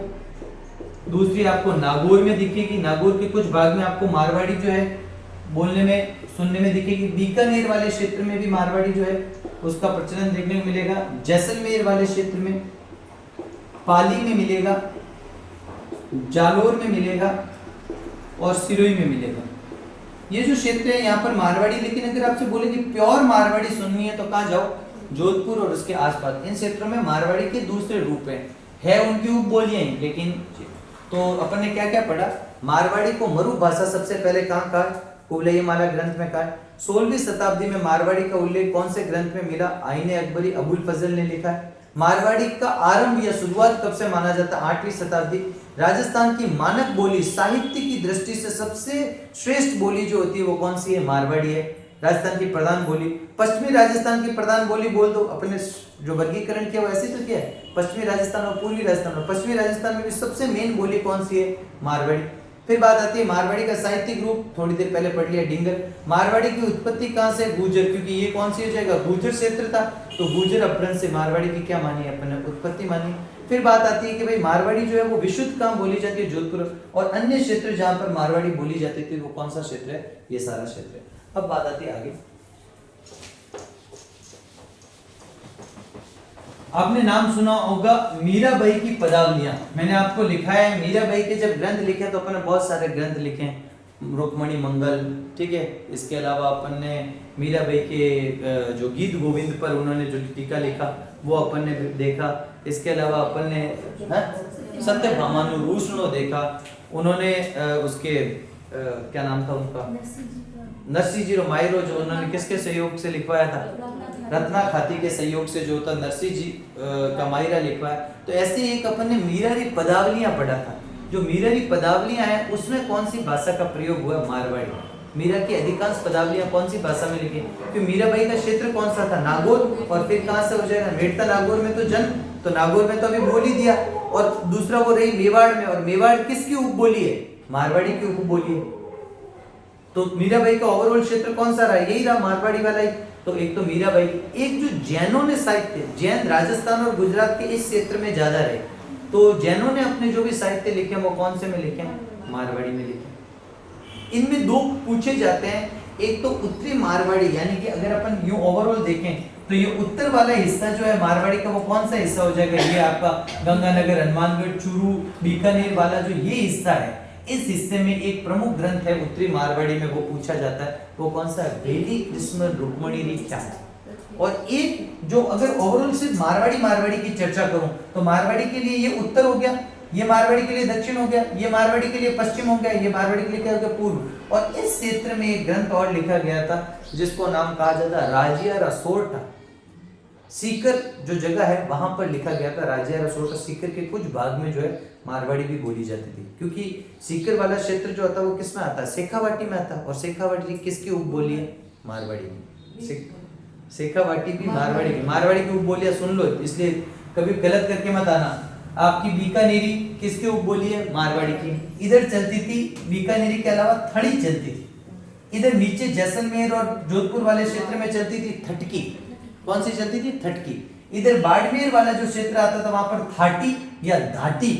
दूसरी आपको नागौर में दिखेगी, नागौर के कुछ भाग में आपको मारवाड़ी जो है बोलने में सुनने में दिखेगी, बीकानेर वाले क्षेत्र में भी मारवाड़ी जो है उसका प्रचलन देखने को मिलेगा, जैसलमेर वाले क्षेत्र में, पाली में मिलेगा, जालोर में मिलेगा और सिरोही में मिलेगा। ये जो क्षेत्र है यहाँ पर मारवाड़ी, लेकिन अगर आपसे बोले कि प्योर मारवाड़ी सुननी है तो कहाँ जाओ? जोधपुर और उसके आसपास। इन क्षेत्रों में मारवाड़ी के दूसरे रूप है उनकी उपबोलियां ही, लेकिन तो अपन ने क्या क्या पढ़ा? मारवाड़ी को मरु भाषा सबसे पहले कहाँ कहा? कुवलयमाला ग्रंथ में कहा। 16वीं शताब्दी में मारवाड़ी का उल्लेख कौन से ग्रंथ में मिला? आईने अकबरी, अबुल फजल ने लिखा है। मारवाड़ी का आरंभ या शुरुआत कब से माना जाता है? 8वीं शताब्दी। राजस्थान की मानक बोली साहित्य की दृष्टि से सबसे श्रेष्ठ बोली जो होती है वो कौन सी है? मारवाड़ी है। राजस्थान की प्रधान बोली, पश्चिमी राजस्थान की प्रधान बोली बोल दो, अपने जो वर्गीकरण किया वो ऐसे तो क्या है? पश्चिमी राजस्थान और पूर्वी राजस्थान में। पश्चिमी राजस्थान में भी सबसे मेन बोली कौन सी है? मारवाड़ी। फिर बात आती है मारवाड़ी का साहित्यिक रूप, थोड़ी देर पहले पढ़ लिया, डिंगल। मारवाड़ी की उत्पत्ति कहां से? गुर्जर, क्योंकि ये कौन सी हो जाएगा? गुर्जर क्षेत्र था, तो गुर्जर अपभ्रंश से मारवाड़ी की क्या मानी है? अपन ने उत्पत्ति मानी। फिर बात आती है कि भाई मारवाड़ी जो है वो विशुद्ध कहां बोली जाती है? जोधपुर। और अन्य क्षेत्र जहां पर मारवाड़ी बोली जाती थी वो कौन सा क्षेत्र है? ये सारा क्षेत्र है। अब बात आती है आगे, आपने नाम सुना होगा मीराबाई की पदावलियां। मैंने आपको लिखा है मीराबाई के जब ग्रंथ लिखे तो अपन ने बहुत सारे ग्रंथ लिखे हैं, रुक्मणी मंगल, ठीक है। इसके अलावा अपन ने मीराबाई के जो गीत गोविंद पर उन्होंने जो टीका लिखा वो अपन ने देखा। इसके अलावा अपन ने सत्यभामानु रूषणो देखा, उन्होंने उसके क्या नाम था उनका? नरसिंह जी मायरो, जो उन्होंने किसके सहयोग से लिखवाया था? रत्ना खाती के सहयोग से जो था नरसिंह जी का मायरा लिखवाया। तो ऐसे एक अपन ने मीरारी पदावलियां पढ़ा था। जो मीरारी पदावलियां हैं उसमें कौन सी भाषा का प्रयोग हुआ? मारवाड़ी। मीरा की अधिकांश पदावलियां कौन सी भाषा में लिखी? क्योंकि मीराबाई का क्षेत्र कौन सा था? नागौर। और फिर कहां से हो जाएगा? मेड़ता नागौर में तो जन्म, तो नागौर में तो अभी बोल ही दिया। और दूसरा वो रही मेवाड़ में, और मेवाड़ किसकी उपबोली है? मारवाड़ी की उपबोली है। तो मीराबाई का ओवरऑल क्षेत्र कौन सा रहा? यही रहा, मारवाड़ी वाला ही। तो एक तो मीराबाई, एक जो जैनों ने साहित्य, जैन राजस्थान और गुजरात के इस क्षेत्र में ज्यादा रहे, तो जैनों ने अपने जो भी साहित्य लिखे वो कौन से में लिखे? मारवाड़ी में लिखे। इनमें दो पूछे जाते हैं, एक तो उत्तरी मारवाड़ी, यानी कि अगर अपन यूं ओवरऑल देखें तो ये उत्तर वाला हिस्सा जो है मारवाड़ी का वो कौन सा हिस्सा हो जाएगा? ये आपका गंगानगर, हनुमानगढ़, चूरू, बीकानेर वाला जो ये हिस्सा है, इस हिस्से में एक प्रमुख ग्रंथ है उत्तरी मारवाड़ी में, वो पूछा जाता है, वो कौन सा? वेली कृष्ण रुक्मणी लिखा है। और एक जो अगर ओवरऑल सिर्फ मारवाड़ी की चर्चा करूं तो मारवाड़ी के लिए ये उत्तर हो गया, ये मारवाड़ी के लिए दक्षिण हो गया, ये मारवाड़ी के लिए पश्चिम हो गया, ये मारवाड़ी के लिए क्या हो गया? पूर्व। और इस क्षेत्र में एक ग्रंथ और लिखा गया था जिसको नाम कहा जाता है राजिया रसोर्टा। सीकर जो जगह है वहां पर लिखा गया था राजिया रसोर्टा। सीकर के कुछ भाग में जो है मारवाड़ी भी बोली जाती थी, क्योंकि सीकर वाला क्षेत्र जो आता है वो किस में आता है? शेखावाटी में आता है। और शेखावाटी किसकी उपबोली है? मारवाड़ी की। शेखावाटी भी मारवाड़ी की। मारवाड़ी की उपबोलियां सुन लो, इसलिए कभी गलत करके मत आना। आपकी बीकानेरी किसकी उपबोली है? मारवाड़ी की। इधर चलती थी बीकानेरी के अलावा थड़ी चलती थी। इधर नीचे जैसलमेर और जोधपुर वाले क्षेत्र में चलती थी थटकी। कौन सी चलती थी? थटकी। इधर बाड़मेर वाला जो क्षेत्र आता था वहां पर थाटी या धाटी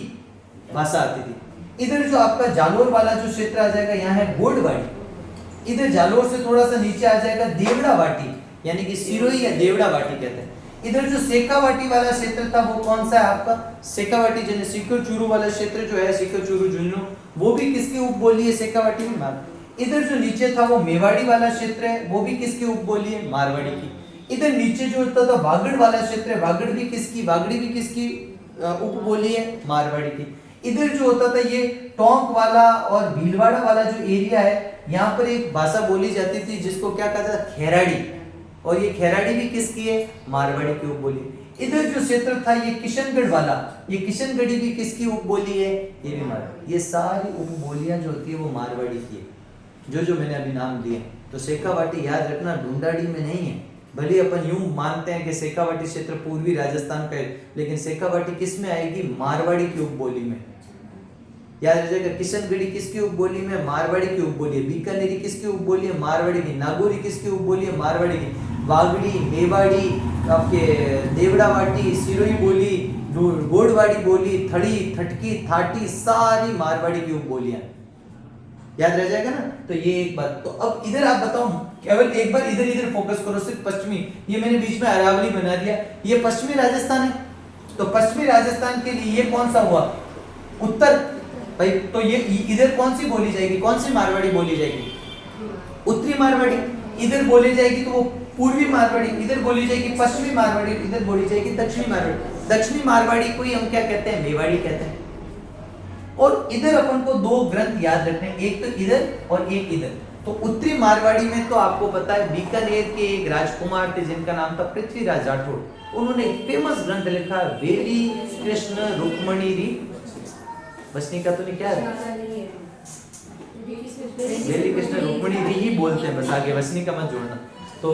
भाषा आती थी। इधर जो आपका जालोर वाला जो क्षेत्र आ जाएगा, यहाँ है गोडवाड़ी। इधर जालोर से थोड़ा सा नीचे आ जाएगा देवड़ा वाटी, यानी कि सिरोही या देवड़ा वाटी कहते हैं। इधर जो शेखावाटी वाला क्षेत्र था वो कौन सा है आपका? शेखावाटी जने सीकर चूरू वाला क्षेत्र जो है, सीकर चूरू झुंझुनू, वो भी किसकी उपबोली है? शेखावाटी में। इधर जो नीचे था वो मेवाड़ी वाला क्षेत्र है, वो भी किसकी उपबोली है? मारवाड़ी की। इधर नीचे जो होता था वागड़ वाला क्षेत्र है, वागड़ भी किसकी, वागड़ी भी किसकी उपबोली है? मारवाड़ी की। इधर जो होता था ये टोंक वाला और भीलवाड़ा वाला जो एरिया है, यहाँ पर एक भाषा बोली जाती थी जिसको क्या कहता था? खेराड़ी, और ये खेराड़ी भी किसकी है? मारवाड़ी की उपबोली। इधर जो क्षेत्र था ये किशनगढ़ वाला, ये किशनगढ़ी भी किसकी उपबोली है? ये भी मारवाड़ी। ये सारी उपबोलियां जो होती है वो मारवाड़ी की है, जो मैंने अभी नाम दिए। तो शेखावाटी याद रखना ढूंढाड़ी में नहीं है। भले अपन यूं मानते हैं कि शेखावाटी क्षेत्र पूर्वी राजस्थान का है, लेकिन शेखावाटी किस में आएगी? मारवाड़ी की उपबोली में। याद रखिएगा, किशनगढ़ी किसकी उपबोली में? मारवाड़ी की उपबोली है। बीकानेरी किसकी उपबोली है? मारवाड़ी की। नागौरी किसकी उपबोली है? मारवाड़ी की। वागड़ी, मेवाड़ी, आपके देवड़ावाटी, सिरोही बोली, गोड़वाड़ी बोली, थड़ी, थटकी, थाटी, सारी मारवाड़ी की उपबोलियां। याद रह जाएगा ना? तो ये एक बात। तो अब इधर आप बताओ, केवल एक बार इधर फोकस करो, सिर्फ पश्चिमी। ये मैंने बीच में अरावली बना दिया, ये पश्चिमी राजस्थान है। तो पश्चिमी राजस्थान के लिए ये कौन सा हुआ? उत्तर भाई। तो ये इधर कौन सी बोली जाएगी? कौन सी मारवाड़ी बोली जाएगी? उत्तरी मारवाड़ी। इधर बोली जाएगी तो वो पूर्वी मारवाड़ी, इधर बोली जाएगी पश्चिमी मारवाड़ी, इधर बोली जाएगी दक्षिणी मारवाड़ी। दक्षिणी मारवाड़ी को ही हम क्या कहते हैं? मेवाड़ी कहते हैं। और इधर अपन को दो ग्रंथ याद रखने हैं, एक तो इधर और एक इधर। तो उत्तरी मारवाड़ी में तो आपको पता है बीकानेर के एक राजकुमार थे जिनका नाम था पृथ्वीराज राठौड़। उन्होंने एक फेमस ग्रंथ लिखा, वेली कृष्ण रुक्मणी री। बसनी का तो नहीं, क्या है? वेली कृष्ण रुक्मणी री ही बोलते हैं, बस आगे बसनी का मत जोड़ना। तो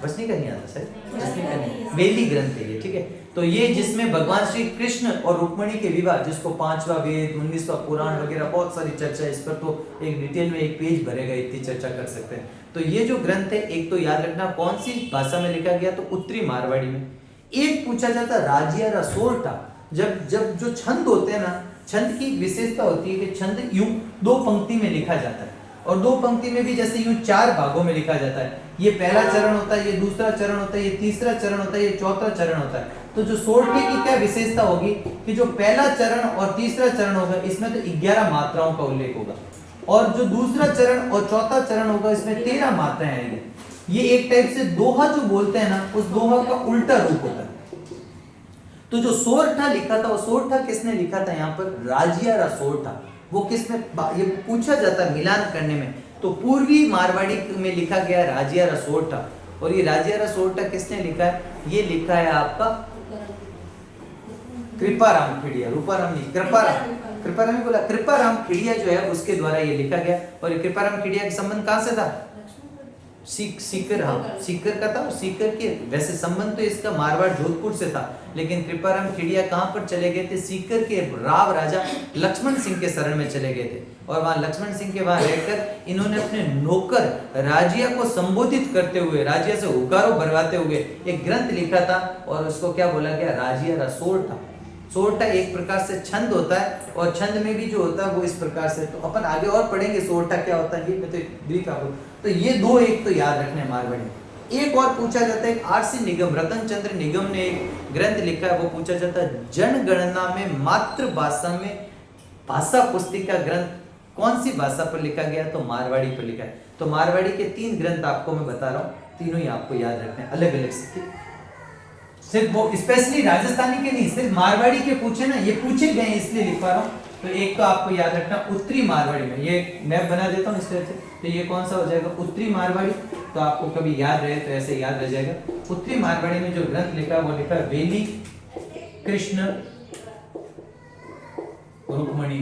बसनी का नहीं आता सर, बसनी का नहीं, वेली ग्रंथ है ये, ठीक है। तो ये जिसमें भगवान श्री कृष्ण और रुक्मणी के विवाह, जिसको 5वां वेद, 19वां पुराण वगैरह बहुत सारी चर्चा है, इस पर तो एक डिटेल में एक पेज भरेगा, इतनी चर्चा कर सकते हैं। तो ये जो ग्रंथ है, एक तो याद रखना कौन सी भाषा में लिखा गया, तो उत्तरी मारवाड़ी में। एक पूछा जाता राजिया रसोरठा, जब जो छंद होते हैं ना, छंद की विशेषता होती है कि छंद यूं दो पंक्ति में लिखा जाता है, और दो पंक्ति में भी जैसे यूं 4 भागों में लिखा जाता है। ये पहला चरण होता है, ये दूसरा चरण होता है, ये तीसरा चरण होता है, ये चौथा चरण होता है। तो जो सोरठे की क्या विशेषता होगी कि जो पहला चरण और तीसरा चरण होगा इसमें तो 11 मात्राओं का उल्लेख होगा, और जो दूसरा चरण और चौथा चरण होगा इसमें 13 मात्राएं आएंगी। ये एक टाइप से दोहा जो बोलते हैं ना, उस दोहा का उल्टा रूप होता है। तो जो सोरठा लिखा था, वो सोरठा किसने लिखा था? यहाँ पर राजिया रसोरठा। वो किसमें, ये पूछा जाता है मिलान करने में, तो पूर्वी मारवाड़ी में लिखा गया राजिया रसोरठा। और ये राजिया रसोरठा किसने लिखा है? ये लिखा है आपका कृपाराम खेड़िया, रूपाराम नहीं, कृपाराम ही बोला, कृपाराम खेड़िया जो है उसके द्वारा ये लिखा गया। और ये कृपाराम खेड़िया का संबंध कहां से था? सीकर, हाँ सीकर का था। और सीकर के वैसे संबंध तो इसका मारवाड़ जोधपुर से था, लेकिन कृपाराम खेड़िया कहां पर चले गए थे? सीकर के राव राजा लक्ष्मण सिंह के शरण में चले गए थे, और वहां लक्ष्मण सिंह के वहां रहकर इन्होंने अपने नौकर राजिया को संबोधित करते हुए, राजिया से हुकारो भरवाते हुए एक ग्रंथ लिखा था, और उसको क्या बोला गया? राजिया रसोरठा। सोरठा एक प्रकार से छंद होता है, और छंद में भी जो होता है वो इस प्रकार से, तो अपन आगे और पढ़ेंगे सोरठा क्या होता है, ये मैं तो ब्रीफ आपको। तो ये दो एक तो याद रखने मारवाड़ी। एक और पूछा जाता है, आरसी निगम, रतन चंद्र निगम ने एक ग्रंथ लिखा है, वो पूछा जाता है जनगणना में मातृभाषा में भाषा पुस्तिका ग्रंथ कौन सी भाषा पर लिखा गया? तो मारवाड़ी पर लिखा है। तो मारवाड़ी के 3 ग्रंथ आपको मैं बता रहा हूँ, तीनों ही आपको याद रखने अलग अलग से, सिर्फ वो स्पेशली राजस्थानी के नहीं, सिर्फ मारवाड़ी के पूछे ना, ये पूछे गए इसलिए लिख पा रहा हूँ। तो एक तो आपको याद रखना उत्तरी मारवाड़ी में, ये मैप बना देता हूँ इस तरह से, तो ये कौन सा हो जाएगा? उत्तरी मारवाड़ी। तो आपको कभी याद रहे तो ऐसे याद रह जाएगा। उत्तरी मारवाड़ी में जो ग्रंथ लिखा है वो लिखा है वेली कृष्ण रुक्मणी।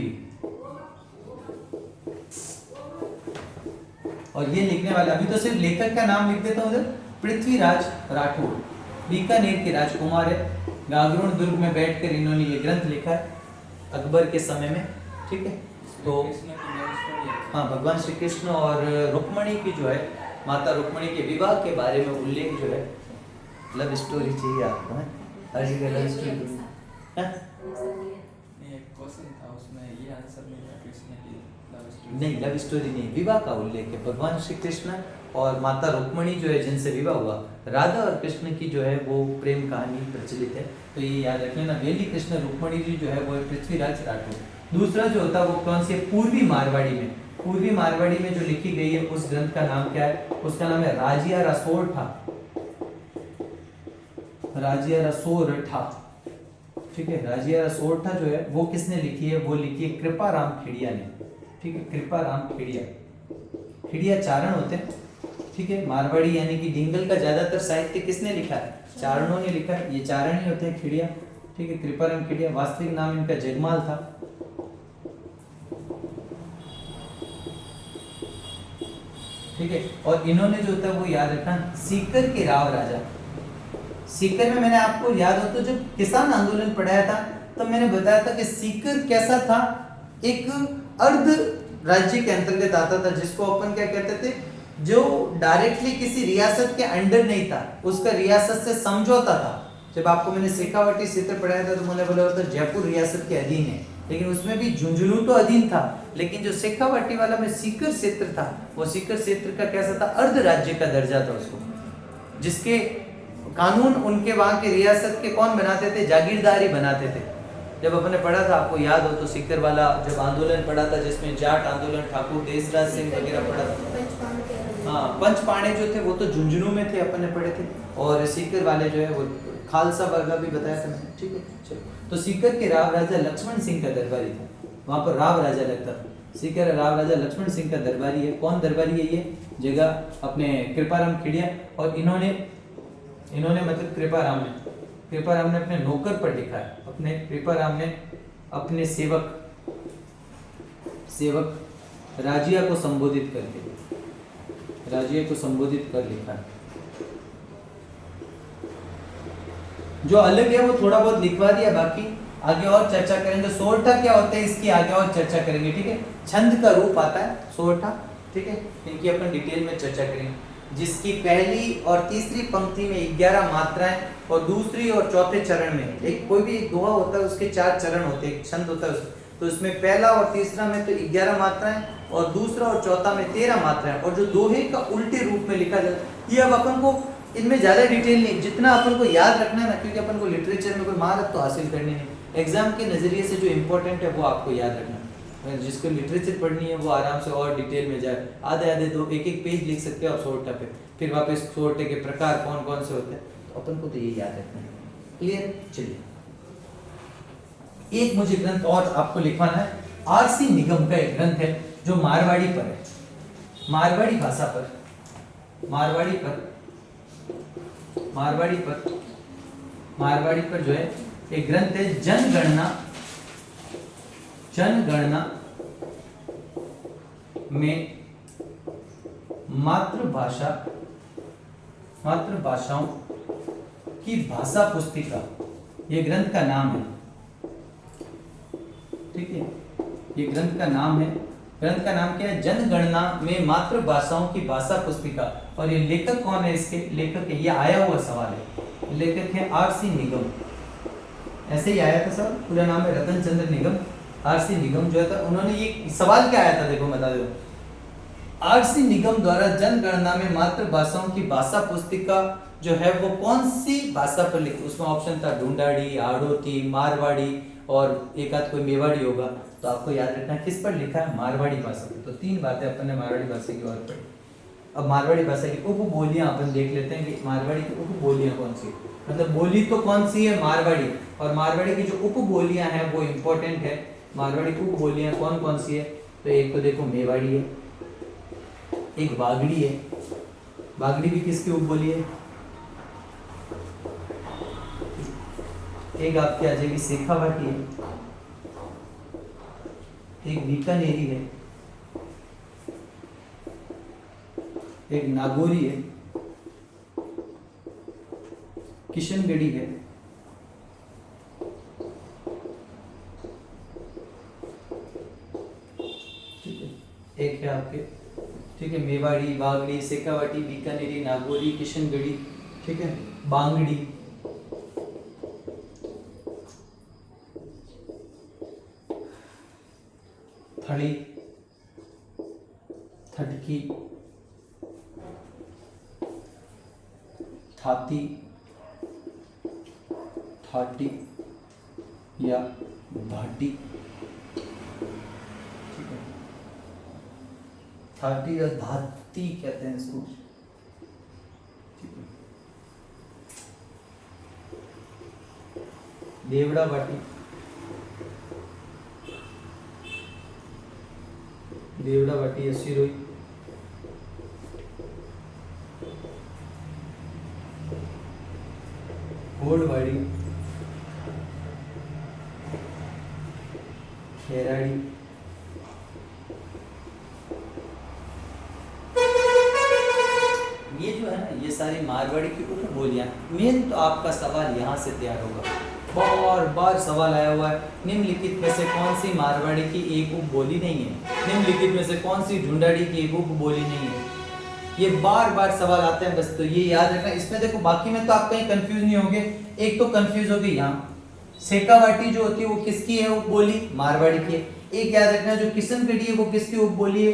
और ये लिखने वाला, अभी तो सिर्फ लेखक का नाम लिख देता हूँ उधर, पृथ्वीराज राठौड़, बीकानेर के राजकुमार है। गागरोन दुर्ग में बैठकर इन्होंने ये ग्रंथ लिखा है अकबर के समय में, ठीक है। तो हाँ, भगवान श्री कृष्ण और रुक्मणी की जो है, माता रुक्मणी के विवाह के बारे में उल्लेख जो है, लव स्टोरी चाहिए आपको, है हर जगह लव स्टोरी है। एक क्वेश्चन था उसमें ये आंसर नहीं था, कृष्ण की नहीं, लव स्टोरी नहीं, विवाह का उल्लेख है। भगवान श्री कृष्ण और माता रुक्मणी जो है जिनसे विवाह हुआ, राधा और कृष्ण की जो है वो प्रेम कहानी प्रचलित है। तो ये याद रख लेना, वेली कृष्ण रुक्मणी जी जो है वो है पृथ्वीराज राठौर। दूसरा जो होता है वो कौन सी है, पूर्वी मारवाड़ी में। पूर्वी मारवाड़ी में जो लिखी गई है उस ग्रंथ का नाम क्या है, उसका नाम है राजिया रसोरठा। राजिया रसोरठा, ठीक है। राजिया रसोरठा जो है वो किसने लिखी है, वो लिखी है कृपाराम खेड़िया ने, ठीक है। कृपाराम खेड़िया, खेड़िया चारण होते हैं, ठीक है। मारवाड़ी यानी कि डिंगल का ज्यादातर साहित्य किसने लिखा है, चारणों ने लिखा है। ये चारण ही होते हैं खेड़िया, ठीक है। कृपाराम खेड़िया, वास्तविक नाम इनका जगमाल था। ठीक है। और इन्होंने जो होता है वो याद रखना, सीकर के राव राजा। सीकर में मैंने आपको याद हो तो जब किसान आंदोलन पढ़ाया था तो मैंने बताया था कि सीकर कैसा था, एक अर्ध राज्य के अंतर्गत आता था, जिसको अपन क्या कहते थे, जो डायरेक्टली किसी रियासत के अंडर नहीं था, उसका रियासत से समझौता था। जब आपको मैंने शेखावाटी क्षेत्र पढ़ाया था तो मैंने बोला होता जयपुर रियासत के अधीन है, लेकिन उसमें भी झुंझुनू तो अधीन था, लेकिन जो शेखावाटी वाला में सीकर क्षेत्र था, वो सीकर क्षेत्र का कैसा था, अर्ध राज्य का दर्जा था उसको, जिसके कानून उनके वहां के रियासत के कौन बनाते थे, जागीरदारी बनाते थे। जब अपने पढ़ा था, आपको याद हो तो, सीकर वाला जब आंदोलन पढ़ा था जिसमें जाट आंदोलन, ठाकुर देसराज सिंह वगैरह पढ़ा था। हाँ, पंच पांडे जो थे वो तो झुंझुनू में थे, अपन ने पढ़े थे। और सीकर वाले जो है वो खालसा वर्गा भी बताया था मैंने, ठीक है। चलो, तो सीकर के राव राजा लक्ष्मण सिंह का दरबारी था, वहां पर राव राजा लगता था। सीकर राव राजा लक्ष्मण सिंह का दरबारी है। कौन दरबारी है, ये जगह अपने कृपाराम खेड़िया। और इन्होंने मतलब कृपाराम ने अपने नौकर पर लिखा है, अपने कृपाराम ने अपने सेवक राजिया को संबोधित कर लिखा है। जो अलग है वो थोड़ा बहुत लिखवा दिया, बाकी आगे और चर्चा करेंगे। सोरठा क्या होता है इसकी आगे और चर्चा करेंगे, ठीक है। छंद का रूप आता है सोरठा, ठीक है। इनकी अपन डिटेल में चर्चा करेंगे, जिसकी पहली और तीसरी पंक्ति में 11 मात्राएं और दूसरी और चौथे चरण में एक कोई भी एक दोहा होता है, उसके 4 चरण होते हैं, छंद होता है। तो इसमें पहला और तीसरा में तो 11 मात्राएं और दूसरा और चौथा में 13 मात्राएं, और जो दोहे का उल्टे रूप में लिखा जाता है, ये अब अपन को इनमें ज्यादा डिटेल नहीं, जितना अपन को याद रखना है ना, क्योंकि अपन को लिटरेचर में कोई महारत तो हासिल करनी नहीं, एग्जाम के नजरिए से जो इंपॉर्टेंट है वो आपको याद रखना है। जिसको लिटरेचर पढ़नी है वो आराम से और डिटेल में जाए, आधे दो एक पेज लिख सकते हो आप सोरठा पे, फिर वापस सोरठे के प्रकार कौन कौन से होते हैं, तो अपन को तो ये याद रखना है। क्लियर। चलिए, एक मुझे ग्रंथ और आपको लिखवाना है। आरसी निगम का एक ग्रंथ है जो मारवाड़ी पर है, मारवाड़ी भाषा पर, मारवाड़ी पर जो है एक ग्रंथ है, जनगणना में मातृभाषाओं की भाषा पुस्तिका, ये ग्रंथ का नाम है, ठीक है। ये ग्रंथ का नाम है, ग्रंथ का नाम क्या है, जनगणना में मातृभाषाओं की भाषा पुस्तिका। और ये लेखक कौन है, इसके लेखक है, ये आया हुआ सवाल है, लेखक है आरसी निगम, ऐसे ही आया था सर, पूरा नाम है रतन चंद्र निगम। आरसी निगम जो था, उन्होंने ये सवाल क्या आया था, देखो बता दो। आरसी निगम द्वारा जनगणना में मातृभाषाओं की भाषा पुस्तिका जो है वो कौन सी भाषा पर लिखी, उसमें ऑप्शन था ढूंढाड़ी, आड़ोती, मारवाड़ी और एक आध कोई मेवाड़ी होगा। तो आपको याद रखना किस पर लिखा है, मारवाड़ी भाषा पर। तो 3 बातें अपन ने मारवाड़ी भाषा की और पढ़ी। अब मारवाड़ी भाषा की उपबोलियां अपन देख लेते हैं कि मारवाड़ी की उपबोलियां कौन सी, मतलब बोली तो कौन सी है, मारवाड़ी, और मारवाड़ी की जो उपबोलियां हैं वो इंपॉर्टेंट है। मारवाड़ी की उपबोलियां कौन कौन सी है, तो एक तो देखो मेवाड़ी है, एक बागड़ी है, बागड़ी भी किसकी उपबोली है, एक आपकी आ जाएगी शेखावाटी है, एक बीकानेरी है, एक नागौरी है, किशनगढ़ी है, ठीक है, एक है आपके, ठीक है, मेवाड़ी, बागड़ी, शेखावाटी, बीकानेरी, नागौरी, किशनगढ़ी, ठीक है, बांगड़ी, थड़ी, थटकी, थाती, थाटी या भाटी। ठीक है, थाटी या धाती कहते हैं इसको। ठीक है, देवड़ा बाटी, देवड़ा बाटी या सिरोई, घोड़वाड़ी, खेराड़ी, ये जो है ना, ये सारी मारवाड़ी की उपबोलियां। मेन तो आपका सवाल यहाँ से तैयार होगा, बार बार सवाल आया हुआ है, निम्नलिखित में से कौन सी मारवाड़ी की एक उपबोली नहीं है, निम्नलिखित में से कौन सी ढूंढाड़ी की एक उपबोली नहीं है। ये बार बार सवाल आते हैं, बस तो ये याद रखना। इसमें देखो बाकी में तो आप कहीं कंफ्यूज नहीं होगे। एक तो कंफ्यूज होगी यहाँ, सेकावाटी जो होती है वो किसकी है उपबोली, मारवाड़ी की है। एक याद रखना, जो किशनगढ़ी है वो किसकी उपबोली है,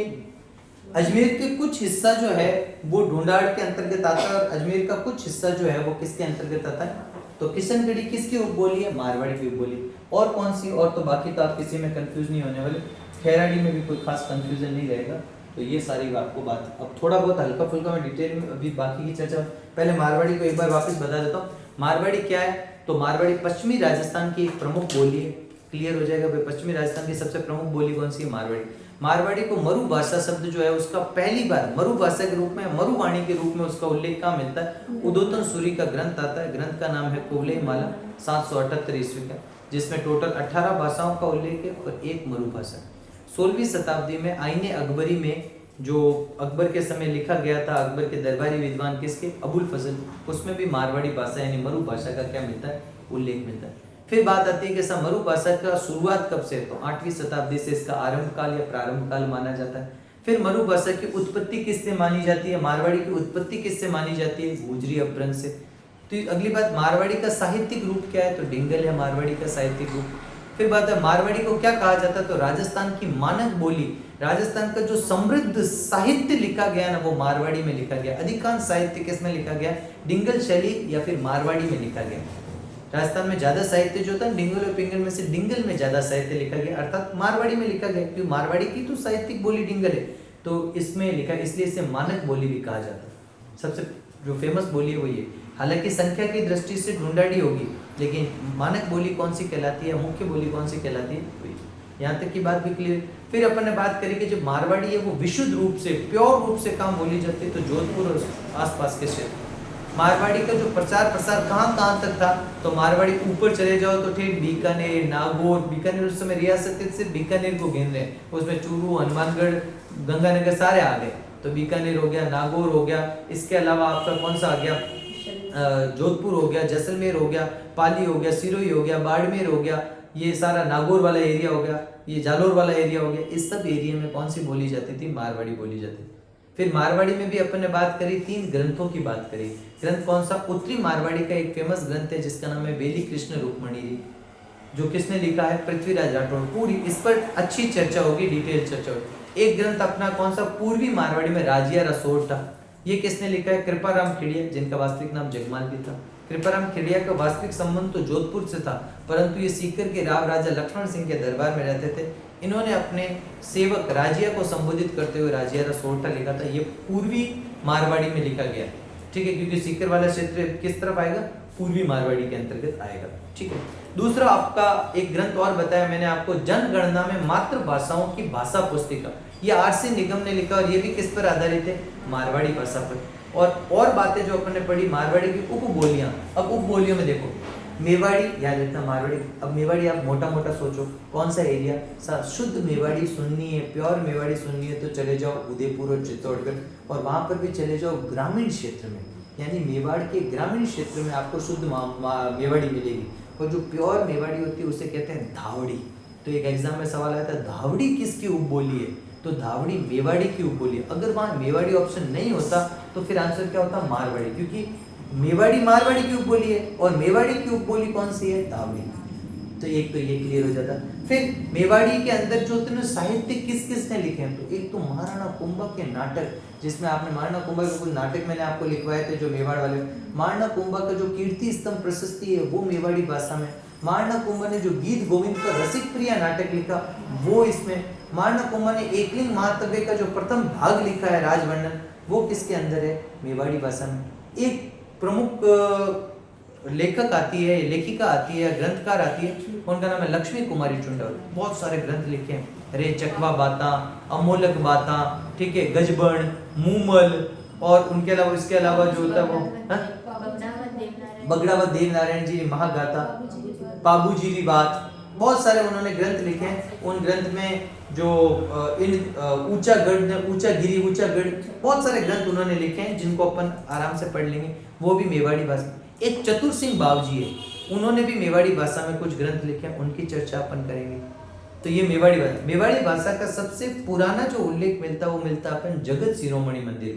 अजमेर के कुछ हिस्सा जो है वो ढूंढाड़ के अंतर्गत आता है, और अजमेर का कुछ हिस्सा जो है वो किसके अंतर्गत आता है, तो किशनगढ़ी किसकी उपबोली है, मारवाड़ी की उपबोली। और कौन सी, और तो बाकी तो आप किसी में कंफ्यूज नहीं होने वाले। खेराड़ी में भी कोई खास कंफ्यूजन नहीं रहेगा। तो ये सारी आपको बात, अब थोड़ा बहुत हल्का फुल्का मैं डिटेल में अभी बाकी की चर्चा, पहले मारवाड़ी को एक बार वापस बता देता हूँ। मारवाड़ी क्या है, तो मारवाड़ी पश्चिमी राजस्थान की एक प्रमुख बोली है। क्लियर हो जाएगा भाई, पश्चिमी राजस्थान की सबसे प्रमुख बोली कौन सी है, मारवाड़ी। मारवाड़ी को मरु भाषा शब्द जो है उसका पहली बार मरु भाषा के रूप में, मरुवाणी के रूप में उसका उल्लेख कहाँ मिलता है, उदोतन सूरी का ग्रंथ आता है। ग्रंथ का नाम है कुवलई माला, 778 ईस्वी का, जिसमें टोटल 18 भाषाओं का उल्लेख है और एक मरु भाषा। 16वीं शताब्दी में आईने अकबरी में, जो अकबर के समय लिखा गया था, अकबर के दरबारी विद्वान किसके, अबुल फजल, उसमें भी मारवाड़ी भाषा यानी मरु भाषा का क्या मिलता है, उल्लेख मिलता है। फिर बात आती है कि ऐसा मरु भाषा का शुरुआत कब से, तो 8वीं शताब्दी से इसका आरंभ काल या प्रारंभ काल माना जाता है। फिर मरु भाषा की उत्पत्ति किससे मानी जाती है, मारवाड़ी की उत्पत्ति किससे मानी जाती है, गुजरी अपभ्रंश से। तो अगली बात, मारवाड़ी का साहित्यिक रूप क्या है, तो डिंगल है मारवाड़ी का साहित्यिक रूप। फिर बात है मारवाड़ी को क्या कहा जाता है, तो राजस्थान की मानक बोली। राजस्थान का जो समृद्ध साहित्य लिखा गया ना, वो मारवाड़ी में लिखा गया। अधिकांश साहित्य किसमें लिखा गया, डिंगल शैली या फिर मारवाड़ी में लिखा गया। राजस्थान में ज्यादा साहित्य जो होता है डिंगल और पिंगल में से डिंगल में ज्यादा साहित्य लिखा गया, अर्थात मारवाड़ी में लिखा गया, क्योंकि मारवाड़ी की तो साहित्यिक बोली डिंगल है, तो इसमें लिखा, इसलिए इसे मानक बोली भी कहा जाता है। सबसे जो फेमस बोली है वो ये, हालांकि संख्या की दृष्टि से ढूंढाड़ी होगी, लेकिन मानक बोली कौन सी कहलाती है, मुख्य बोली कौन सी कहलाती है, यहाँ तक की बात भी क्लियर। फिर अपन ने बात करी कि जो मारवाड़ी है वो विशुद्ध रूप से, प्योर रूप से कहाँ बोली जाती है, तो जोधपुर और आसपास के क्षेत्र। मारवाड़ी का जो प्रचार प्रसार कहाँ तक था, तो मारवाड़ी ऊपर चले जाओ तो ठीक बीकानेर, नागौर, बीकानेर उस समय रियासत सिर्फ बीकानेर को गिन रहे हैं, उसमें चूरू, हनुमानगढ़, गंगानगर सारे आ गए, तो बीकानेर हो गया, नागौर हो गया। इसके अलावा आपका कौन सा आ गया, जोधपुर हो गया, जैसलमेर हो गया, पाली हो गया, सिरोही हो गया, बाड़मेर हो गया, ये सारा नागौर वाला एरिया हो गया, ये जालोर वाला एरिया हो गया। इस सब एरिया में कौन सी बोली जाती थी, मारवाड़ी बोली जाती थी। फिर मारवाड़ी में भी अपन ने बात करी, 3 ग्रंथों की बात करी। ग्रंथ कौन सा, उत्तरी मारवाड़ी का एक फेमस ग्रंथ है जिसका नाम है बेली कृष्ण रुक्मणी जी, जो किसने लिखा है, पृथ्वीराज राठौड़। पूरी इस पर अच्छी चर्चा होगी, डिटेल चर्चा होगी। एक ग्रंथ अपना कौन सा, पूर्वी मारवाड़ी में राजिया रसोटा, ये किसने लिखा है, कृपाराम खिड़िया, जिनका वास्तविक नाम जगमाल भी था। कृपाराम खिड़िया का वास्तविक संबंध तो जोधपुर से था, परंतु ये सीकर के राव राजा लक्ष्मण सिंह के दरबार में रहते थे। इन्होंने अपने सेवक राजिया को संबोधित करते हुए राजिया रसोटा लिखा था। ये पूर्वी मारवाड़ी में लिखा गया, ठीक है, क्योंकि सीकर वाला क्षेत्र किस तरफ आएगा, पूर्वी मारवाड़ी के अंतर्गत आएगा, ठीक है। दूसरा आपका एक ग्रंथ और बताया मैंने आपको, जनगणना में मातृभाषाओं की भाषा पुस्तिका, ये आरसी निगम ने लिखा, और ये भी किस पर आधारित है, मारवाड़ी भाषा पर। और बातें जो अपन ने पढ़ी मारवाड़ी की उपबोलियां। अब उपबोलियों में देखो, मेवाड़ी याद रखना, मारवाड़ी। अब मेवाड़ी आप मोटा मोटा सोचो कौन सा एरिया, शुद्ध मेवाड़ी सुननी है, प्योर मेवाड़ी सुननी है तो चले जाओ उदयपुर और चित्तौड़गढ़, और वहां पर भी चले जाओ ग्रामीण क्षेत्र में, यानी मेवाड़ के ग्रामीण क्षेत्र में आपको शुद्ध मेवाड़ी मिलेगी। और जो प्योर मेवाड़ी होती है उसे कहते हैं धावड़ी। तो एक एग्जाम में सवाल आया था, धावड़ी किसकी उपबोली है, तो धावड़ी मेवाड़ी की उपबोली है। अगर वहां मेवाड़ी ऑप्शन नहीं होता तो फिर आंसर क्या होता, मारवाड़ी, क्योंकि मेवाड़ी मारवाड़ी की उपबोली है और मेवाड़ी की उपबोली कौन सी है, धावड़ी। तो एक तो ये क्लियर हो जाता। फिर मेवाड़ी के अंदर जो होते हैं साहित्य किस किस ने लिखे हैं, तो एक तो महाराणा कुंभा के नाटक, जिसमें आपने महाराणा कुंभा के कुछ नाटक मैंने आपको लिखवाए थे जो मेवाड़ वाले। महाराणा कुंभा का जो कीर्ति स्तंभ प्रशस्ति है वो मेवाड़ी भाषा में। महाराणा कुंभा ने जो गीत गोविंद का रसिक प्रिया नाटक लिखा वो इसमें। महाराणा कुंभा ने एकलिंग महाकाव्य का जो प्रथम भाग लिखा है राजवर्णन, वो किसके अंदर है, मेवाड़ी भाषा में। एक प्रमुख लेखक आती है, लेखिका आती है, ग्रंथकार आती है, उनका नाम है लक्ष्मी कुमारी टुंडल। बहुत सारे ग्रंथ लिखे हैं, रे चकवा बाता, अमोलक बाता, ठीक है, गजबण, मूमल, और उनके अलावा इसके अलावा जो होता है वो बगड़ावत देवनारायण जी महागाथा, पाबूजी की बात, बहुत सारे उन्होंने ग्रंथ लिखे हैं। उन ग्रंथ में जो ऊंचा गढ़, ऊंचा गिरी, ऊंचा गढ़, बहुत सारे ग्रंथ उन्होंने लिखे हैं जिनको अपन आराम से पढ़ लेंगे, वो भी मेवाड़ी भाषा। एक चतुर सिंह बावजी है, उन्होंने भी मेवाड़ी भाषा में कुछ ग्रंथ लिखे हैं, उनकी चर्चा अपन करेंगे। तो ये मेवाड़ी भाषा, मेवाड़ी भाषा का सबसे पुराना जो उल्लेख मिलता है वो मिलता है अपन जगत शिरोमणि मंदिर।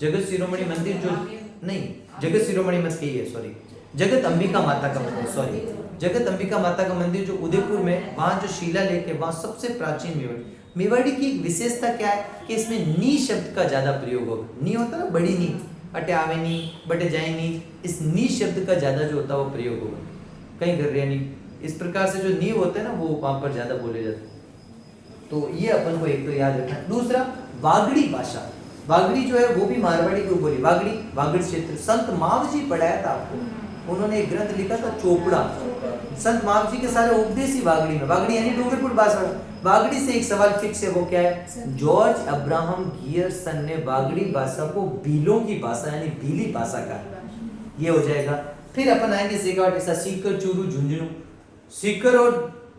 जगत शिरोमणि मंदिर जो नहीं, जगत शिरोमणि मत कहिए, सॉरी, जगत अंबिका माता का मंदिर, सॉरी, जगत अंबिका माता का मंदिर जो उदयपुर में, वहाँ जो शिलालेख है वहाँ सबसे प्राचीन मेवाड़ी। मेवाड़ी की एक विशेषता क्या है कि इसमें नी शब्द का ज्यादा प्रयोग होगा। नी होता है ना, बड़ी नी, अटे आवे नी, बटे जाए नी, इस नी शब्द का ज्यादा जो होता है वो प्रयोग होगा। कहीं कर रहे नहीं, इस प्रकार से जो नींव होते हैं ना वो वहां पर ज्यादा बोले जाते हैं। तो ये अपन को एक तो याद रखना है। दूसरा, वागड़ी भाषा, वागड़ी जो है वो भी मारवाड़ी की बोली। वागड़ी, वागड़ क्षेत्र, संत मावजी पढ़ाया था आपको, उन्होंने एक ग्रंथ लिखा था चोपड़ा। संत मावजी के सारे उपदेश ही वागड़ी में, वागड़ी यानी डूंगरपुर भाषा। वागड़ी से एक सवाल फिक्स है, वो क्या है, जॉर्ज अब्राहम गियरसन ने वागड़ी भाषा को बीलों की भाषा यानी बीली भाषा कहा, ये हो जाएगा। फिर अपन आएंगे शेखावाटी, ऐसा सीकर, चूरू, झुंझुनू। सीकर और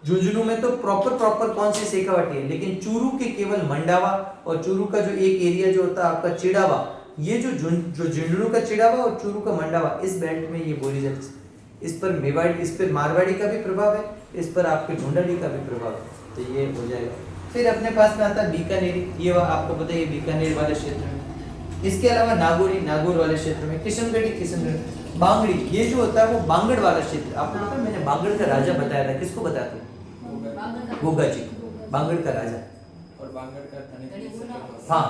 झुंझुनू में तो प्रॉपर कौन सी शेखावाटी है, लेकिन चूरू के केवल मंडावा और चूरू का जो एक एरिया जो होता है आपका चिड़ावा, ये जो झुंझुनू का चिड़ावा और चूरू का मंडावा, इस बेल्ट में ये बोली जाती है। इस पर मेवाड़ी, इस पर मारवाड़ी का भी प्रभाव है, इस पर आपके ढूंढाड़ी का भी प्रभाव है, तो ये हो जाएगा। फिर अपने पास में आता है बीकानेरी, ये आपको पता है बीकानेर वाले क्षेत्र में। इसके अलावा नागौरी, नागौर वाले क्षेत्र में, किशनगढ़ी, किशनगढ़, बांगड़ी, ये जो होता है वो बांगड़ वाला क्षेत्र। आपको पता है मैंने बांगड़ का राजा बताया था, किसको बताया था, गोगा जी, बांगड़ का राजा। और बांगड़ का हाँ,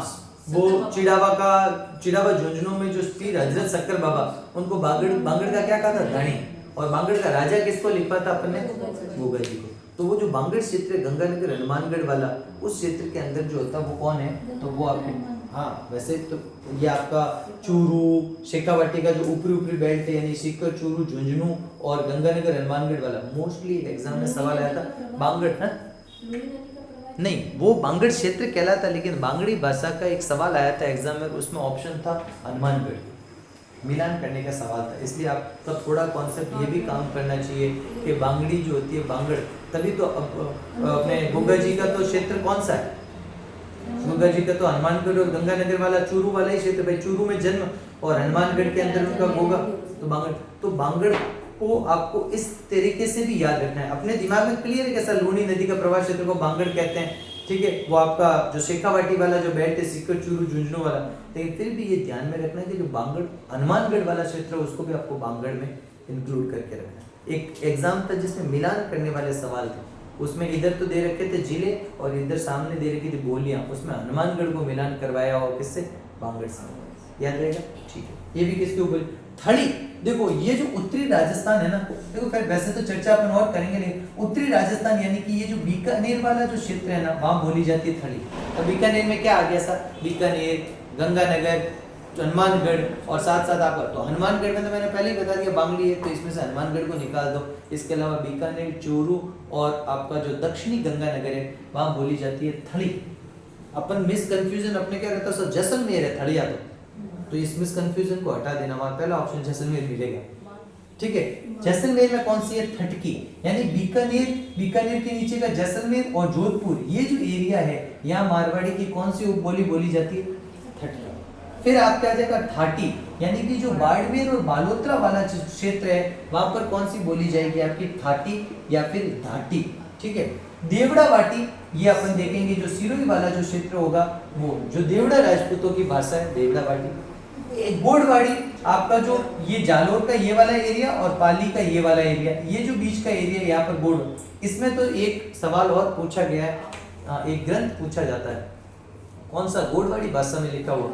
वो चिड़ावा झुंझुनू में जो पीर हजरत शक्कर बाबा, उनको बांगड़ का क्या कहा था, धनी। और बांगड़ का राजा किसको लिखा था अपन ने, गोगा जी को। तो वो जो बांगड़ क्षेत्र गंगानगर हनुमानगढ़ वाला, उस क्षेत्र के अंदर जो होता है वो कौन है, तो वो आपके, हाँ वैसे तो ये आपका चूरू शेखावाटी का जो ऊपरी बेल्ट है, यानी सीकर, चूरू, झुंझुनू और गंगानगर हनुमानगढ़ वाला। मोस्टली एग्जाम में सवाल आया था बांगड़, है नहीं, वो बांगड़ क्षेत्र कहलाता, लेकिन बांगड़ी भाषा का एक सवाल आया था एग्जाम में, उसमें ऑप्शन था हनुमानगढ़, मिलान करने का सवाल था। इसलिए आपका थोड़ा कॉन्सेप्ट ये भी काम करना चाहिए कि बांगड़ी जो होती है बांगड़, तभी तो अपने गोगा जी का तो क्षेत्र कौन सा है, गोगा जी का तो हनुमानगढ़ और गंगानगर वाला चूरू वाला ही क्षेत्र, भाई चूरू में जन्म और हनुमानगढ़ के अंदर उनका गोगा, तो बांगड़। तो बांगड़ को आपको इस तरीके से भी याद रखना है, अपने दिमाग में क्लियर है कैसा, लूनी नदी का प्रवाह क्षेत्र को बांगड़ कहते हैं, ठीक है, वो आपका जो शेखावाटी वाला जो बेल्ट है, सीकर, चूरू, झुंझुनू वाला। लेकिन फिर भी ये ध्यान में रखना है कि जो बांगड़ हनुमानगढ़ वाला क्षेत्र है उसको भी आपको बांगड़ में इंक्लूड करके रखना है। एक एग्जाम था जिसमें मिलान करने वाले सवाल थे, उसमें इधर तो दे रखे थे जिले और इधर सामने दे रखी थी बोलियां, उसमें हनुमानगढ़ को मिलान करवाया और किससे, बांगड़ से, याद रहेगा, ठीक है। ये भी किसके ऊपर, थड़ी। देखो ये जो उत्तरी राजस्थान है ना, देखो खैर वैसे तो चर्चा अपन और करेंगे, लेकिन उत्तरी राजस्थान यानी कि ये जो बीकानेर वाला जो क्षेत्र है ना, वहां बोली जाती है थड़ी। अब बीकानेर में क्या आ गया सर, बीकानेर, गंगानगर, हनुमानगढ़ और साथ साथ आपका, तो हनुमानगढ़ में तो मैंने पहले ही बता दिया बांगड़ी है, तो इसमें से हनुमानगढ़ को निकाल दो। इसके अलावा बीकानेर, चूरू और आपका जो दक्षिणी गंगानगर है वहां बोली जाती है थड़ी। अपन मिस कंफ्यूजन अपने क्या रहता है, सर जैसलमेर है थड़िया, तो इस मिस कंफ्यूजन को हटा देना, हमारा पहला ऑप्शन जैसलमेर मिलेगा, ठीक है। जैसलमेर में कौन सी है, थटकी, यानी बीकानेर के नीचे का जैसलमेर और जोधपुर, ये जो एरिया है यहाँ मारवाड़ी की कौन सी उपबोली बोली जाती है, थटकी। फिर आपका आ जाएगा ठाटी, यानी कि जो बाड़मेर और बालोतरा वाला क्षेत्र है वहां पर कौन सी बोली जाएगी आपकी, ठाटी या फिर धाटी, ठीक है। देवड़ा वाटी, ये अपन देखेंगे जो सिरोही वाला जो क्षेत्र होगा, वो जो देवड़ा राजपूतों की भाषा है, देवड़ा वाटी। गोडवाड़ी आपका जो ये जालोर का ये वाला एरिया और पाली का ये वाला एरिया, ये जो बीच का एरिया यहाँ पर गोड, इसमें तो एक सवाल और पूछा गया है, एक ग्रंथ पूछा जाता है, कौन सा? गोडवाड़ी भाषा में लिखा हुआ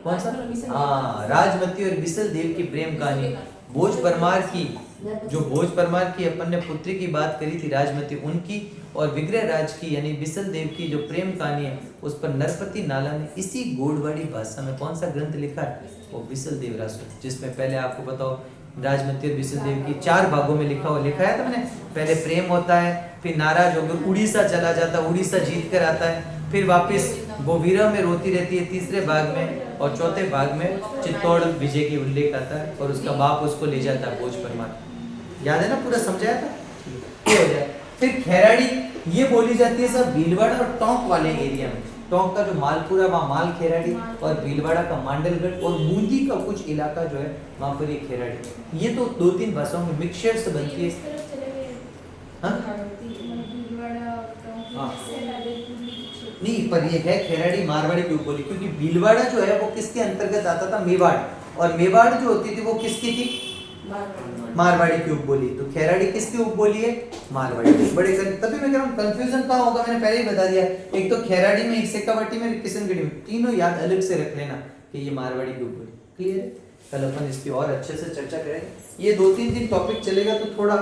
कौन सा? हाँ, राजमती और बिसल देव की प्रेम कहानी। भोज परमार की, जो भोज परमार की अपन ने पुत्री की बात करी थी राजमती, उनकी और विग्रह राज की यानी बिसल देव की जो प्रेम कहानी है, उस पर नरपति नाला ने इसी गोडवाड़ी भाषा में कौन सा ग्रंथ लिखा है? वो बिसल देव रासु, जिसमें पहले आपको बताओ राजमती और बिसल देव की 4 भागों में लिखा है तो मैंने, पहले प्रेम होता है, फिर नाराज होकर उड़ीसा चला जाता है, उड़ीसा जीत कर आता है, फिर वापस वो विरह में रोती रहती है तीसरे भाग में, और चौथे भाग में चित्तौड़ विजय की उल्लेख आता है और उसका बाप उसको ले जाता है भोज परमार। याद है ना, पूरा समझाया था? ये हो जाए। फिर खैराड़ी ये बोली जाती है सब भीलवाड़ा और टोंक वाले एरिया में। टोंक का जो मालपुरा वहाँ माल खैराड़ी, और भीलवाड़ा का मांडलगढ़ और बूंदी का कुछ इलाका जो है वहाँ पर ये खैराड़ी। ये तो 2-3 भाषाओं में मिक्सचर से बनती है। हाँ? हाँ। नहीं, पर ये है खैराड़ी मारवाड़ी की उपबोली, क्योंकि भीलवाड़ा जो है वो किसके अंतर्गत आता था? मेवाड़, और मेवाड़ जो होती थी वो किसकी थी? मारवाड़ी की उपबोली। तो खैराड़ी किसकी उपबोली है? मारवाड़ी। बड़े तभी मैं कह रहा हूँ कंफ्यूजन कहाँ होगा, मैंने पहले ही बता दिया। एक तो खैराड़ी में, एक शेखावाटी में, किशनगढ़ी में, तीनों याद अलग से रख लेना कि ये मारवाड़ी की उपबोली। क्लियर है? कल अपन इसकी और अच्छे से चर्चा करेंगे। ये 2-3 दिन टॉपिक चलेगा तो थोड़ा